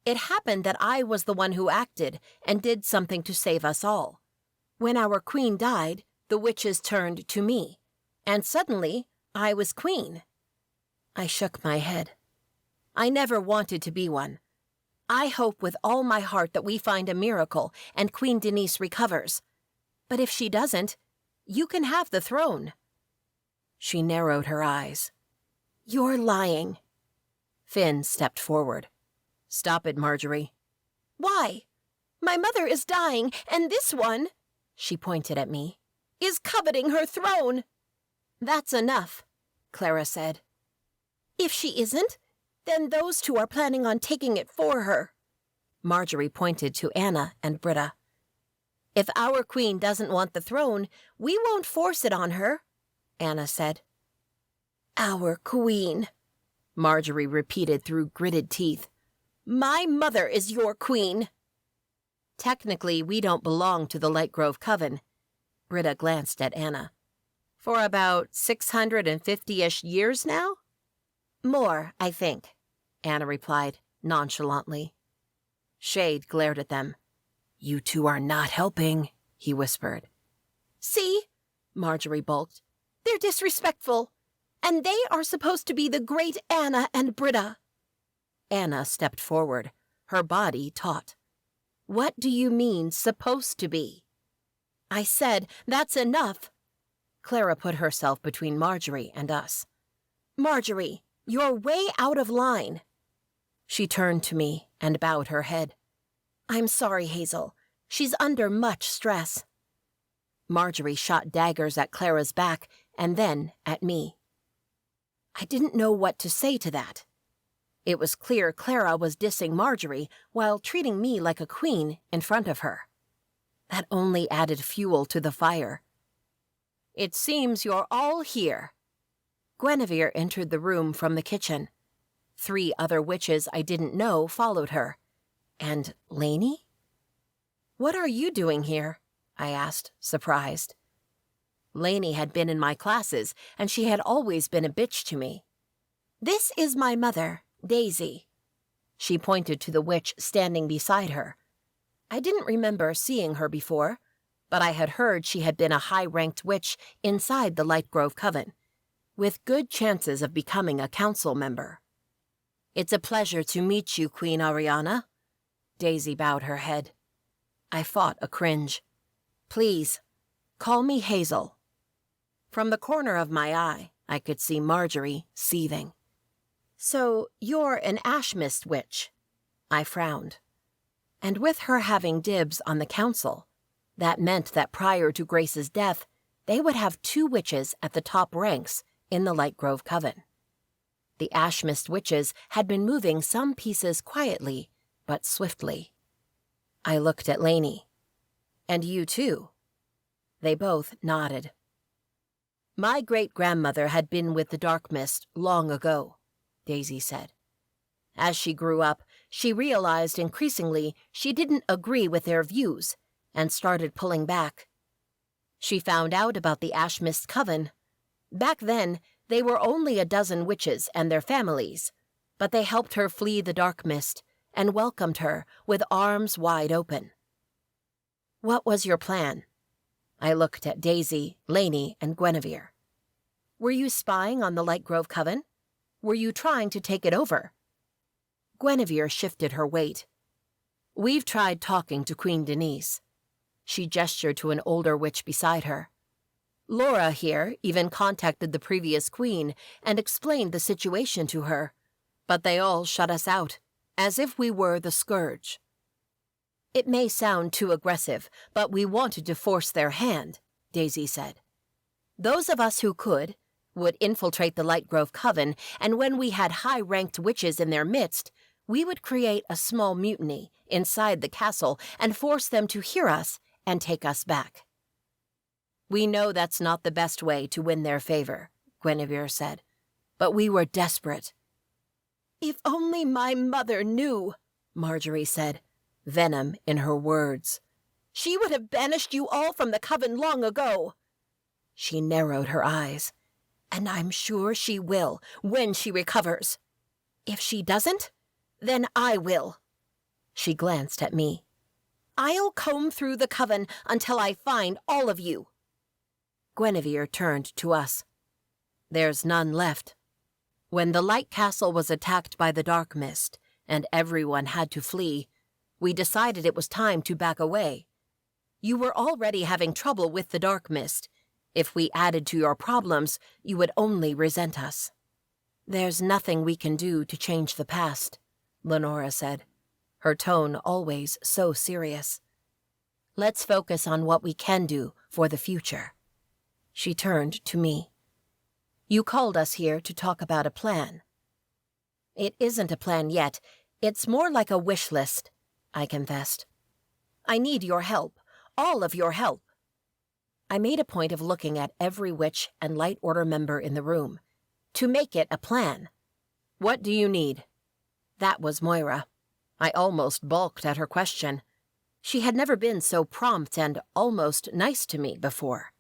It happened that I was the one who acted and did something to save us all. When our queen died, the witches turned to me, and suddenly I was queen. I shook my head. I never wanted to be one. I hope with all my heart that we find a miracle and Queen Denise recovers. But if she doesn't, you can have the throne." She narrowed her eyes. "You're lying." Finn stepped forward. "Stop it, Marjorie." "Why? My mother is dying, and this one," she pointed at me, "is coveting her throne." "That's enough," Clara said. "If she isn't, then those two are planning on taking it for her." Marjorie pointed to Anna and Britta. "If our queen doesn't want the throne, we won't force it on her," Anna said. "Our queen," Marjorie repeated through gritted teeth. "My mother is your queen." "Technically, we don't belong to the Lightgrove Coven," Britta glanced at Anna. "For about 650-ish years now?" "More, I think," Anna replied nonchalantly. Shade glared at them. "You two are not helping," he whispered. "See?" Marjorie bulked. "They're disrespectful. And they are supposed to be the great Anna and Britta." Anna stepped forward, her body taut. "What do you mean, supposed to be?" "I said, that's enough." Clara put herself between Marjorie and us. "Marjorie, you're way out of line." She turned to me and bowed her head. "I'm sorry, Hazel. She's under much stress." Marjorie shot daggers at Clara's back and then at me. I didn't know what to say to that. It was clear Clara was dissing Marjorie while treating me like a queen in front of her. That only added fuel to the fire. "It seems you're all here." Guinevere entered the room from the kitchen. 3 other witches I didn't know followed her. And Lainey? "What are you doing here?" I asked, surprised. Lainey had been in my classes, and she had always been a bitch to me. "This is my mother, Daisy." She pointed to the witch standing beside her. I didn't remember seeing her before, but I had heard she had been a high-ranked witch inside the Lightgrove Coven, with good chances of becoming a council member. "It's a pleasure to meet you, Queen Ariana." Daisy bowed her head. I fought a cringe. "Please, call me Hazel." From the corner of my eye, I could see Marjorie seething. "So you're an ash mist witch?" I frowned. And with her having dibs on the council, that meant that prior to Grace's death, they would have 2 witches at the top ranks in the Lightgrove Coven. The ash mist witches had been moving some pieces quietly, but swiftly. I looked at Lainey. "And you too?" They both nodded. "My great-grandmother had been with the Dark Mist long ago," Daisy said. As she grew up, she realized increasingly she didn't agree with their views and started pulling back. She found out about the Ash Mist Coven. Back then, they were only a dozen witches and their families, but they helped her flee the Dark Mist and welcomed her with arms wide open. "What was your plan?" I looked at Daisy, Lainey, and Guinevere. "Were you spying on the Lightgrove Coven? Were you trying to take it over?" Guinevere shifted her weight. "We've tried talking to Queen Denise." She gestured to an older witch beside her. "Laura here even contacted the previous queen and explained the situation to her, but they all shut us out, as if we were the scourge." "It may sound too aggressive, but we wanted to force their hand," Daisy said. "Those of us who could would infiltrate the Lightgrove Coven, and when we had high-ranked witches in their midst, we would create a small mutiny inside the castle and force them to hear us and take us back." "We know that's not the best way to win their favor," Guinevere said, "but we were desperate." "If only my mother knew," Marjorie said, venom in her words. "She would have banished you all from the coven long ago." She narrowed her eyes. "And I'm sure she will, when she recovers. If she doesn't, then I will." She glanced at me. "I'll comb through the coven until I find all of you." Guinevere turned to us. "There's none left. When the Light Castle was attacked by the Dark Mist, and everyone had to flee, we decided it was time to back away. You were already having trouble with the dark mist. If we added to your problems, you would only resent us." "There's nothing we can do to change the past," Lenora said, her tone always so serious. "Let's focus on what we can do for the future." She turned to me. "You called us here to talk about a plan." "It isn't a plan yet. It's more like a wish list," I confessed. "I need your help, all of your help." I made a point of looking at every witch and Light Order member in the room, to make it a plan. "What do you need?" That was Moira. I almost balked at her question. She had never been so prompt and almost nice to me before.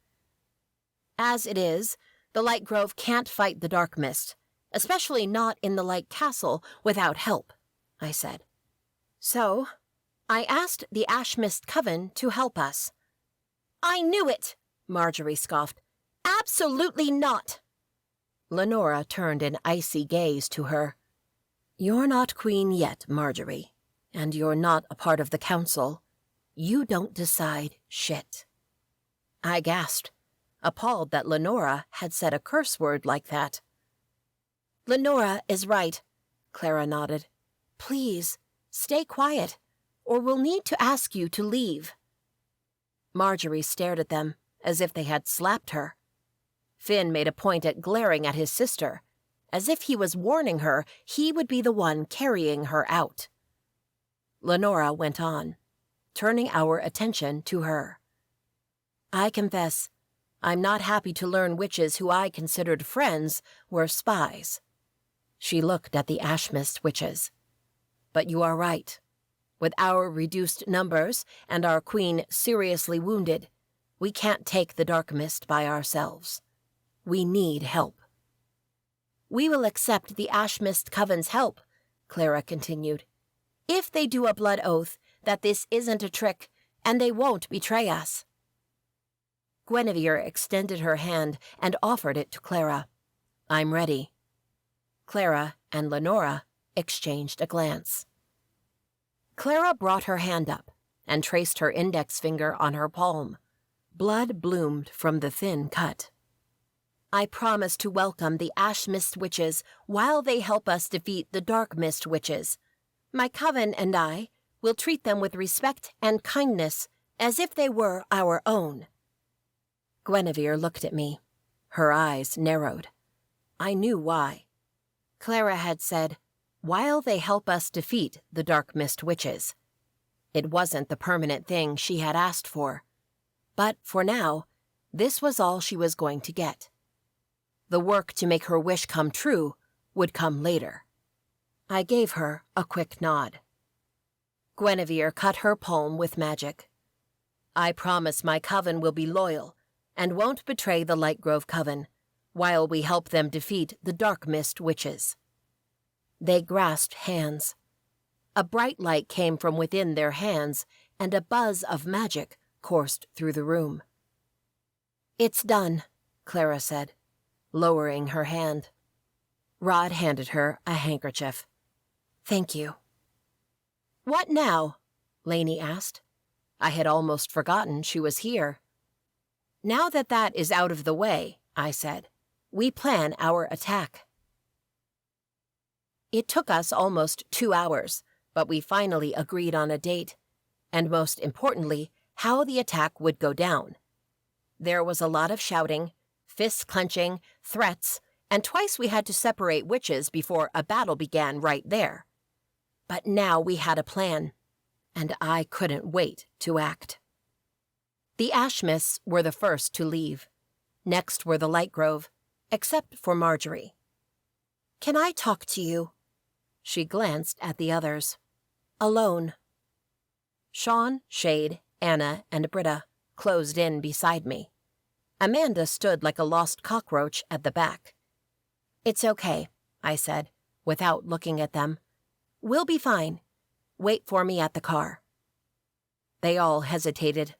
"As it is, the Lightgrove can't fight the dark mist, especially not in the Light Castle without help," I said. "So, I asked the Ash Mist Coven to help us." "I knew it!" Marjorie scoffed. "Absolutely not!" Lenora turned an icy gaze to her. "You're not queen yet, Marjorie, and you're not a part of the council. You don't decide shit." I gasped, appalled that Lenora had said a curse word like that. "Lenora is right," Clara nodded. "Please, stay quiet, or we'll need to ask you to leave." Marjorie stared at them, as if they had slapped her. Finn made a point at glaring at his sister, as if he was warning her he would be the one carrying her out. Lenora went on, turning our attention to her. "I confess, I'm not happy to learn witches who I considered friends were spies." She looked at the Ashmist witches. "But you are right. With our reduced numbers and our queen seriously wounded, we can't take the dark mist by ourselves. We need help." "We will accept the Ashmist Coven's help," Clara continued, "if they do a blood oath that this isn't a trick and they won't betray us." Guinevere extended her hand and offered it to Clara. "I'm ready." Clara and Lenora exchanged a glance. Clara brought her hand up and traced her index finger on her palm. Blood bloomed from the thin cut. "I promise to welcome the Ash Mist Witches while they help us defeat the Dark Mist Witches. My coven and I will treat them with respect and kindness as if they were our own." Guinevere looked at me. Her eyes narrowed. I knew why. Clara had said, "While they help us defeat the Dark Mist Witches." It wasn't the permanent thing she had asked for. But for now, this was all she was going to get. The work to make her wish come true would come later. I gave her a quick nod. Guinevere cut her palm with magic. "I promise my coven will be loyal and won't betray the Lightgrove Coven while we help them defeat the Dark Mist Witches." They grasped hands. A bright light came from within their hands, and a buzz of magic coursed through the room. "It's done," Clara said, lowering her hand. Rod handed her a handkerchief. "Thank you." "What now?" Lainey asked. I had almost forgotten she was here. "Now that is out of the way," I said, "we plan our attack." It took us almost 2 hours, but we finally agreed on a date, and most importantly, how the attack would go down. There was a lot of shouting, fists clenching, threats, and twice we had to separate witches before a battle began right there. But now we had a plan, and I couldn't wait to act. The Ashmists were the first to leave. Next were the Lightgrove, except for Marjorie. "Can I talk to you?" She glanced at the others. "Alone." Sean, Shade, Anna, and Britta closed in beside me. Amanda stood like a lost cockroach at the back. "It's okay," I said, without looking at them. "We'll be fine. Wait for me at the car." They all hesitated.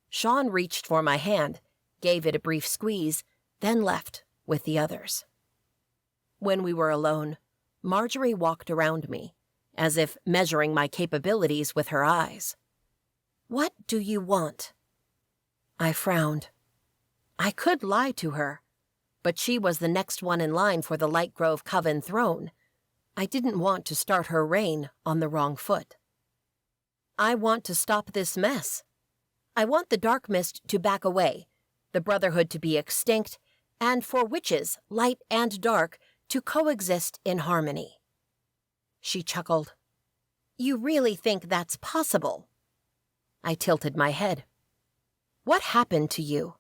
Sean reached for my hand, gave it a brief squeeze, then left with the others. When we were alone, Marjorie walked around me, as if measuring my capabilities with her eyes. "What do you want?" I frowned. I could lie to her, but she was the next one in line for the Lightgrove Coven throne. I didn't want to start her reign on the wrong foot. "I want to stop this mess. I want the dark mist to back away, the Brotherhood to be extinct, and for witches, light and dark, to coexist in harmony." She chuckled. "You really think that's possible?" I tilted my head. "What happened to you?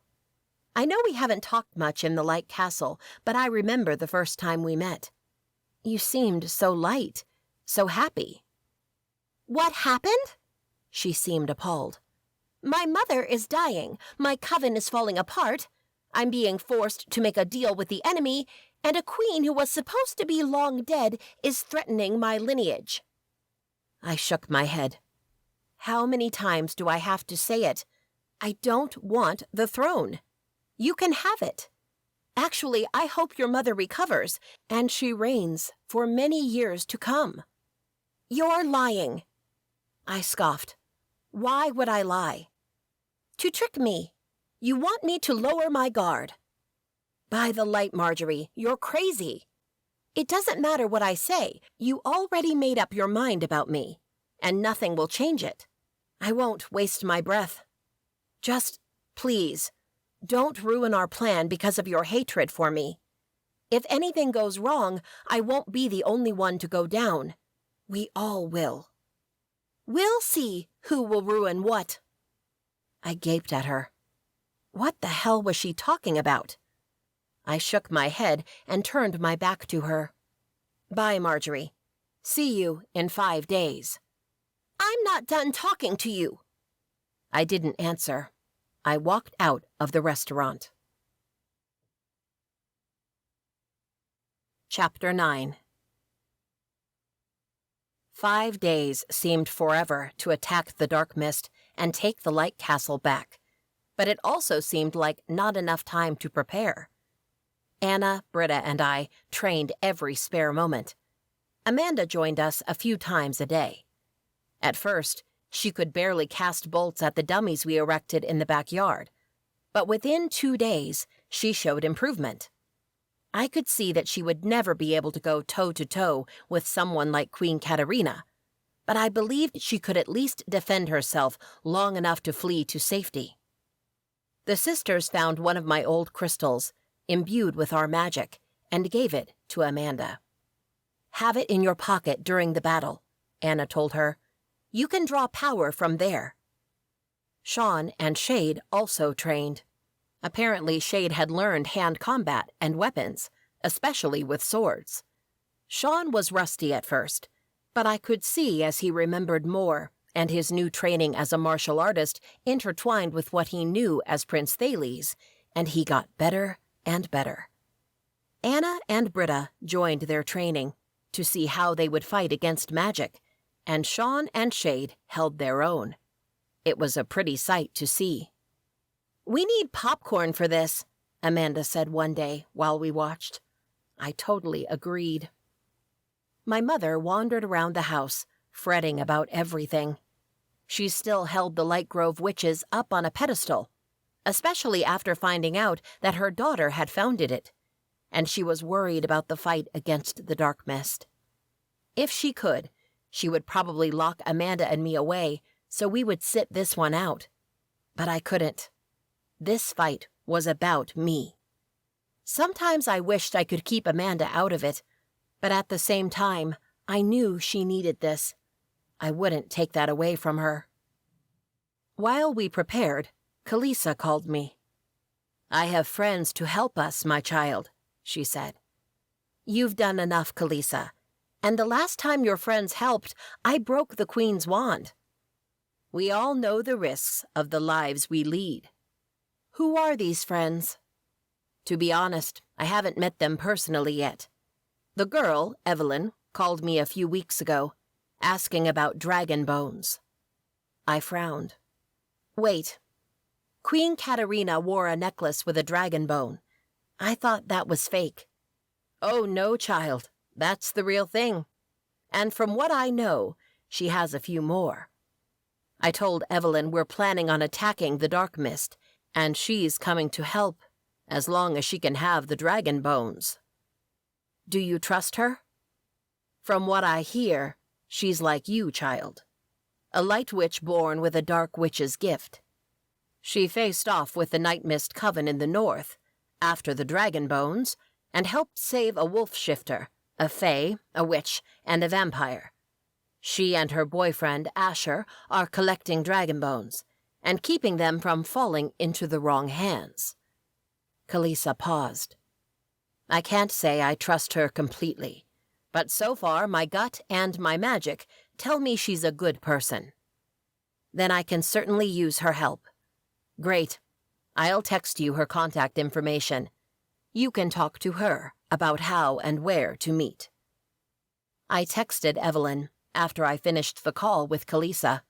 I know we haven't talked much in the Light Castle, but I remember the first time we met. You seemed so light, so happy." "What happened?" She seemed appalled. "My mother is dying, my coven is falling apart, I'm being forced to make a deal with the enemy, and a queen who was supposed to be long dead is threatening my lineage." I shook my head. "How many times do I have to say it? I don't want the throne. You can have it. Actually, I hope your mother recovers, and she reigns for many years to come." "You're lying." I scoffed. "Why would I lie?" "To trick me. You want me to lower my guard." "By the light, Marjorie, you're crazy." "It doesn't matter what I say. You already made up your mind about me, and nothing will change it. I won't waste my breath. Just, please, don't ruin our plan because of your hatred for me. If anything goes wrong, I won't be the only one to go down. We all will." "We'll see who will ruin what." I gaped at her. What the hell was she talking about? I shook my head and turned my back to her. "Bye, Marjorie. See you in 5 days." "I'm not done talking to you." I didn't answer. I walked out of the restaurant. Chapter 9. 5 days seemed forever to attack the dark mist and take the Light Castle back, but it also seemed like not enough time to prepare. Anna, Britta, and I trained every spare moment. Amanda joined us a few times a day. At first, she could barely cast bolts at the dummies we erected in the backyard, but within 2 days, she showed improvement. I could see that she would never be able to go toe-to-toe with someone like Queen Katarina, but I believed she could at least defend herself long enough to flee to safety. The sisters found one of my old crystals, imbued with our magic, and gave it to Amanda. "Have it in your pocket during the battle," Anna told her. "You can draw power from there." Sean and Shade also trained. Apparently, Shade had learned hand combat and weapons, especially with swords. Sean was rusty at first, but I could see as he remembered more, and his new training as a martial artist intertwined with what he knew as Prince Thales, and he got better and better. Anna and Britta joined their training to see how they would fight against magic, and Sean and Shade held their own. It was a pretty sight to see. "We need popcorn for this," Amanda said one day while we watched. I totally agreed. My mother wandered around the house, fretting about everything. She still held the Lightgrove witches up on a pedestal, especially after finding out that her daughter had founded it, and she was worried about the fight against the dark mist. If she could, she would probably lock Amanda and me away so we would sit this one out. But I couldn't. This fight was about me. Sometimes I wished I could keep Amanda out of it, but at the same time, I knew she needed this. I wouldn't take that away from her. While we prepared, Kalisa called me. "I have friends to help us, my child," she said. "You've done enough, Kalisa, and the last time your friends helped, I broke the Queen's wand. We all know the risks of the lives we lead." "Who are these friends?" "To be honest, I haven't met them personally yet. The girl, Evelyn, called me a few weeks ago, asking about dragon bones." I frowned. "Wait. Queen Katarina wore a necklace with a dragon bone. I thought that was fake." "Oh, no, child. That's the real thing. and from what I know, she has a few more. I told Evelyn we're planning on attacking the Dark Mist, and she's coming to help, as long as she can have the dragon bones. Do you trust her? From what I hear, she's like you, child. A light witch born with a dark witch's gift. She faced off with the Night Mist Coven in the north, after the dragon bones, and helped save a wolf shifter, a fae, a witch, and a vampire. She and her boyfriend, Asher, are collecting dragon bones, and keeping them from falling into the wrong hands. Kalisa paused. I can't say I trust her completely, but so far my gut and my magic tell me she's a good person. Then I can certainly use her help. Great. I'll text you her contact information. You can talk to her about how and where to meet. I texted Evelyn after I finished the call with Kalisa.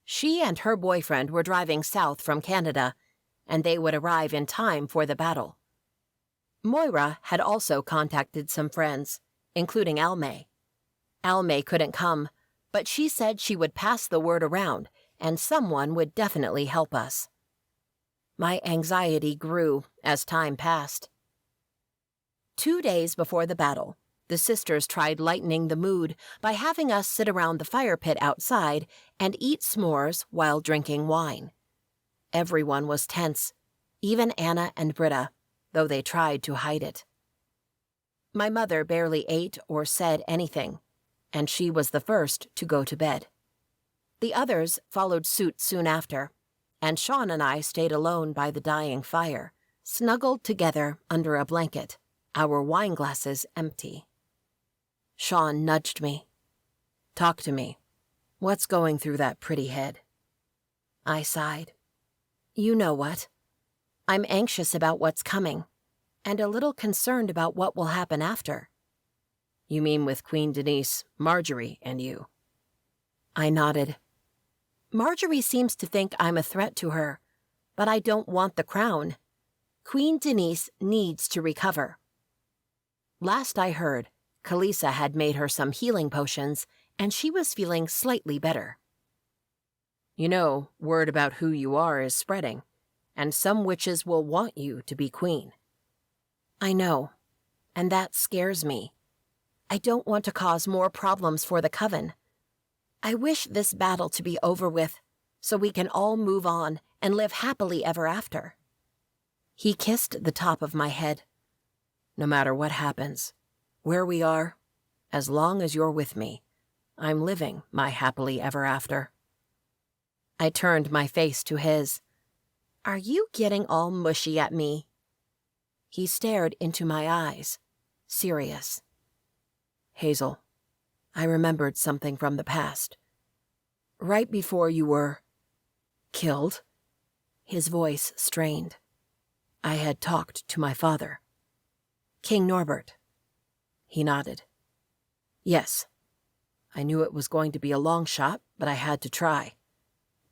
She and her boyfriend were driving south from Canada, and they would arrive in time for the battle. Moira had also contacted some friends, including Almay. Almay couldn't come, but she said she would pass the word around, and someone would definitely help us. My anxiety grew as time passed. 2 days before the battle, the sisters tried lightening the mood by having us sit around the fire pit outside and eat s'mores while drinking wine. Everyone was tense, even Anna and Britta, though they tried to hide it. My mother barely ate or said anything, and she was the first to go to bed. The others followed suit soon after, and Sean and I stayed alone by the dying fire, snuggled together under a blanket, our wine glasses empty. Sean nudged me. Talk to me. What's going through that pretty head? I sighed. You know what? I'm anxious about what's coming, and a little concerned about what will happen after. You mean with Queen Denise, Marjorie, and you? I nodded. Marjorie seems to think I'm a threat to her, but I don't want the crown. Queen Denise needs to recover. Last I heard, Kalisa had made her some healing potions, and she was feeling slightly better. You know, word about who you are is spreading, and some witches will want you to be queen. I know, and that scares me. I don't want to cause more problems for the coven. I wish this battle to be over with, so we can all move on and live happily ever after. He kissed the top of my head. No matter what happens, where we are, as long as you're with me, I'm living my happily ever after. I turned my face to his. Are you getting all mushy at me? He stared into my eyes, serious. Hazel, I remembered something from the past. Right before you were killed, his voice strained. I had talked to my father. King Norbert. He nodded. Yes. I knew it was going to be a long shot, but I had to try.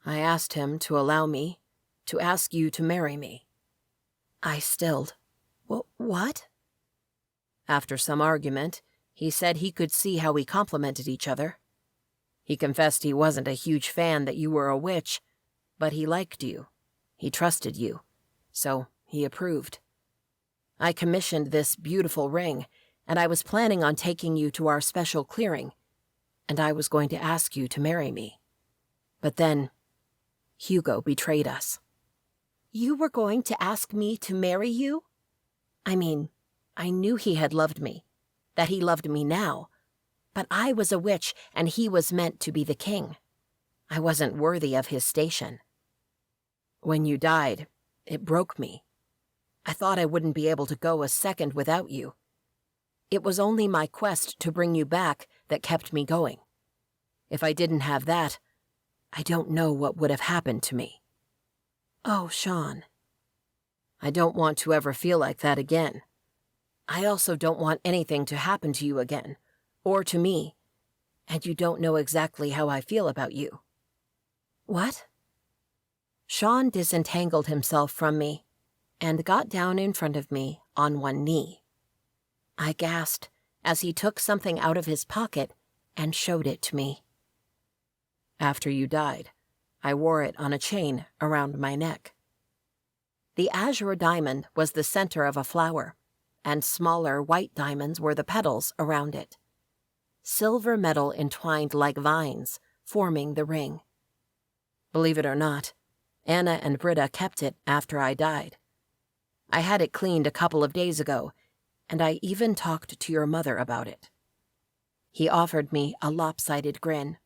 I asked him to allow me to ask you to marry me. I stilled. What? After some argument, he said he could see how we complemented each other. He confessed he wasn't a huge fan that you were a witch, but he liked you. He trusted you, so he approved. I commissioned this beautiful ring, and I was planning on taking you to our special clearing, and I was going to ask you to marry me. But then, Hugo betrayed us. You were going to ask me to marry you? I mean, I knew he had loved me, that he loved me now, but I was a witch and he was meant to be the king. I wasn't worthy of his station. When you died, it broke me. I thought I wouldn't be able to go a second without you. It was only my quest to bring you back that kept me going. If I didn't have that, I don't know what would have happened to me. Oh, Sean. I don't want to ever feel like that again. I also don't want anything to happen to you again, or to me, and you don't know exactly how I feel about you. What? Sean disentangled himself from me and got down in front of me on one knee. I gasped as he took something out of his pocket and showed it to me. After you died, I wore it on a chain around my neck. The azure diamond was the center of a flower, and smaller white diamonds were the petals around it. Silver metal entwined like vines, forming the ring. Believe it or not, Anna and Britta kept it after I died. I had it cleaned a couple of days ago, and I even talked to your mother about it. He offered me a lopsided grin.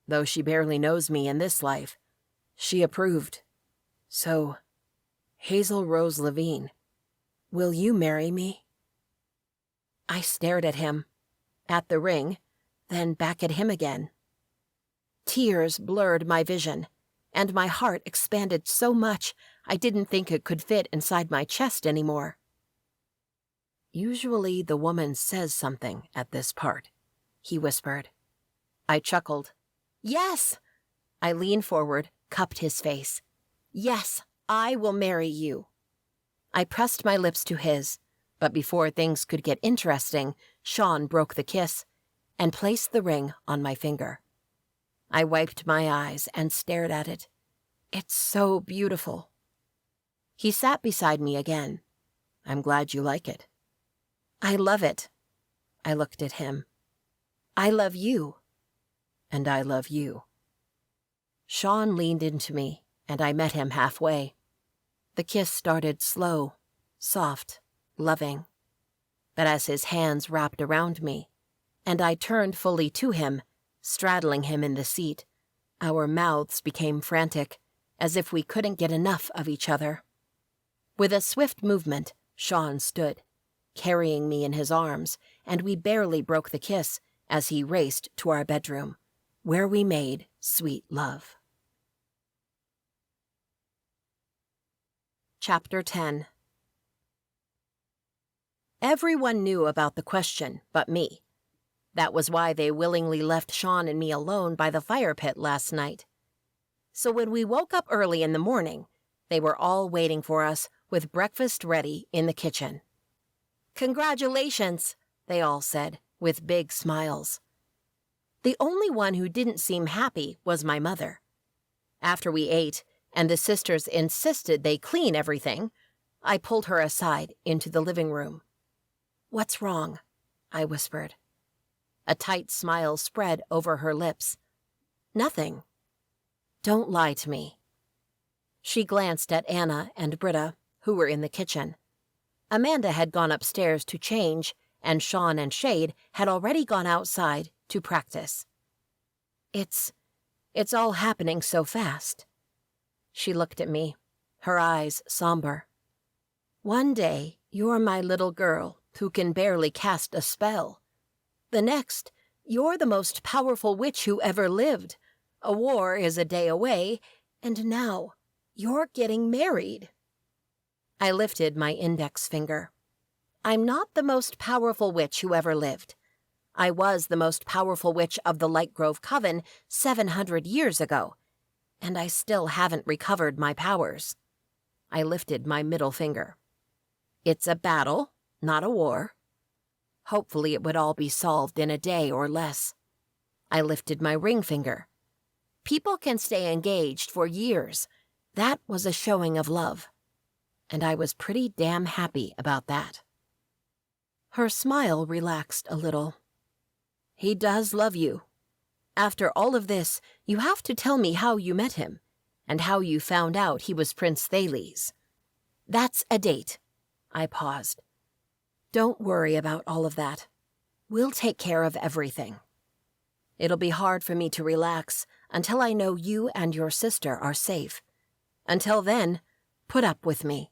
Though she barely knows me in this life, she approved. So, Hazel Rose Levine, will you marry me? I stared at him, at the ring, then back at him again. Tears blurred my vision, and my heart expanded so much I didn't think it could fit inside my chest anymore. Usually the woman says something at this part, he whispered. I chuckled. Yes! I leaned forward, cupped his face. Yes, I will marry you. I pressed my lips to his, but before things could get interesting, Sean broke the kiss and placed the ring on my finger. I wiped my eyes and stared at it. It's so beautiful. He sat beside me again. I'm glad you like it. I love it. I looked at him. I love you. And I love you. Sean leaned into me, and I met him halfway. The kiss started slow, soft, loving. But as his hands wrapped around me, and I turned fully to him, straddling him in the seat, our mouths became frantic, as if we couldn't get enough of each other. With a swift movement, Sean stood, carrying me in his arms, and we barely broke the kiss as he raced to our bedroom, where we made sweet love. Chapter 10. Everyone knew about the question but me. That was why they willingly left Sean and me alone by the fire pit last night. So when we woke up early in the morning, they were all waiting for us with breakfast ready in the kitchen. "Congratulations," they all said, with big smiles. The only one who didn't seem happy was my mother. After we ate, and the sisters insisted they clean everything, I pulled her aside into the living room. "What's wrong?" I whispered. A tight smile spread over her lips. "Nothing." "Don't lie to me." She glanced at Anna and Britta, who were in the kitchen. Amanda had gone upstairs to change, and Sean and Shade had already gone outside to practice. It's all happening so fast." She looked at me, her eyes somber. "One day, you're my little girl who can barely cast a spell. The next, you're the most powerful witch who ever lived. A war is a day away, and now you're getting married." I lifted my index finger. "I'm not the most powerful witch who ever lived. I was the most powerful witch of the Lightgrove Coven 700 years ago, and I still haven't recovered my powers." I lifted my middle finger. "It's a battle, not a war. Hopefully it would all be solved in a day or less." I lifted my ring finger. "People can stay engaged for years. That was a showing of love. And I was pretty damn happy about that." Her smile relaxed a little. "He does love you. After all of this, you have to tell me how you met him, and how you found out he was Prince Thales. That's a date." I paused. "Don't worry about all of that. We'll take care of everything. It'll be hard for me to relax until I know you and your sister are safe. Until then, put up with me."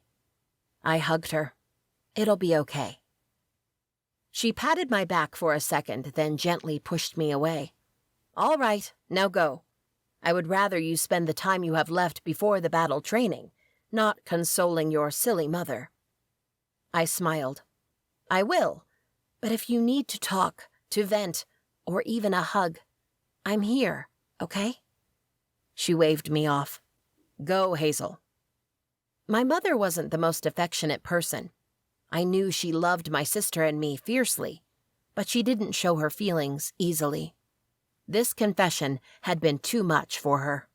I hugged her. "It'll be okay." She patted my back for a second, then gently pushed me away. "All right, now go. I would rather you spend the time you have left before the battle training, not consoling your silly mother." I smiled. "I will, but if you need to talk, to vent, or even a hug, I'm here, okay?" She waved me off. "Go, Hazel." My mother wasn't the most affectionate person. I knew she loved my sister and me fiercely, but she didn't show her feelings easily. This confession had been too much for her.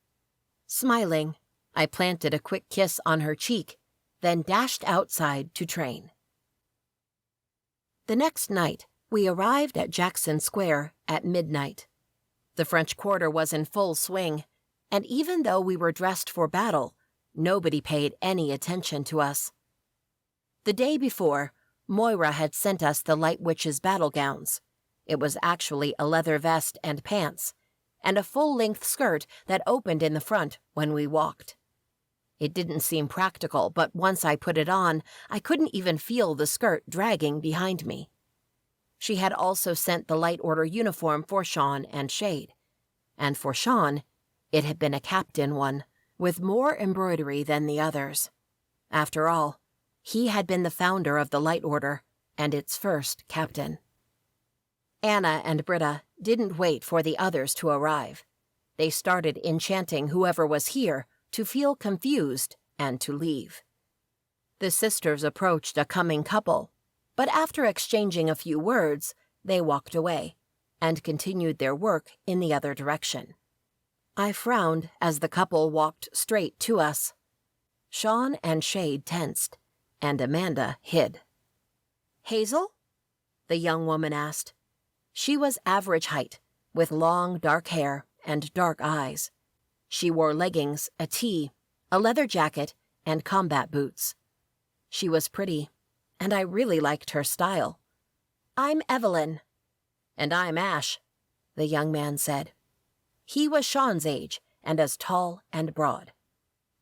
Smiling, I planted a quick kiss on her cheek, then dashed outside to train. The next night, we arrived at Jackson Square at midnight. The French Quarter was in full swing, and even though we were dressed for battle, nobody paid any attention to us. The day before, Moira had sent us the Light Witch's battle gowns. It was actually a leather vest and pants, and a full-length skirt that opened in the front when we walked. It didn't seem practical, but once I put it on, I couldn't even feel the skirt dragging behind me. She had also sent the Light Order uniform for Sean and Shade. And for Sean, it had been a captain one, with more embroidery than the others. After all, he had been the founder of the Light Order and its first captain. Anna and Britta didn't wait for the others to arrive. They started enchanting whoever was here to feel confused and to leave. The sisters approached a coming couple, but after exchanging a few words, they walked away and continued their work in the other direction. I frowned as the couple walked straight to us. Sean and Shade tensed, and Amanda hid. "Hazel?" the young woman asked. She was average height, with long dark hair and dark eyes. She wore leggings, a tee, a leather jacket, and combat boots. She was pretty, and I really liked her style. "I'm Evelyn." "And I'm Ash," the young man said. He was Sean's age and as tall and broad.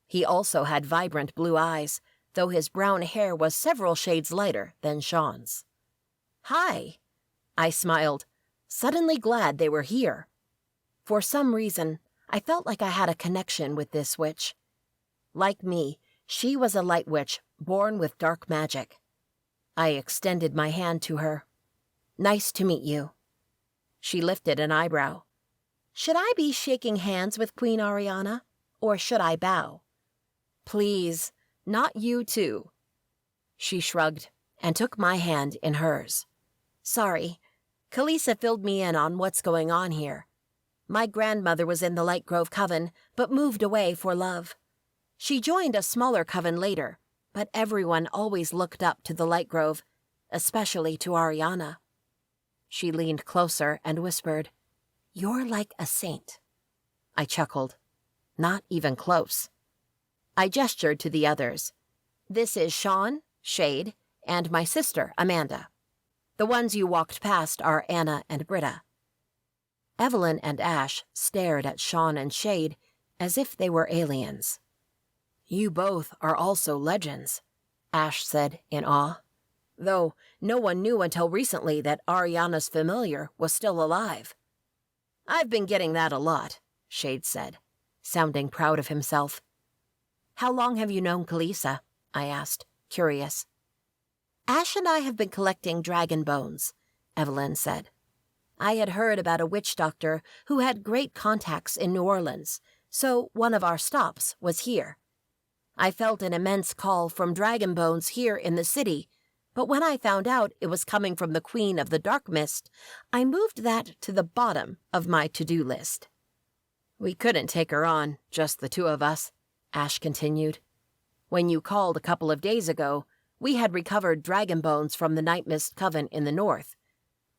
He also had vibrant blue eyes, though his brown hair was several shades lighter than Sean's. "Hi," I smiled, suddenly glad they were here. For some reason, I felt like I had a connection with this witch. Like me, she was a light witch born with dark magic. I extended my hand to her. "Nice to meet you." She lifted an eyebrow. "Should I be shaking hands with Queen Ariana, or should I bow?" "Please, not you too." She shrugged and took my hand in hers. "Sorry, Kalisa filled me in on what's going on here. My grandmother was in the Lightgrove coven, but moved away for love. She joined a smaller coven later, but everyone always looked up to the Lightgrove, especially to Ariana." She leaned closer and whispered, "You're like a saint." I chuckled. Not even close. I gestured to the others. "This is Sean, Shade, and my sister, Amanda. The ones you walked past are Anna and Britta." Evelyn and Ash stared at Sean and Shade as if they were aliens. "You both are also legends," Ash said in awe. "Though no one knew until recently that Ariana's familiar was still alive." "I've been getting that a lot," Shade said, sounding proud of himself. "How long have you known Kalisa?" I asked, curious. "Ash and I have been collecting dragon bones," Evelyn said. "I had heard about a witch doctor who had great contacts in New Orleans, so one of our stops was here. I felt an immense call from dragon bones here in the city, but when I found out it was coming from the Queen of the Dark Mist, I moved that to the bottom of my to-do list." "We couldn't take her on, just the two of us," Ash continued. "When you called a couple of days ago, we had recovered dragon bones from the Night Mist Coven in the north.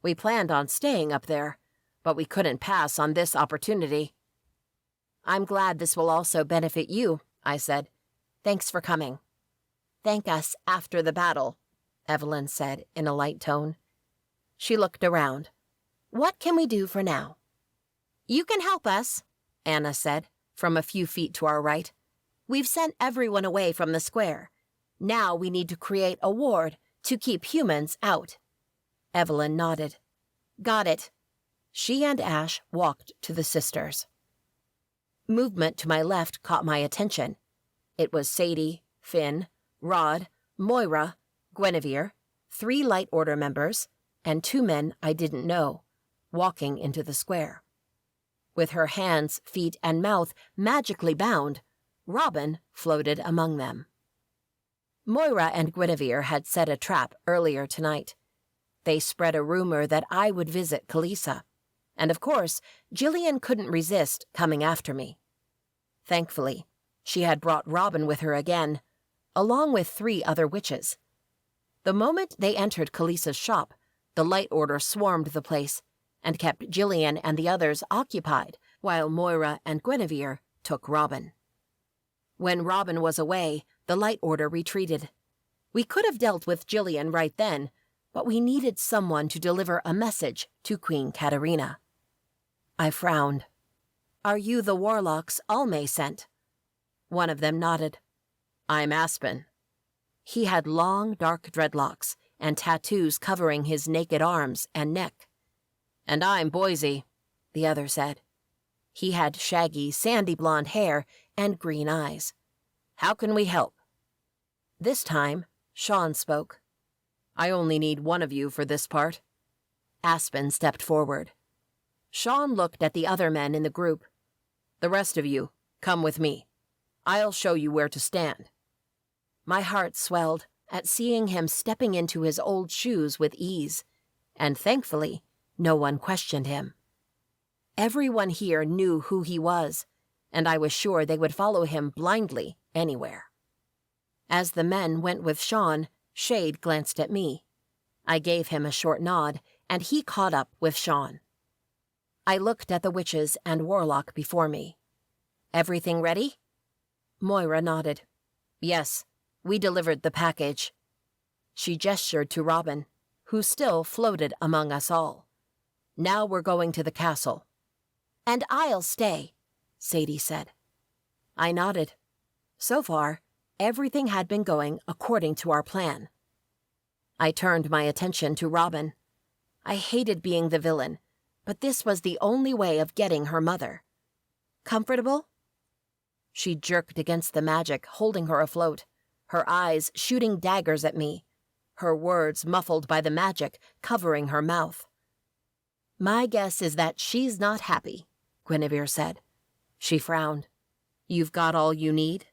We planned on staying up there, but we couldn't pass on this opportunity." "I'm glad this will also benefit you," I said. "Thanks for coming." "Thank us after the battle," Evelyn said in a light tone. She looked around. "What can we do for now?" "You can help us," Anna said, from a few feet to our right. "We've sent everyone away from the square. Now we need to create a ward to keep humans out." Evelyn nodded. "Got it." She and Ash walked to the sisters. Movement to my left caught my attention. It was Sadie, Finn, Rod, Moira, Guinevere, 3 Light Order members, and 2 men I didn't know, walking into the square. With her hands, feet, and mouth magically bound, Robin floated among them. Moira and Guinevere had set a trap earlier tonight. They spread a rumor that I would visit Kalisa, and of course, Jillian couldn't resist coming after me. Thankfully, she had brought Robin with her again, along with 3 other witches. The moment they entered Kalisa's shop, the Light Order swarmed the place and kept Jillian and the others occupied while Moira and Guinevere took Robin. When Robin was away, the Light Order retreated. We could have dealt with Jillian right then, but we needed someone to deliver a message to Queen Katerina. I frowned. "Are you the warlocks Alme sent?" One of them nodded. "I'm Aspen." He had long, dark dreadlocks and tattoos covering his naked arms and neck. "And I'm Boise," the other said. He had shaggy, sandy blonde hair and green eyes. "How can we help?" This time, Sean spoke. "I only need one of you for this part." Aspen stepped forward. Sean looked at the other men in the group. "The rest of you, come with me. I'll show you where to stand." My heart swelled at seeing him stepping into his old shoes with ease, and thankfully, no one questioned him. Everyone here knew who he was, and I was sure they would follow him blindly anywhere. As the men went with Sean, Shade glanced at me. I gave him a short nod, and he caught up with Sean. I looked at the witches and warlock before me. "Everything ready?" Moira nodded. "Yes, we delivered the package." She gestured to Robin, who still floated among us all. "Now we're going to the castle." "And I'll stay," Sadie said. I nodded. So far, everything had been going according to our plan. I turned my attention to Robin. I hated being the villain, but this was the only way of getting her mother. "Comfortable?" She jerked against the magic, holding her afloat, her eyes shooting daggers at me, her words muffled by the magic covering her mouth. "My guess is that she's not happy," Guinevere said. She frowned. "You've got all you need?"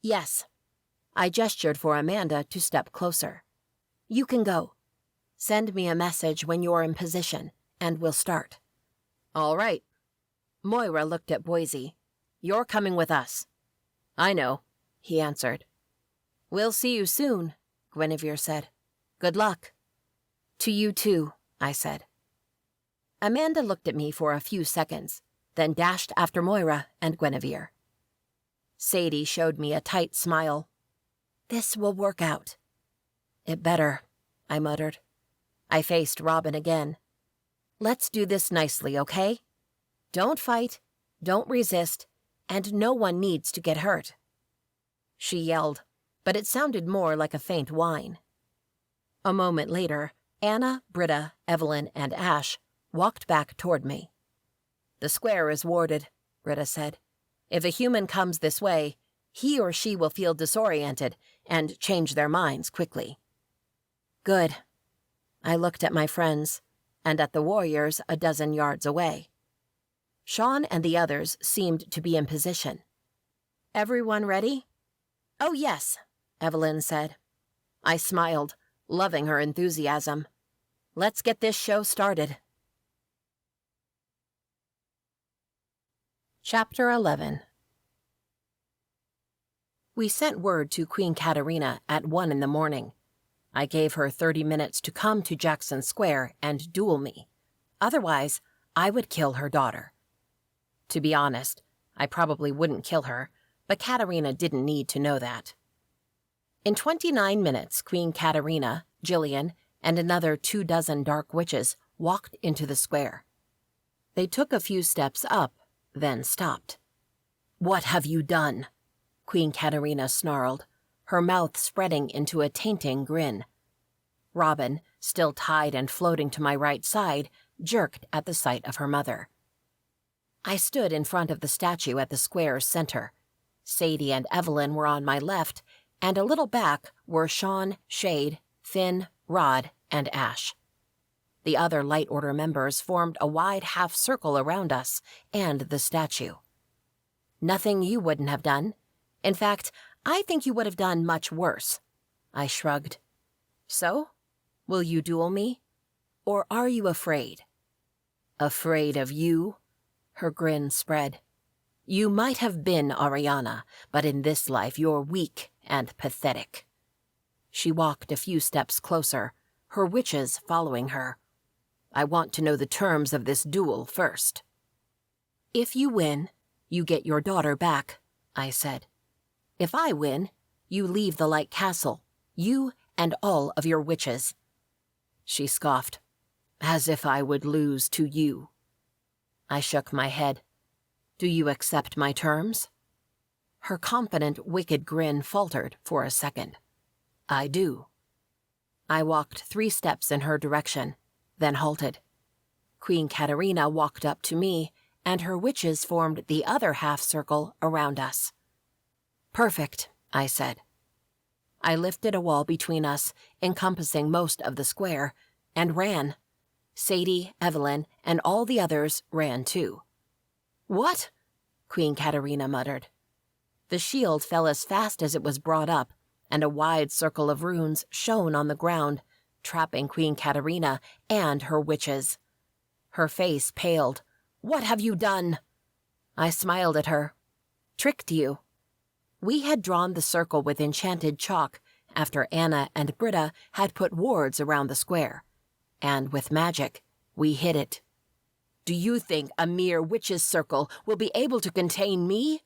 "Yes." I gestured for Amanda to step closer. "You can go. Send me a message when you're in position, and we'll start." "All right." Moira looked at Boise. "You're coming with us." "I know," he answered. "We'll see you soon," Guinevere said. "Good luck." "To you too," I said. Amanda looked at me for a few seconds, then dashed after Moira and Guinevere. Sadie showed me a tight smile. "This will work out." "It better," I muttered. I faced Robin again. "Let's do this nicely, okay? Don't fight, don't resist, and no one needs to get hurt." She yelled, but it sounded more like a faint whine. A moment later, Anna, Britta, Evelyn, and Ash walked back toward me. "The square is warded," Britta said. "If a human comes this way, he or she will feel disoriented and change their minds quickly." "Good." I looked at my friends, and at the warriors a dozen yards away. Sean and the others seemed to be in position. "Everyone ready?" "Oh, yes," Evelyn said. I smiled, loving her enthusiasm. "Let's get this show started." Chapter 11. We sent word to Queen Katerina at 1 in the morning. I gave her 30 minutes to come to Jackson Square and duel me. Otherwise, I would kill her daughter. To be honest, I probably wouldn't kill her, but Katerina didn't need to know that. In 29 minutes, Queen Katerina, Jillian, and another 24 dark witches walked into the square. They took a few steps up, then stopped. "What have you done?" Queen Katerina snarled, her mouth spreading into a tainting grin. Robin, still tied and floating to my right side, jerked at the sight of her mother. I stood in front of the statue at the square's center. Sadie and Evelyn were on my left, and a little back were Sean, Shade, Finn, Rod, and Ash. The other Light Order members formed a wide half-circle around us and the statue. "Nothing you wouldn't have done. In fact, I think you would have done much worse." I shrugged. "So? Will you duel me?" Or are you afraid? Afraid of you? Her grin spread. You might have been Ariana, but in this life you're weak and pathetic. She walked a few steps closer, her witches following her. I want to know the terms of this duel first. If you win, you get your daughter back, I said. If I win, you leave the Light Castle, you and all of your witches. She scoffed. As if I would lose to you. I shook my head. Do you accept my terms? Her confident, wicked grin faltered for a second. I do. I walked 3 steps in her direction, then halted. Queen Katerina walked up to me, and her witches formed the other half-circle around us. Perfect, I said. I lifted a wall between us, encompassing most of the square, and ran. Sadie, Evelyn, and all the others ran too. What? Queen Katerina muttered. The shield fell as fast as it was brought up, and a wide circle of runes shone on the ground, trapping Queen Katerina and her witches. Her face paled. What have you done? I smiled at her. Tricked you. We had drawn the circle with enchanted chalk after Anna and Britta had put wards around the square. And with magic, we hid it. Do you think a mere witch's circle will be able to contain me?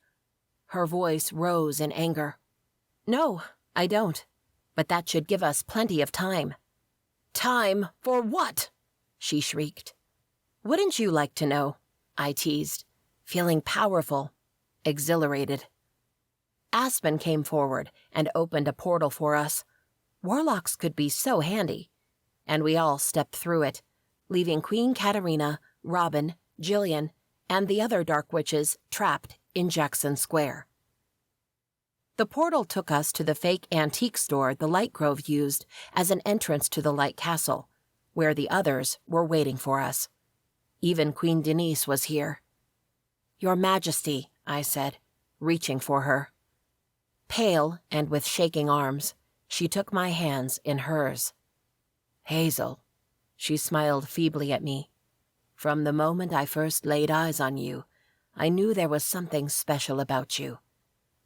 Her voice rose in anger. No, I don't. But that should give us plenty of time. Time for what? She shrieked. Wouldn't you like to know? I teased, feeling powerful, exhilarated. Aspen came forward and opened a portal for us. Warlocks could be so handy. And we all stepped through it, leaving Queen Katerina, Robin, Jillian, and the other dark witches trapped in Jackson Square. The portal took us to the fake antique store the Lightgrove used as an entrance to the Light Castle, where the others were waiting for us. Even Queen Denise was here. Your Majesty, I said, reaching for her. Pale and with shaking arms, she took my hands in hers. Hazel, she smiled feebly at me. From the moment I first laid eyes on you, I knew there was something special about you.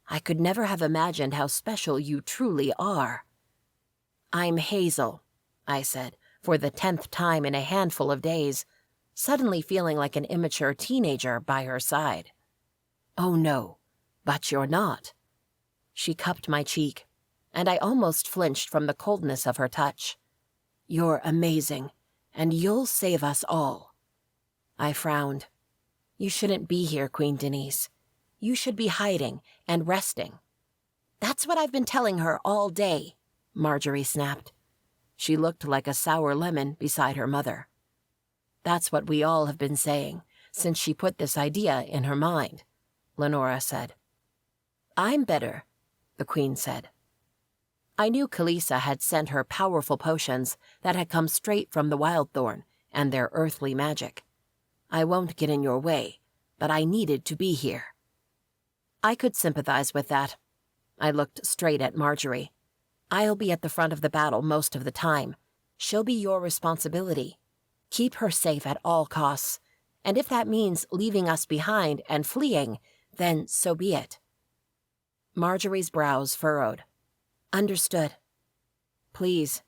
I could never have imagined how special you truly are. I'm Hazel, I said, for the 10th time in a handful of days, suddenly feeling like an immature teenager by her side. Oh no, but you're not. She cupped my cheek, and I almost flinched from the coldness of her touch. You're amazing, and you'll save us all. I frowned. You shouldn't be here, Queen Denise. You should be hiding and resting. That's what I've been telling her all day, Marjorie snapped. She looked like a sour lemon beside her mother. That's what we all have been saying, since she put this idea in her mind, Lenora said. I'm better, the Queen said. I knew Kalisa had sent her powerful potions that had come straight from the Wildthorn and their earthly magic. I won't get in your way, but I needed to be here. I could sympathize with that. I looked straight at Marjorie. I'll be at the front of the battle most of the time. She'll be your responsibility. Keep her safe at all costs, and if that means leaving us behind and fleeing, then so be it. Marjorie's brows furrowed. Understood. Please,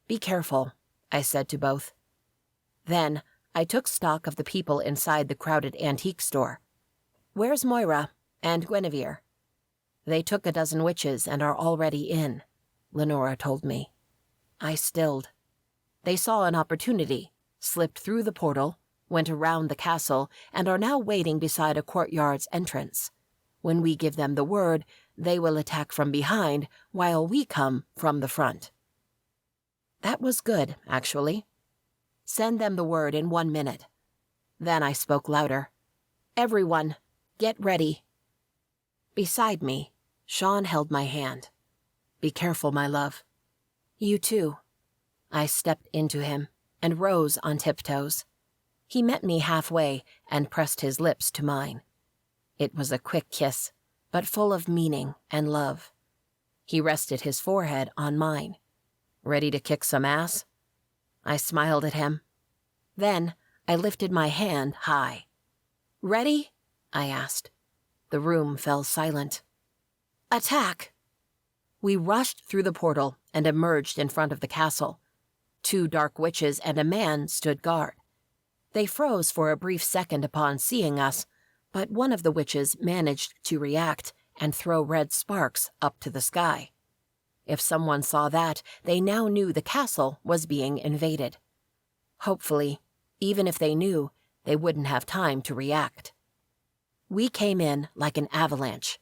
be careful, I said to both. Then I took stock of the people inside the crowded antique store. Where's Moira and Guinevere? They took a dozen witches and are already in, Lenora told me. I stilled. They saw an opportunity, slipped through the portal, went around the castle, and are now waiting beside a courtyard's entrance. When we give them the word, they will attack from behind while we come from the front. That was good, actually. Send them the word in 1 minute. Then I spoke louder. Everyone, get ready. Beside me, Sean held my hand. Be careful, my love. You too. I stepped into him and rose on tiptoes. He met me halfway and pressed his lips to mine. It was a quick kiss, but full of meaning and love. He rested his forehead on mine. Ready to kick some ass? I smiled at him, Then I lifted my hand high. "Ready?" I asked. The room fell silent. "Attack!" We rushed through the portal and emerged in front of the castle. 2 dark witches and a man stood guard. They froze for a brief second upon seeing us, but one of the witches managed to react and throw red sparks up to the sky. If someone saw that, they now knew the castle was being invaded. Hopefully, even if they knew, they wouldn't have time to react. We came in like an avalanche.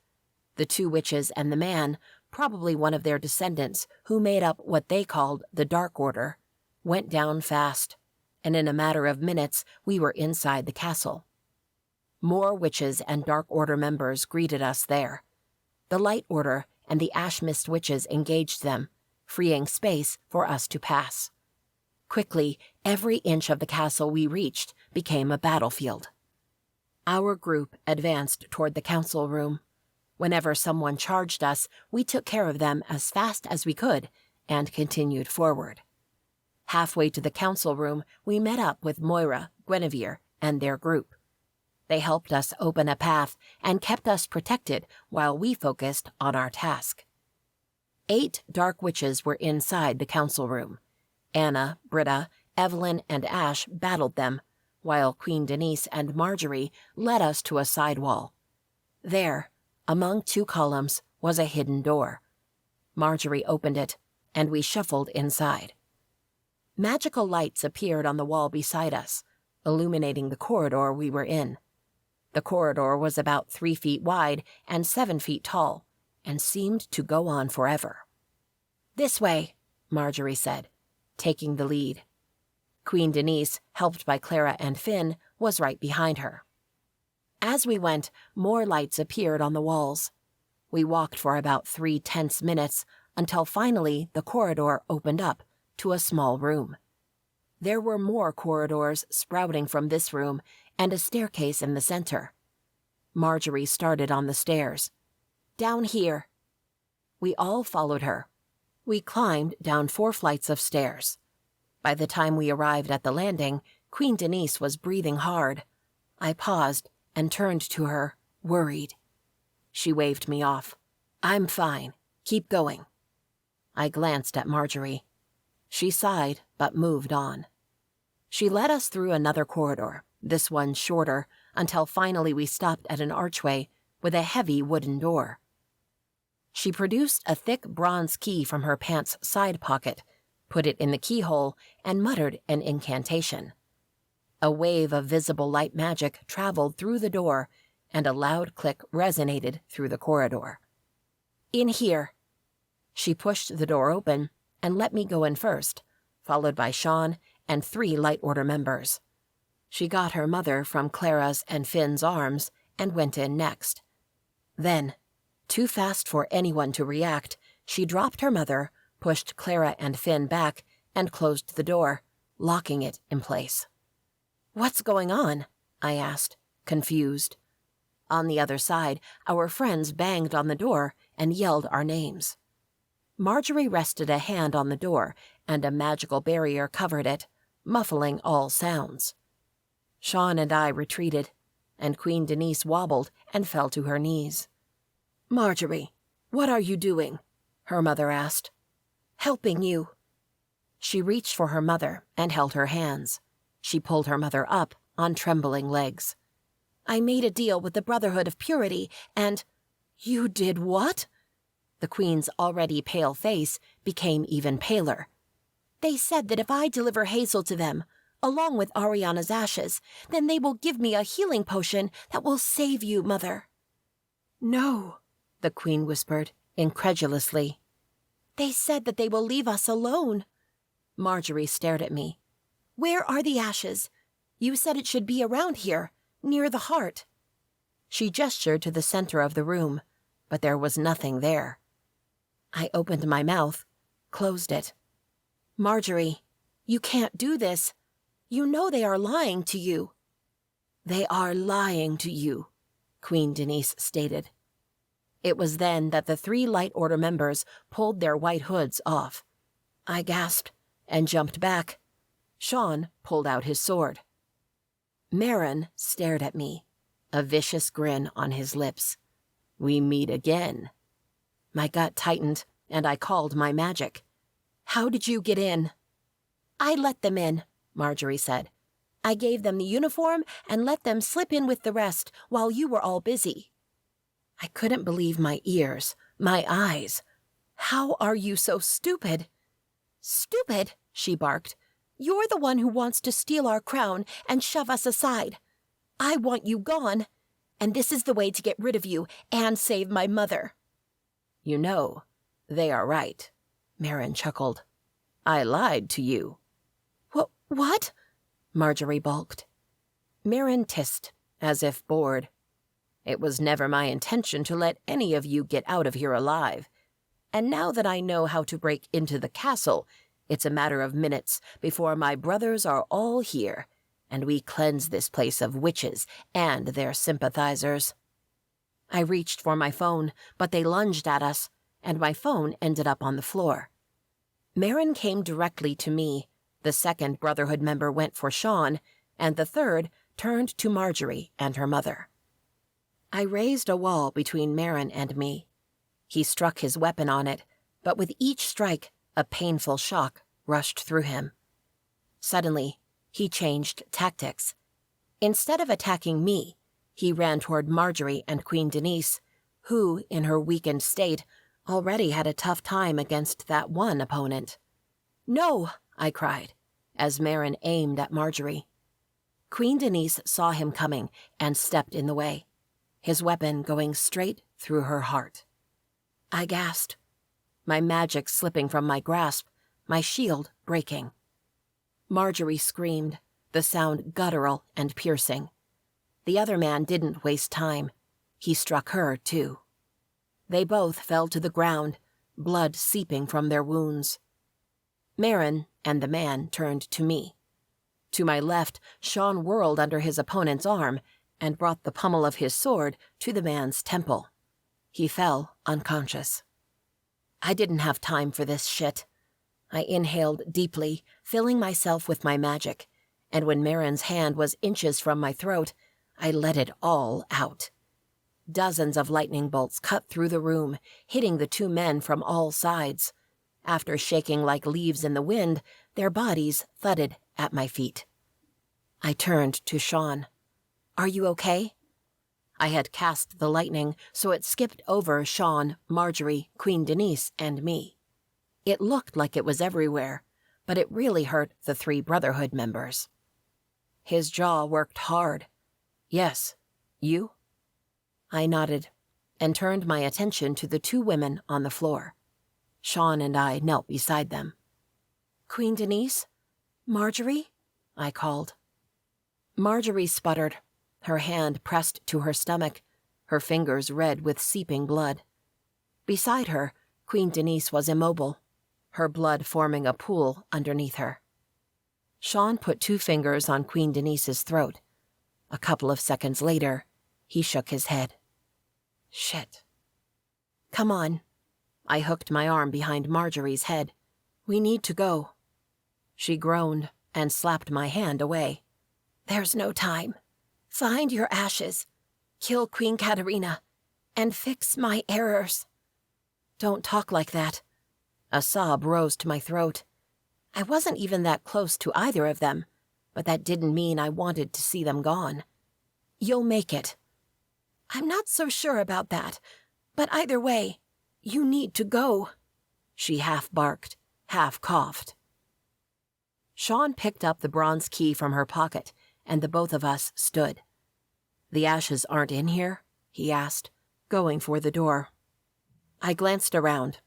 The 2 witches and the man, probably one of their descendants who made up what they called the Dark Order, went down fast, and in a matter of minutes we were inside the castle. More witches and Dark Order members greeted us there. The Light Order and the Ash Mist witches engaged them, freeing space for us to pass. Quickly, every inch of the castle we reached became a battlefield. Our group advanced toward the council room. Whenever someone charged us, we took care of them as fast as we could and continued forward. Halfway to the council room, we met up with Moira, Guinevere, and their group. They helped us open a path and kept us protected while we focused on our task. 8 dark witches were inside the council room. Anna, Britta, Evelyn, and Ash battled them, while Queen Denise and Marjorie led us to a side wall. There, among 2 columns, was a hidden door. Marjorie opened it, and we shuffled inside. Magical lights appeared on the wall beside us, illuminating the corridor we were in. The corridor was about 3 feet wide and 7 feet tall, and seemed to go on forever. "This way," Marjorie said, taking the lead. Queen Denise, helped by Clara and Finn, was right behind her. As we went, more lights appeared on the walls. We walked for about 3 tense minutes until finally the corridor opened up to a small room. There were more corridors sprouting from this room and a staircase in the center. Marjorie started on the stairs. "Down here." We all followed her. We climbed down 4 flights of stairs. By the time we arrived at the landing, Queen Denise was breathing hard. I paused and turned to her, worried. She waved me off. "I'm fine. Keep going." I glanced at Marjorie. She sighed, but moved on. She led us through another corridor, this one shorter, until finally we stopped at an archway with a heavy wooden door. She produced a thick bronze key from her pants' side pocket, put it in the keyhole, and muttered an incantation. A wave of visible light magic traveled through the door, and a loud click resonated through the corridor. "In here." She pushed the door open and let me go in first, followed by Sean and 3 Light Order members. She got her mother from Clara's and Finn's arms and went in next. Then, too fast for anyone to react, she dropped her mother, pushed Clara and Finn back, and closed the door, locking it in place. "What's going on?" I asked, confused. On the other side, our friends banged on the door and yelled our names. Marjorie rested a hand on the door, and a magical barrier covered it, muffling all sounds. Sean and I retreated, and Queen Denise wobbled and fell to her knees. "Marjorie, what are you doing?" her mother asked. "Helping you." She reached for her mother and held her hands. She pulled her mother up on trembling legs. "I made a deal with the Brotherhood of Purity, and—" "You did what?" The Queen's already pale face became even paler. "They said that if I deliver Hazel to them, along with Ariana's ashes, then they will give me a healing potion that will save you, Mother." "No," the Queen whispered, incredulously. "They said that they will leave us alone." Marjorie stared at me. "Where are the ashes? You said it should be around here, near the heart." She gestured to the center of the room, but there was nothing there. I opened my mouth, closed it. "Marjorie, you can't do this. You know they are lying to you." "They are lying to you," Queen Denise stated. It was then that the 3 Light Order members pulled their white hoods off. I gasped and jumped back. Sean pulled out his sword. Merrin stared at me, a vicious grin on his lips. We meet again. My gut tightened, and I called my magic. How did you get in? I let them in, Marjorie said. I gave them the uniform and let them slip in with the rest while you were all busy. I couldn't believe my ears, my eyes. How are you so stupid? Stupid, she barked. You're the one who wants to steal our crown and shove us aside. I want you gone, and this is the way to get rid of you and save my mother. You know, they are right, Merrin chuckled. I lied to you. What? Marjorie balked. Merrin tissed, as if bored. It was never my intention to let any of you get out of here alive. And now that I know how to break into the castle, it's a matter of minutes before my brothers are all here, and we cleanse this place of witches and their sympathizers. I reached for my phone, but they lunged at us, and my phone ended up on the floor. Merrin came directly to me. The second Brotherhood member went for Sean, and the third turned to Marjorie and her mother. I raised a wall between Merrin and me. He struck his weapon on it, but with each strike, a painful shock rushed through him. Suddenly, he changed tactics. Instead of attacking me, he ran toward Marjorie and Queen Denise, who, in her weakened state, already had a tough time against that one opponent. No, I cried, as Merrin aimed at Marjorie. Queen Denise saw him coming and stepped in the way, his weapon going straight through her heart. I gasped, my magic slipping from my grasp, my shield breaking. Marjorie screamed, the sound guttural and piercing. The other man didn't waste time. He struck her, too. They both fell to the ground, blood seeping from their wounds. Merrin and the man turned to me. To my left, Sean whirled under his opponent's arm and brought the pommel of his sword to the man's temple. He fell unconscious. I didn't have time for this shit. I inhaled deeply, filling myself with my magic, and when Merrin's hand was inches from my throat, I let it all out. Dozens of lightning bolts cut through the room, hitting the two men from all sides. After shaking like leaves in the wind, their bodies thudded at my feet. I turned to Sean. Are you okay? I had cast the lightning, so it skipped over Sean, Marjorie, Queen Denise, and me. It looked like it was everywhere, but it really hurt the 3 Brotherhood members. His jaw worked hard. Yes, you? I nodded and turned my attention to the 2 women on the floor. Sean and I knelt beside them. Queen Denise? Marjorie? I called. Marjorie sputtered, her hand pressed to her stomach, her fingers red with seeping blood. Beside her, Queen Denise was immobile, her blood forming a pool underneath her. Sean put 2 fingers on Queen Denise's throat. A couple of seconds later, he shook his head. Shit. Come on. I hooked my arm behind Marjorie's head. We need to go. She groaned and slapped my hand away. There's no time. Find your ashes, kill Queen Katerina, and fix my errors. Don't talk like that. A sob rose to my throat. I wasn't even that close to either of them, but that didn't mean I wanted to see them gone. You'll make it. I'm not so sure about that, but either way, you need to go. She half barked, half coughed. Sean picked up the bronze key from her pocket, and the both of us stood. The ashes aren't in here? He asked, going for the door. I glanced around.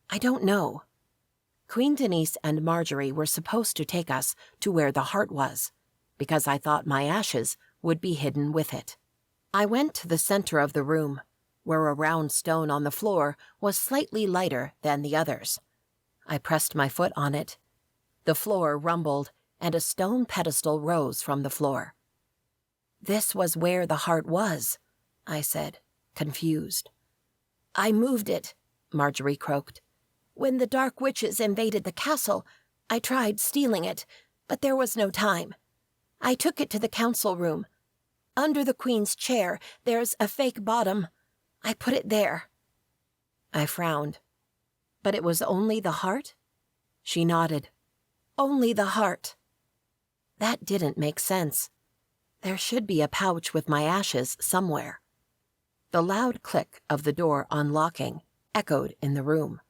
I don't know. Queen Denise and Marjorie were supposed to take us to where the heart was, because I thought my ashes would be hidden with it. I went to the center of the room, where a round stone on the floor was slightly lighter than the others. I pressed my foot on it. The floor rumbled, and a stone pedestal rose from the floor. This was where the heart was, I said, confused. I moved it, Marjorie croaked. When the dark witches invaded the castle, I tried stealing it, but there was no time. I took it to the council room. Under the Queen's chair, there's a fake bottom. I put it there." I frowned. "But it was only the heart?" She nodded. "Only the heart." That didn't make sense. There should be a pouch with my ashes somewhere. The loud click of the door unlocking echoed in the room.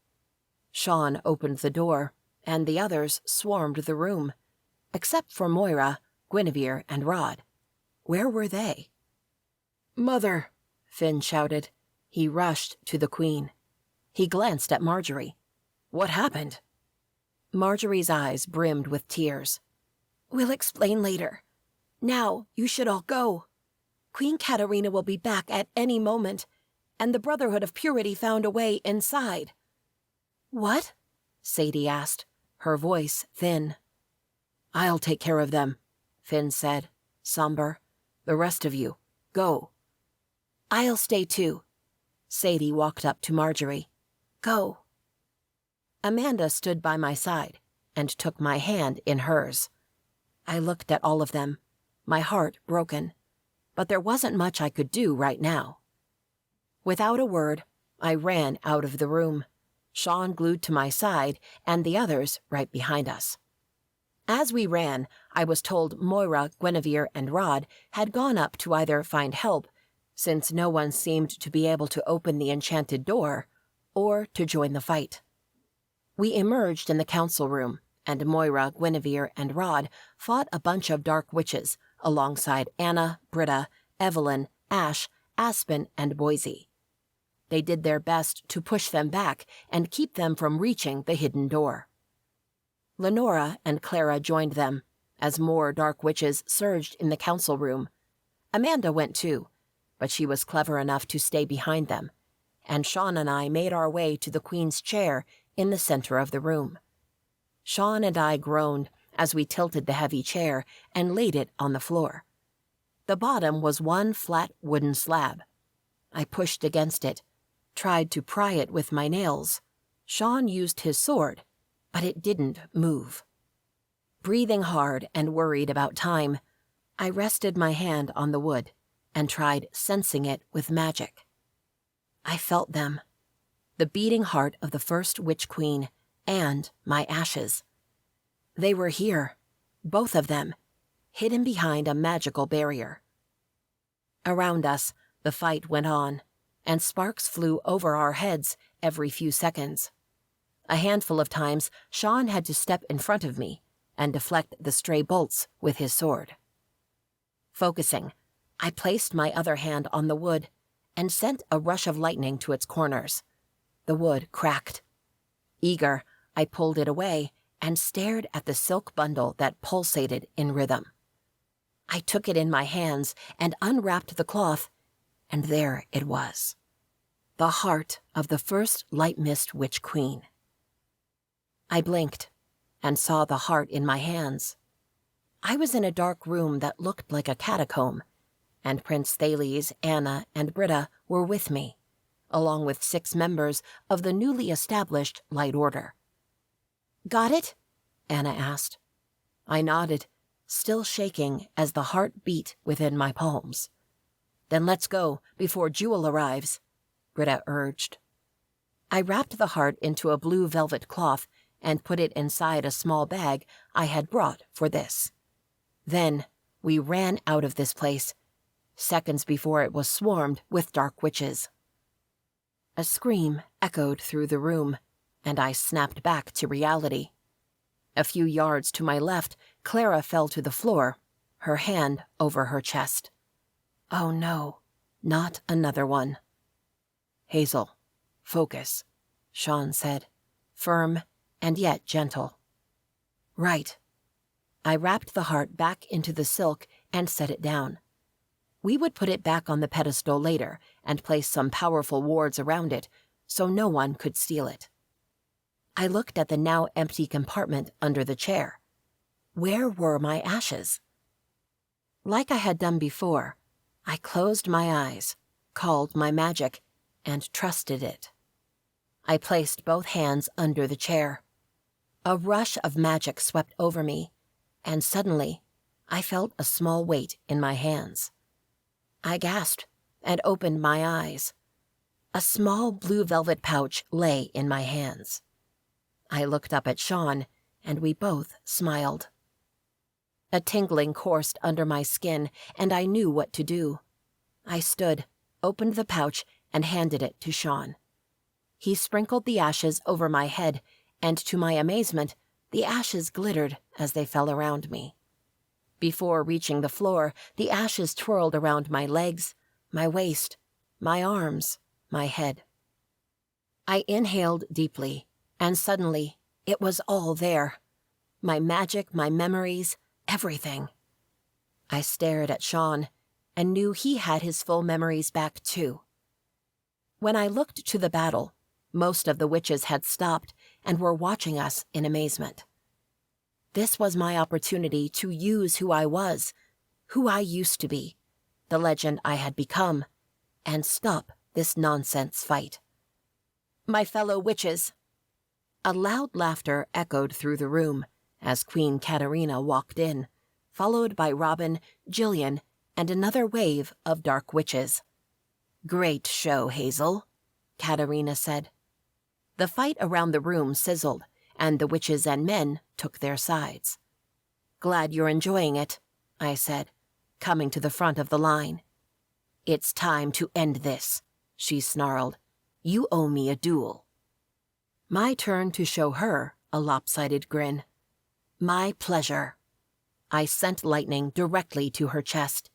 Sean opened the door, and the others swarmed the room, except for Moira, Guinevere, and Rod. Where were they? "Mother!" Finn shouted. He rushed to the Queen. He glanced at Marjorie. "What happened?" Marjorie's eyes brimmed with tears. "We'll explain later. Now, you should all go. Queen Katarina will be back at any moment, and the Brotherhood of Purity found a way inside." "What?" Sadie asked, her voice thin. "I'll take care of them," Finn said, somber. "The rest of you, go." "I'll stay too." Sadie walked up to Marjorie. "Go." Amanda stood by my side and took my hand in hers. I looked at all of them, my heart broken, but there wasn't much I could do right now. Without a word, I ran out of the room, Sean glued to my side and the others right behind us. As we ran, I was told Moira, Guinevere, and Rod had gone up to either find help, since no one seemed to be able to open the enchanted door, or to join the fight. We emerged in the council room, and Moira, Guinevere, and Rod fought a bunch of dark witches alongside Anna, Britta, Evelyn, Ash, Aspen, and Boise. They did their best to push them back and keep them from reaching the hidden door. Lenora and Clara joined them, as more dark witches surged in the council room. Amanda went too, but she was clever enough to stay behind them, and Sean and I made our way to the Queen's chair in the center of the room. Sean and I groaned as we tilted the heavy chair and laid it on the floor. The bottom was one flat wooden slab. I pushed against it, tried to pry it with my nails. Sean used his sword, but it didn't move. Breathing hard and worried about time, I rested my hand on the wood and tried sensing it with magic. I felt them, the beating heart of the first Witch Queen and my ashes. They were here, both of them, hidden behind a magical barrier. Around us, the fight went on, and sparks flew over our heads every few seconds. A handful of times, Sean had to step in front of me and deflect the stray bolts with his sword. Focusing, I placed my other hand on the wood and sent a rush of lightning to its corners. The wood cracked. Eager, I pulled it away and stared at the silk bundle that pulsated in rhythm. I took it in my hands and unwrapped the cloth, and there it was. The heart of the first Light Mist Witch Queen. I blinked and saw the heart in my hands. I was in a dark room that looked like a catacomb, and Prince Thales, Anna, and Britta were with me, along with 6 members of the newly established Light Order. "Got it?" Anna asked. I nodded, still shaking as the heart beat within my palms. "Then let's go before Jewel arrives," Britta urged. I wrapped the heart into a blue velvet cloth and put it inside a small bag I had brought for this. Then we ran out of this place, seconds before it was swarmed with dark witches. A scream echoed through the room, and I snapped back to reality. A few yards to my left, Clara fell to the floor, her hand over her chest. Oh no, not another one. "Hazel, focus," Sean said, firm and yet gentle. "Right." I wrapped the heart back into the silk and set it down. We would put it back on the pedestal later and place some powerful wards around it so no one could steal it. I looked at the now empty compartment under the chair. Where were my ashes? Like I had done before, I closed my eyes, called my magic, and trusted it. I placed both hands under the chair. A rush of magic swept over me, and suddenly I felt a small weight in my hands. I gasped and opened my eyes. A small blue velvet pouch lay in my hands. I looked up at Sean, and we both smiled. A tingling coursed under my skin, and I knew what to do. I stood, opened the pouch, and handed it to Sean. He sprinkled the ashes over my head, and to my amazement, the ashes glittered as they fell around me. Before reaching the floor, the ashes twirled around my legs, my waist, my arms, my head. I inhaled deeply, and suddenly it was all there. My magic, my memories, everything. I stared at Sean and knew he had his full memories back too. When I looked to the battle, most of the witches had stopped and were watching us in amazement. This was my opportunity to use who I was, who I used to be, the legend I had become, and stop this nonsense fight. My fellow witches! A loud laughter echoed through the room as Queen Katerina walked in, followed by Robin, Jillian, and another wave of dark witches. "Great show, Hazel," Katerina said. The fight around the room sizzled, and the witches and men took their sides. "Glad you're enjoying it," I said, coming to the front of the line. "It's time to end this," she snarled. "You owe me a duel." My turn to show her a lopsided grin. "My pleasure." I sent lightning directly to her chest.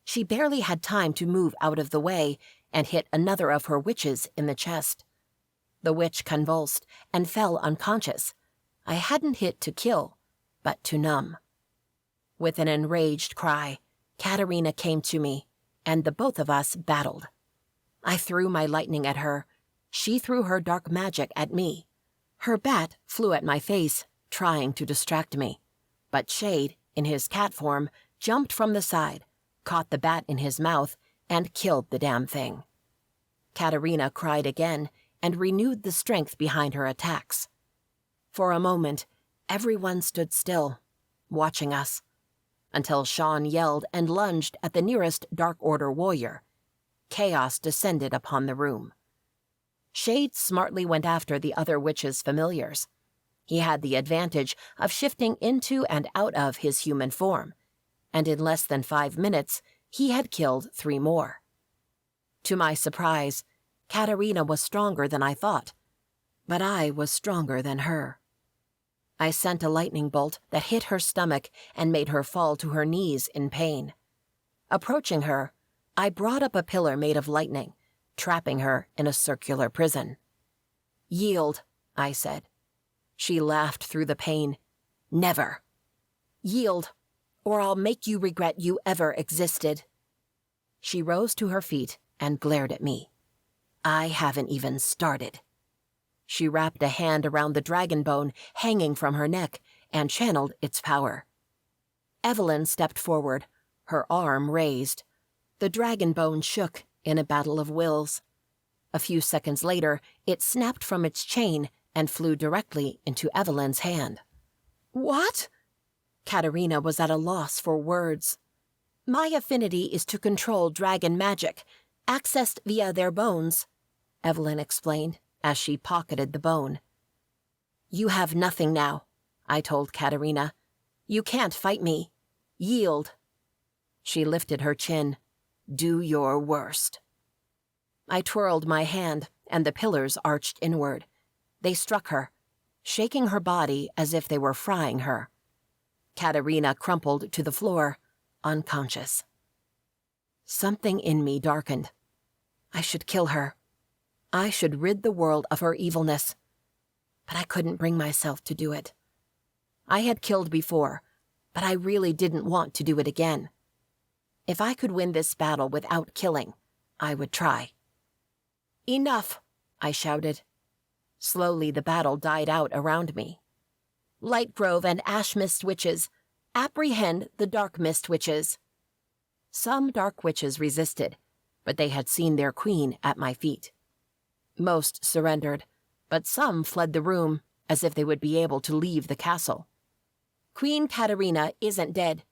She barely had time to move out of the way and hit another of her witches in the chest. The witch convulsed and fell unconscious. I hadn't hit to kill, but to numb. With an enraged cry, Katerina came to me, and the both of us battled. I threw my lightning at her. She threw her dark magic at me. Her bat flew at my face, trying to distract me. But Shade, in his cat form, jumped from the side, caught the bat in his mouth, and killed the damn thing. Katerina cried again and renewed the strength behind her attacks. For a moment, everyone stood still, watching us, until Sean yelled and lunged at the nearest Dark Order warrior. Chaos descended upon the room. Shade smartly went after the other witches' familiars. He had the advantage of shifting into and out of his human form, and in less than 5 minutes, he had killed 3 more. To my surprise, Katerina was stronger than I thought, but I was stronger than her. I sent a lightning bolt that hit her stomach and made her fall to her knees in pain. Approaching her, I brought up a pillar made of lightning, trapping her in a circular prison. "Yield," I said. She laughed through the pain. "Never. Yield, or I'll make you regret you ever existed." She rose to her feet and glared at me. "I haven't even started." She wrapped a hand around the dragon bone hanging from her neck and channeled its power. Evelyn stepped forward, her arm raised. The dragon bone shook in a battle of wills. A few seconds later, it snapped from its chain and flew directly into Evelyn's hand. "What?" Katerina was at a loss for words. "My affinity is to control dragon magic, accessed via their bones," Evelyn explained as she pocketed the bone. "You have nothing now," I told Katerina. "You can't fight me. Yield." She lifted her chin. "Do your worst." I twirled my hand, and the pillars arched inward. They struck her, shaking her body as if they were frying her. Katerina crumpled to the floor, unconscious. Something in me darkened. I should kill her. I should rid the world of her evilness. But I couldn't bring myself to do it. I had killed before, but I really didn't want to do it again. If I could win this battle without killing, I would try. "Enough!" I shouted. Slowly the battle died out around me. "Lightgrove and Ash Mist witches, apprehend the Dark Mist witches." Some dark witches resisted, but they had seen their queen at my feet. Most surrendered, but some fled the room as if they would be able to leave the castle. Queen Katerina isn't dead.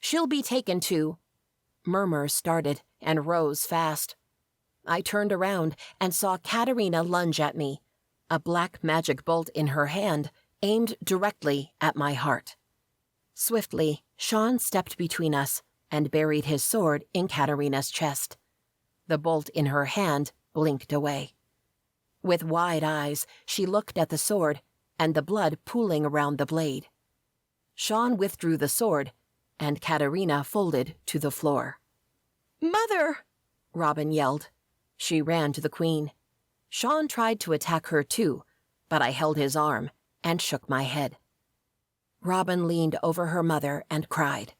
She'll be taken to—" Murmurs started and rose fast. I turned around and saw Katerina lunge at me, a black magic bolt in her hand aimed directly at my heart. Swiftly, Sean stepped between us and buried his sword in Katerina's chest. The bolt in her hand blinked away. With wide eyes, she looked at the sword and the blood pooling around the blade. Sean withdrew the sword, and Katerina folded to the floor. "Mother!" Robin yelled. She ran to the queen. Sean tried to attack her too, but I held his arm and shook my head. Robin leaned over her mother and cried.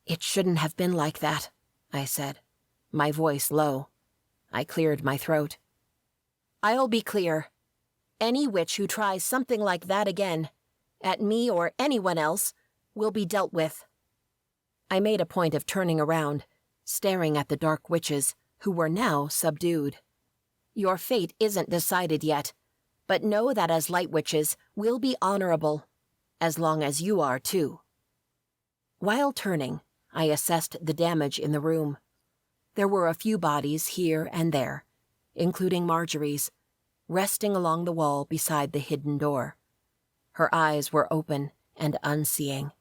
"It shouldn't have been like that," I said, my voice low. I cleared my throat. "I'll be clear. Any witch who tries something like that again, at me or anyone else, will be dealt with." I made a point of turning around, staring at the dark witches, who were now subdued. "Your fate isn't decided yet, but know that as light witches, we'll be honorable, as long as you are too." While turning, I assessed the damage in the room. There were a few bodies here and there, including Marjorie's, resting along the wall beside the hidden door. Her eyes were open and unseeing.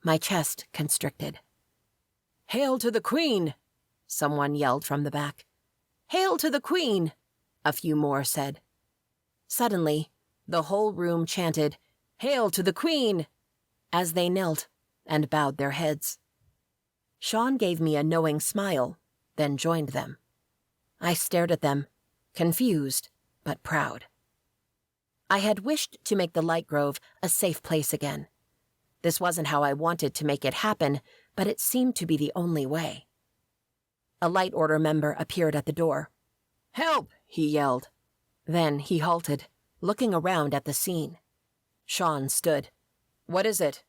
My chest constricted. "Hail to the Queen!" someone yelled from the back. "Hail to the Queen!" a few more said. Suddenly, the whole room chanted, "Hail to the Queen!" as they knelt and bowed their heads. Sean gave me a knowing smile, then joined them. I stared at them, confused but proud. I had wished to make the Lightgrove a safe place again. This wasn't how I wanted to make it happen, but it seemed to be the only way. A Light Order member appeared at the door. "Help!" he yelled. Then he halted, looking around at the scene. Sean stood. "What is it?"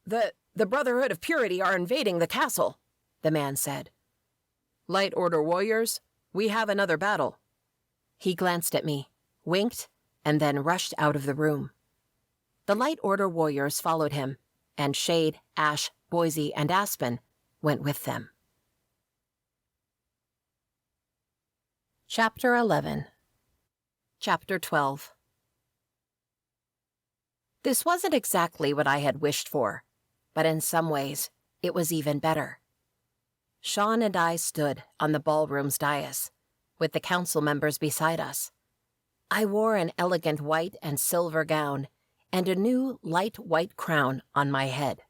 The Brotherhood of Purity are invading the castle," the man said. "Light Order warriors, we have another battle." He glanced at me, winked, and then rushed out of the room. The Light Order warriors followed him, and Shade, Ash, Boise, and Aspen went with them. Chapter 11. Chapter 12. This wasn't exactly what I had wished for, but in some ways, it was even better. Sean and I stood on the ballroom's dais, with the council members beside us. I wore an elegant white and silver gown, and a new light white crown on my head.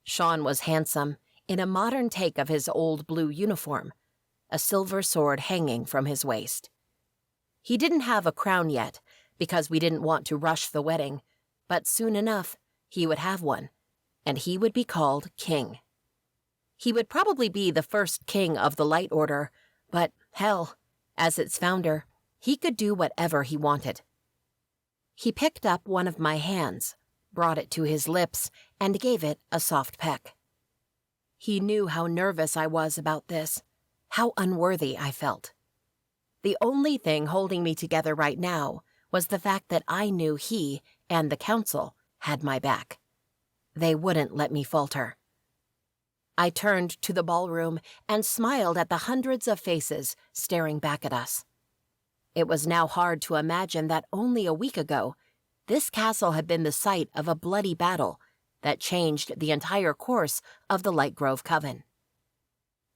Sean was handsome, in a modern take of his old blue uniform, a silver sword hanging from his waist. He didn't have a crown yet, because we didn't want to rush the wedding, but soon enough, he would have one, and he would be called King. He would probably be the first king of the Light Order, but hell, as its founder, he could do whatever he wanted. He picked up one of my hands, brought it to his lips, and gave it a soft peck. He knew how nervous I was about this, how unworthy I felt. The only thing holding me together right now was the fact that I knew he and the council had my back. They wouldn't let me falter. I turned to the ballroom and smiled at the hundreds of faces staring back at us. It was now hard to imagine that only a week ago, this castle had been the site of a bloody battle that changed the entire course of the Lightgrove Coven.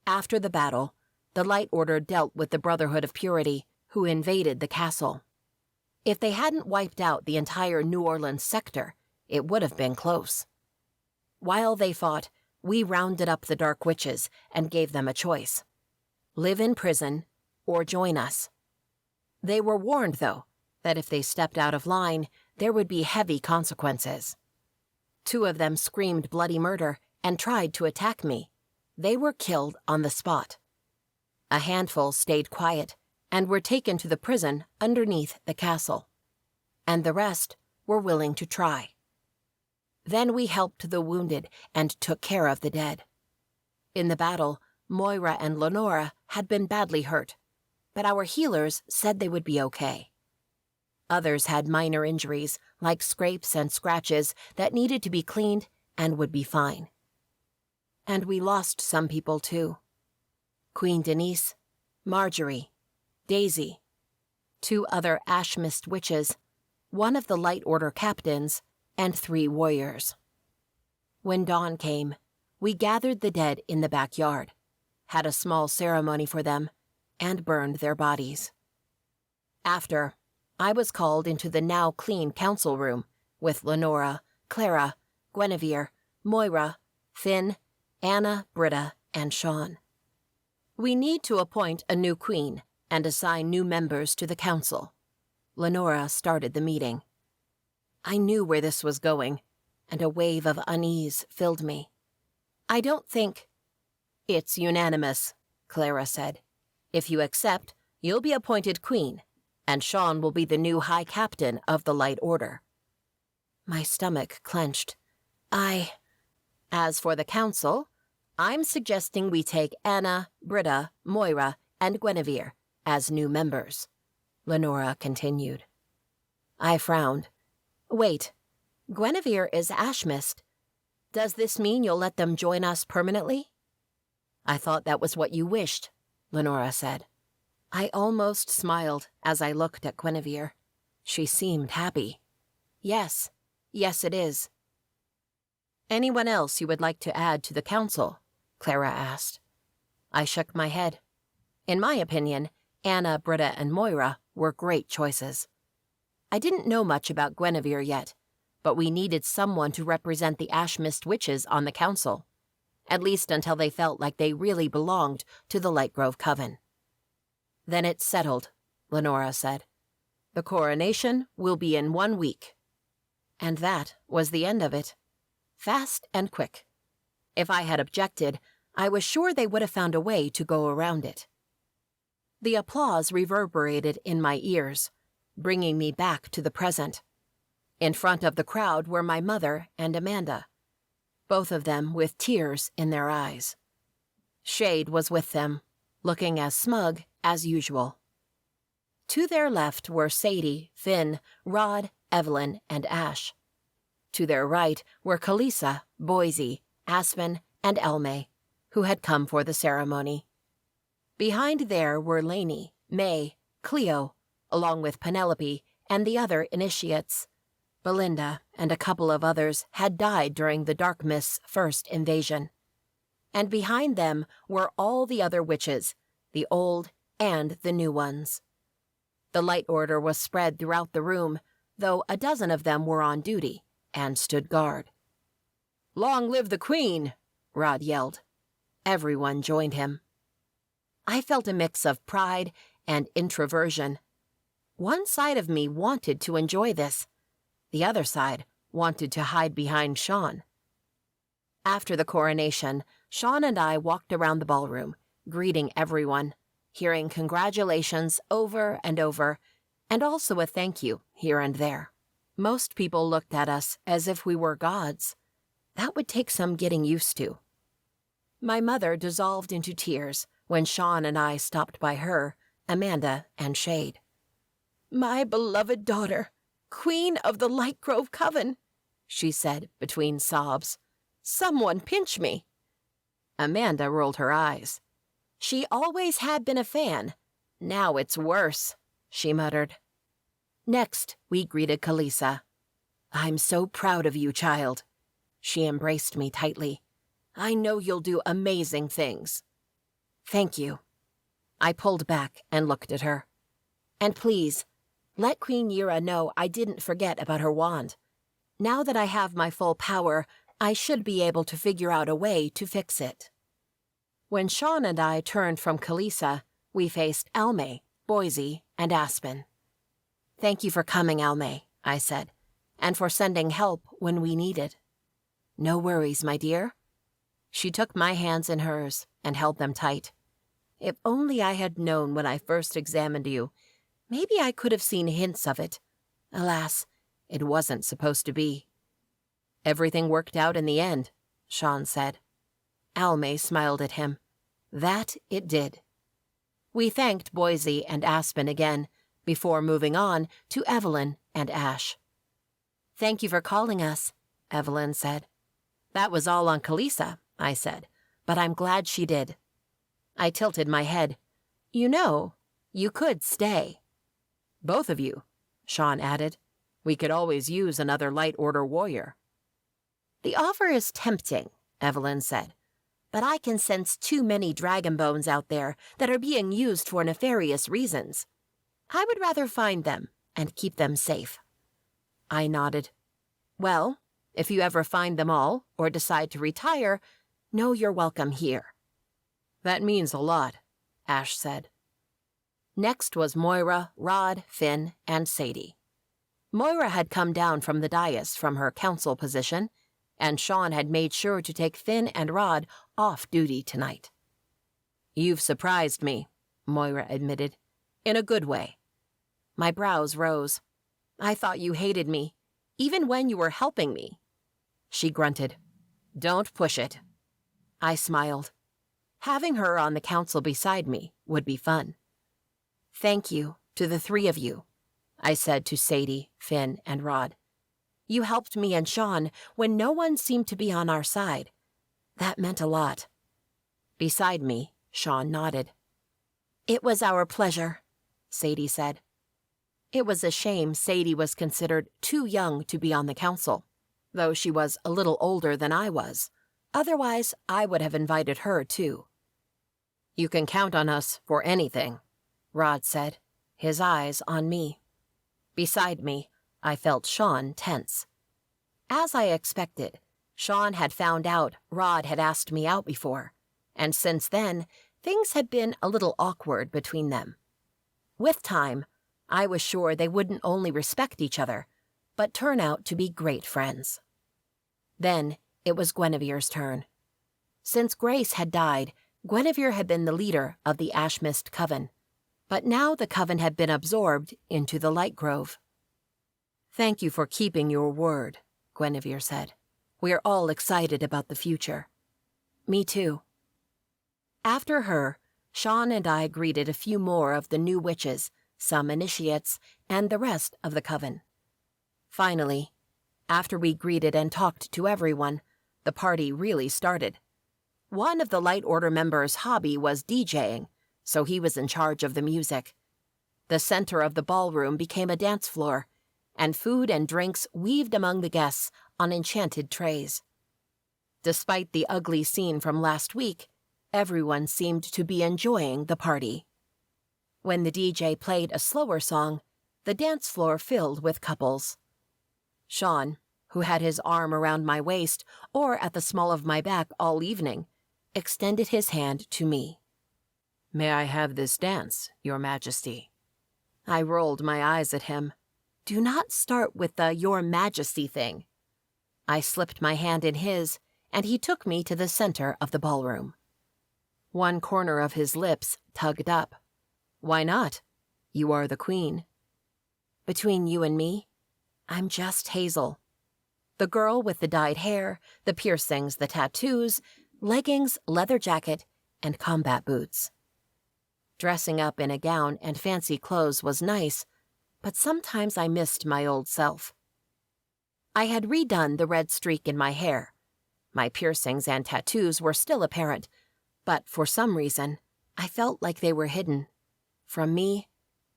After the battle, the Light Order dealt with the Brotherhood of Purity, who invaded the castle. If they hadn't wiped out the entire New Orleans sector, it would have been close. While they fought, we rounded up the Dark Witches and gave them a choice: live in prison or join us. They were warned, though, that if they stepped out of line, there would be heavy consequences. 2 of them screamed bloody murder and tried to attack me. They were killed on the spot. A handful stayed quiet and were taken to the prison underneath the castle. And the rest were willing to try. Then we helped the wounded and took care of the dead. In the battle, Moira and Lenora had been badly hurt, but our healers said they would be okay. Others had minor injuries, like scrapes and scratches that needed to be cleaned and would be fine. And we lost some people too. Queen Denise, Marjorie, Daisy, 2 other Ash Mist witches, 1 of the Light Order captains, and 3 warriors. When dawn came, we gathered the dead in the backyard, had a small ceremony for them, and burned their bodies. After, I was called into the now clean council room with Lenora, Clara, Guinevere, Moira, Finn, Anna, Britta, and Sean. We need to appoint a new queen and assign new members to the council. Lenora started the meeting. I knew where this was going, and a wave of unease filled me. I don't think... It's unanimous, Clara said. If you accept, you'll be appointed queen, and Sean will be the new high captain of the Light Order. My stomach clenched. As for the council, I'm suggesting we take Anna, Britta, Moira, and Guinevere as new members, Lenora continued. I frowned. Wait, Guinevere is Ash Mist. Does this mean you'll let them join us permanently? I thought that was what you wished, Lenora said. I almost smiled as I looked at Guinevere. She seemed happy. Yes it is. Anyone else you would like to add to the council? Clara asked. I shook my head. In my opinion, Anna, Britta, and Moira were great choices. I didn't know much about Guinevere yet, but we needed someone to represent the Ash Mist witches on the council, at least until they felt like they really belonged to the Lightgrove Coven. Then it's settled, Lenora said. The coronation will be in 1 week. And that was the end of it. Fast and quick. If I had objected, I was sure they would have found a way to go around it. The applause reverberated in my ears, bringing me back to the present. In front of the crowd were my mother and Amanda, both of them with tears in their eyes. Shade was with them, looking as smug as usual. To their left were Sadie, Finn, Rod, Evelyn, and Ash. To their right were Kalisa, Boise, Aspen, and Elme, who had come for the ceremony. Behind there were Lainey, May, Cleo, along with Penelope and the other initiates. Belinda and a couple of others had died during the Dark Mist's first invasion. And behind them were all the other witches, the old and the new ones. The Light Order was spread throughout the room, though a dozen of them were on duty and stood guard. "Long live the Queen!" Rod yelled. Everyone joined him. I felt a mix of pride and introversion. One side of me wanted to enjoy this. The other side wanted to hide behind Sean. After the coronation, Sean and I walked around the ballroom, greeting everyone, hearing congratulations over and over, and also a thank you here and there. Most people looked at us as if we were gods. That would take some getting used to. My mother dissolved into tears when Sean and I stopped by her, Amanda, and Shade. "My beloved daughter, Queen of the Lightgrove Coven," she said between sobs. "Someone pinch me." Amanda rolled her eyes. "She always had been a fan. Now it's worse," she muttered. Next, we greeted Kalisa. "I'm so proud of you, child." She embraced me tightly. "I know you'll do amazing things." "Thank you." I pulled back and looked at her. "And please, let Queen Yira know I didn't forget about her wand. Now that I have my full power, I should be able to figure out a way to fix it." When Sean and I turned from Kalisa, we faced Elme, Boise, and Aspen. "Thank you for coming, Elme," I said, "and for sending help when we needed." "No worries, my dear." She took my hands in hers and held them tight. If only I had known when I first examined you, maybe I could have seen hints of it. Alas, it wasn't supposed to be. "Everything worked out in the end," Sean said. Alme smiled at him. That it did. We thanked Boise and Aspen again, before moving on to Evelyn and Ash. "Thank you for calling us," Evelyn said. "That was all on Kalisa," I said, "but I'm glad she did." I tilted my head. "You know, you could stay." "Both of you," Sean added. "We could always use another Light Order warrior." "The offer is tempting," Evelyn said, "but I can sense too many dragon bones out there that are being used for nefarious reasons. I would rather find them and keep them safe." I nodded. "Well, if you ever find them all or decide to retire, know you're welcome here." "That means a lot," Ash said. Next was Moira, Rod, Finn, and Sadie. Moira had come down from the dais from her council position, and Sean had made sure to take Finn and Rod off duty tonight. "You've surprised me," Moira admitted, "in a good way." My brows rose. "I thought you hated me, even when you were helping me." She grunted. "Don't push it." I smiled. Having her on the council beside me would be fun. "Thank you to the three of you," I said to Sadie, Finn, and Rod. "You helped me and Sean when no one seemed to be on our side. That meant a lot." Beside me, Sean nodded. "It was our pleasure," Sadie said. It was a shame Sadie was considered too young to be on the council, though she was a little older than I was. Otherwise, I would have invited her too. "You can count on us for anything," Rod said, his eyes on me. Beside me, I felt Sean tense. As I expected, Sean had found out Rod had asked me out before, and since then, things had been a little awkward between them. With time, I was sure they wouldn't only respect each other, but turn out to be great friends. Then it was Guinevere's turn. Since Grace had died, Guinevere had been the leader of the Ashmist Coven, but now the coven had been absorbed into the Lightgrove. "Thank you for keeping your word," Guinevere said. "We are all excited about the future." "Me too." After her, Sean and I greeted a few more of the new witches, some initiates, and the rest of the coven. Finally, after we greeted and talked to everyone, the party really started. One of the Light Order members' hobby was DJing, so he was in charge of the music. The center of the ballroom became a dance floor, and food and drinks weaved among the guests on enchanted trays. Despite the ugly scene from last week, everyone seemed to be enjoying the party. When the DJ played a slower song, the dance floor filled with couples. Sean, who had his arm around my waist or at the small of my back all evening, extended his hand to me. "May I have this dance, Your Majesty?" I rolled my eyes at him. Do not start with the Your Majesty thing. I slipped my hand in his, and he took me to the center of the ballroom. One corner of his lips tugged up. "Why not? You are the queen." "Between you and me, I'm just Hazel. The girl with the dyed hair, the piercings, the tattoos, leggings, leather jacket, and combat boots." Dressing up in a gown and fancy clothes was nice, but sometimes I missed my old self. I had redone the red streak in my hair. My piercings and tattoos were still apparent, but for some reason, I felt like they were hidden. From me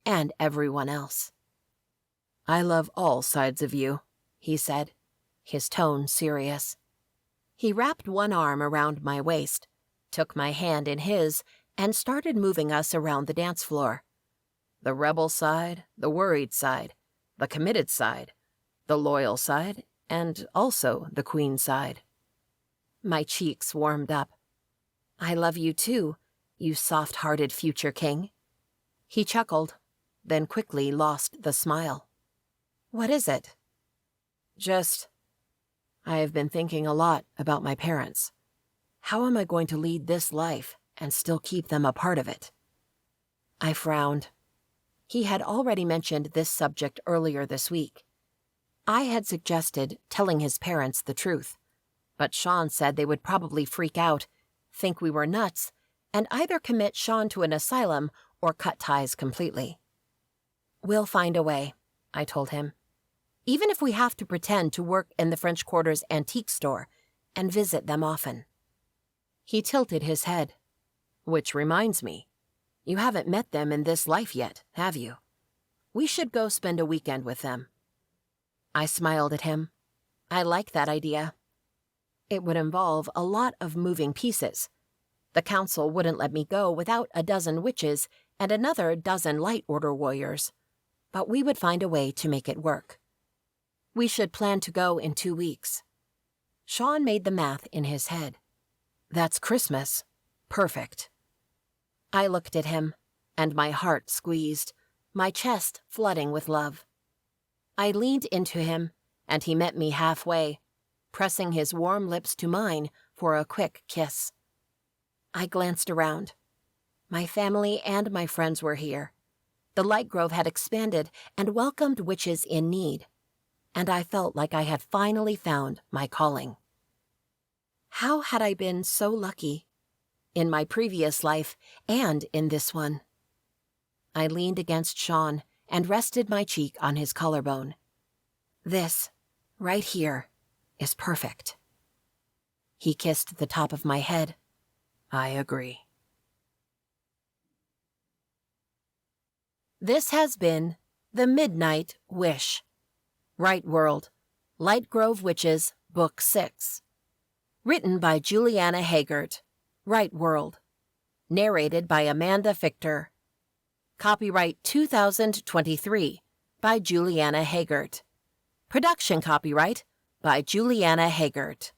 and everyone else. "I love all sides of you," he said, his tone serious. He wrapped one arm around my waist, took my hand in his, and started moving us around the dance floor. The rebel side, the worried side, the committed side, the loyal side, and also the queen side. My cheeks warmed up. "I love you too, you soft-hearted future king." He chuckled, then quickly lost the smile. "What is it?" I have been thinking a lot about my parents. How am I going to lead this life and still keep them a part of it?" I frowned. He had already mentioned this subject earlier this week. I had suggested telling his parents the truth, but Sean said they would probably freak out, think we were nuts, and either commit Sean to an asylum or cut ties completely. We'll find a way, I told him. Even if we have to pretend to work in the French Quarter's antique store and visit them often. He tilted his head. Which reminds me, you haven't met them in this life yet, have you? We should go spend a weekend with them. I smiled at him. I like that idea. It would involve a lot of moving pieces. The council wouldn't let me go without a dozen witches and another dozen Light Order warriors, but we would find a way to make it work. We should plan to go in 2 weeks. Sean made the math in his head. That's Christmas. Perfect. I looked at him, and my heart squeezed, my chest flooding with love. I leaned into him, and he met me halfway, pressing his warm lips to mine for a quick kiss. I glanced around. My family and my friends were here. The Lightgrove had expanded and welcomed witches in need, and I felt like I had finally found my calling. How had I been so lucky? In my previous life and in this one. I leaned against Sean and rested my cheek on his collarbone. This, right here, is perfect. He kissed the top of my head. I agree. This has been The Midnight Wish. Rite World, Lightgrove Witches, Book 6. Written by Juliana Haygert. Rite World. Narrated by Amanda Fichter. Copyright 2023 by Juliana Haygert. Production copyright by Juliana Haygert.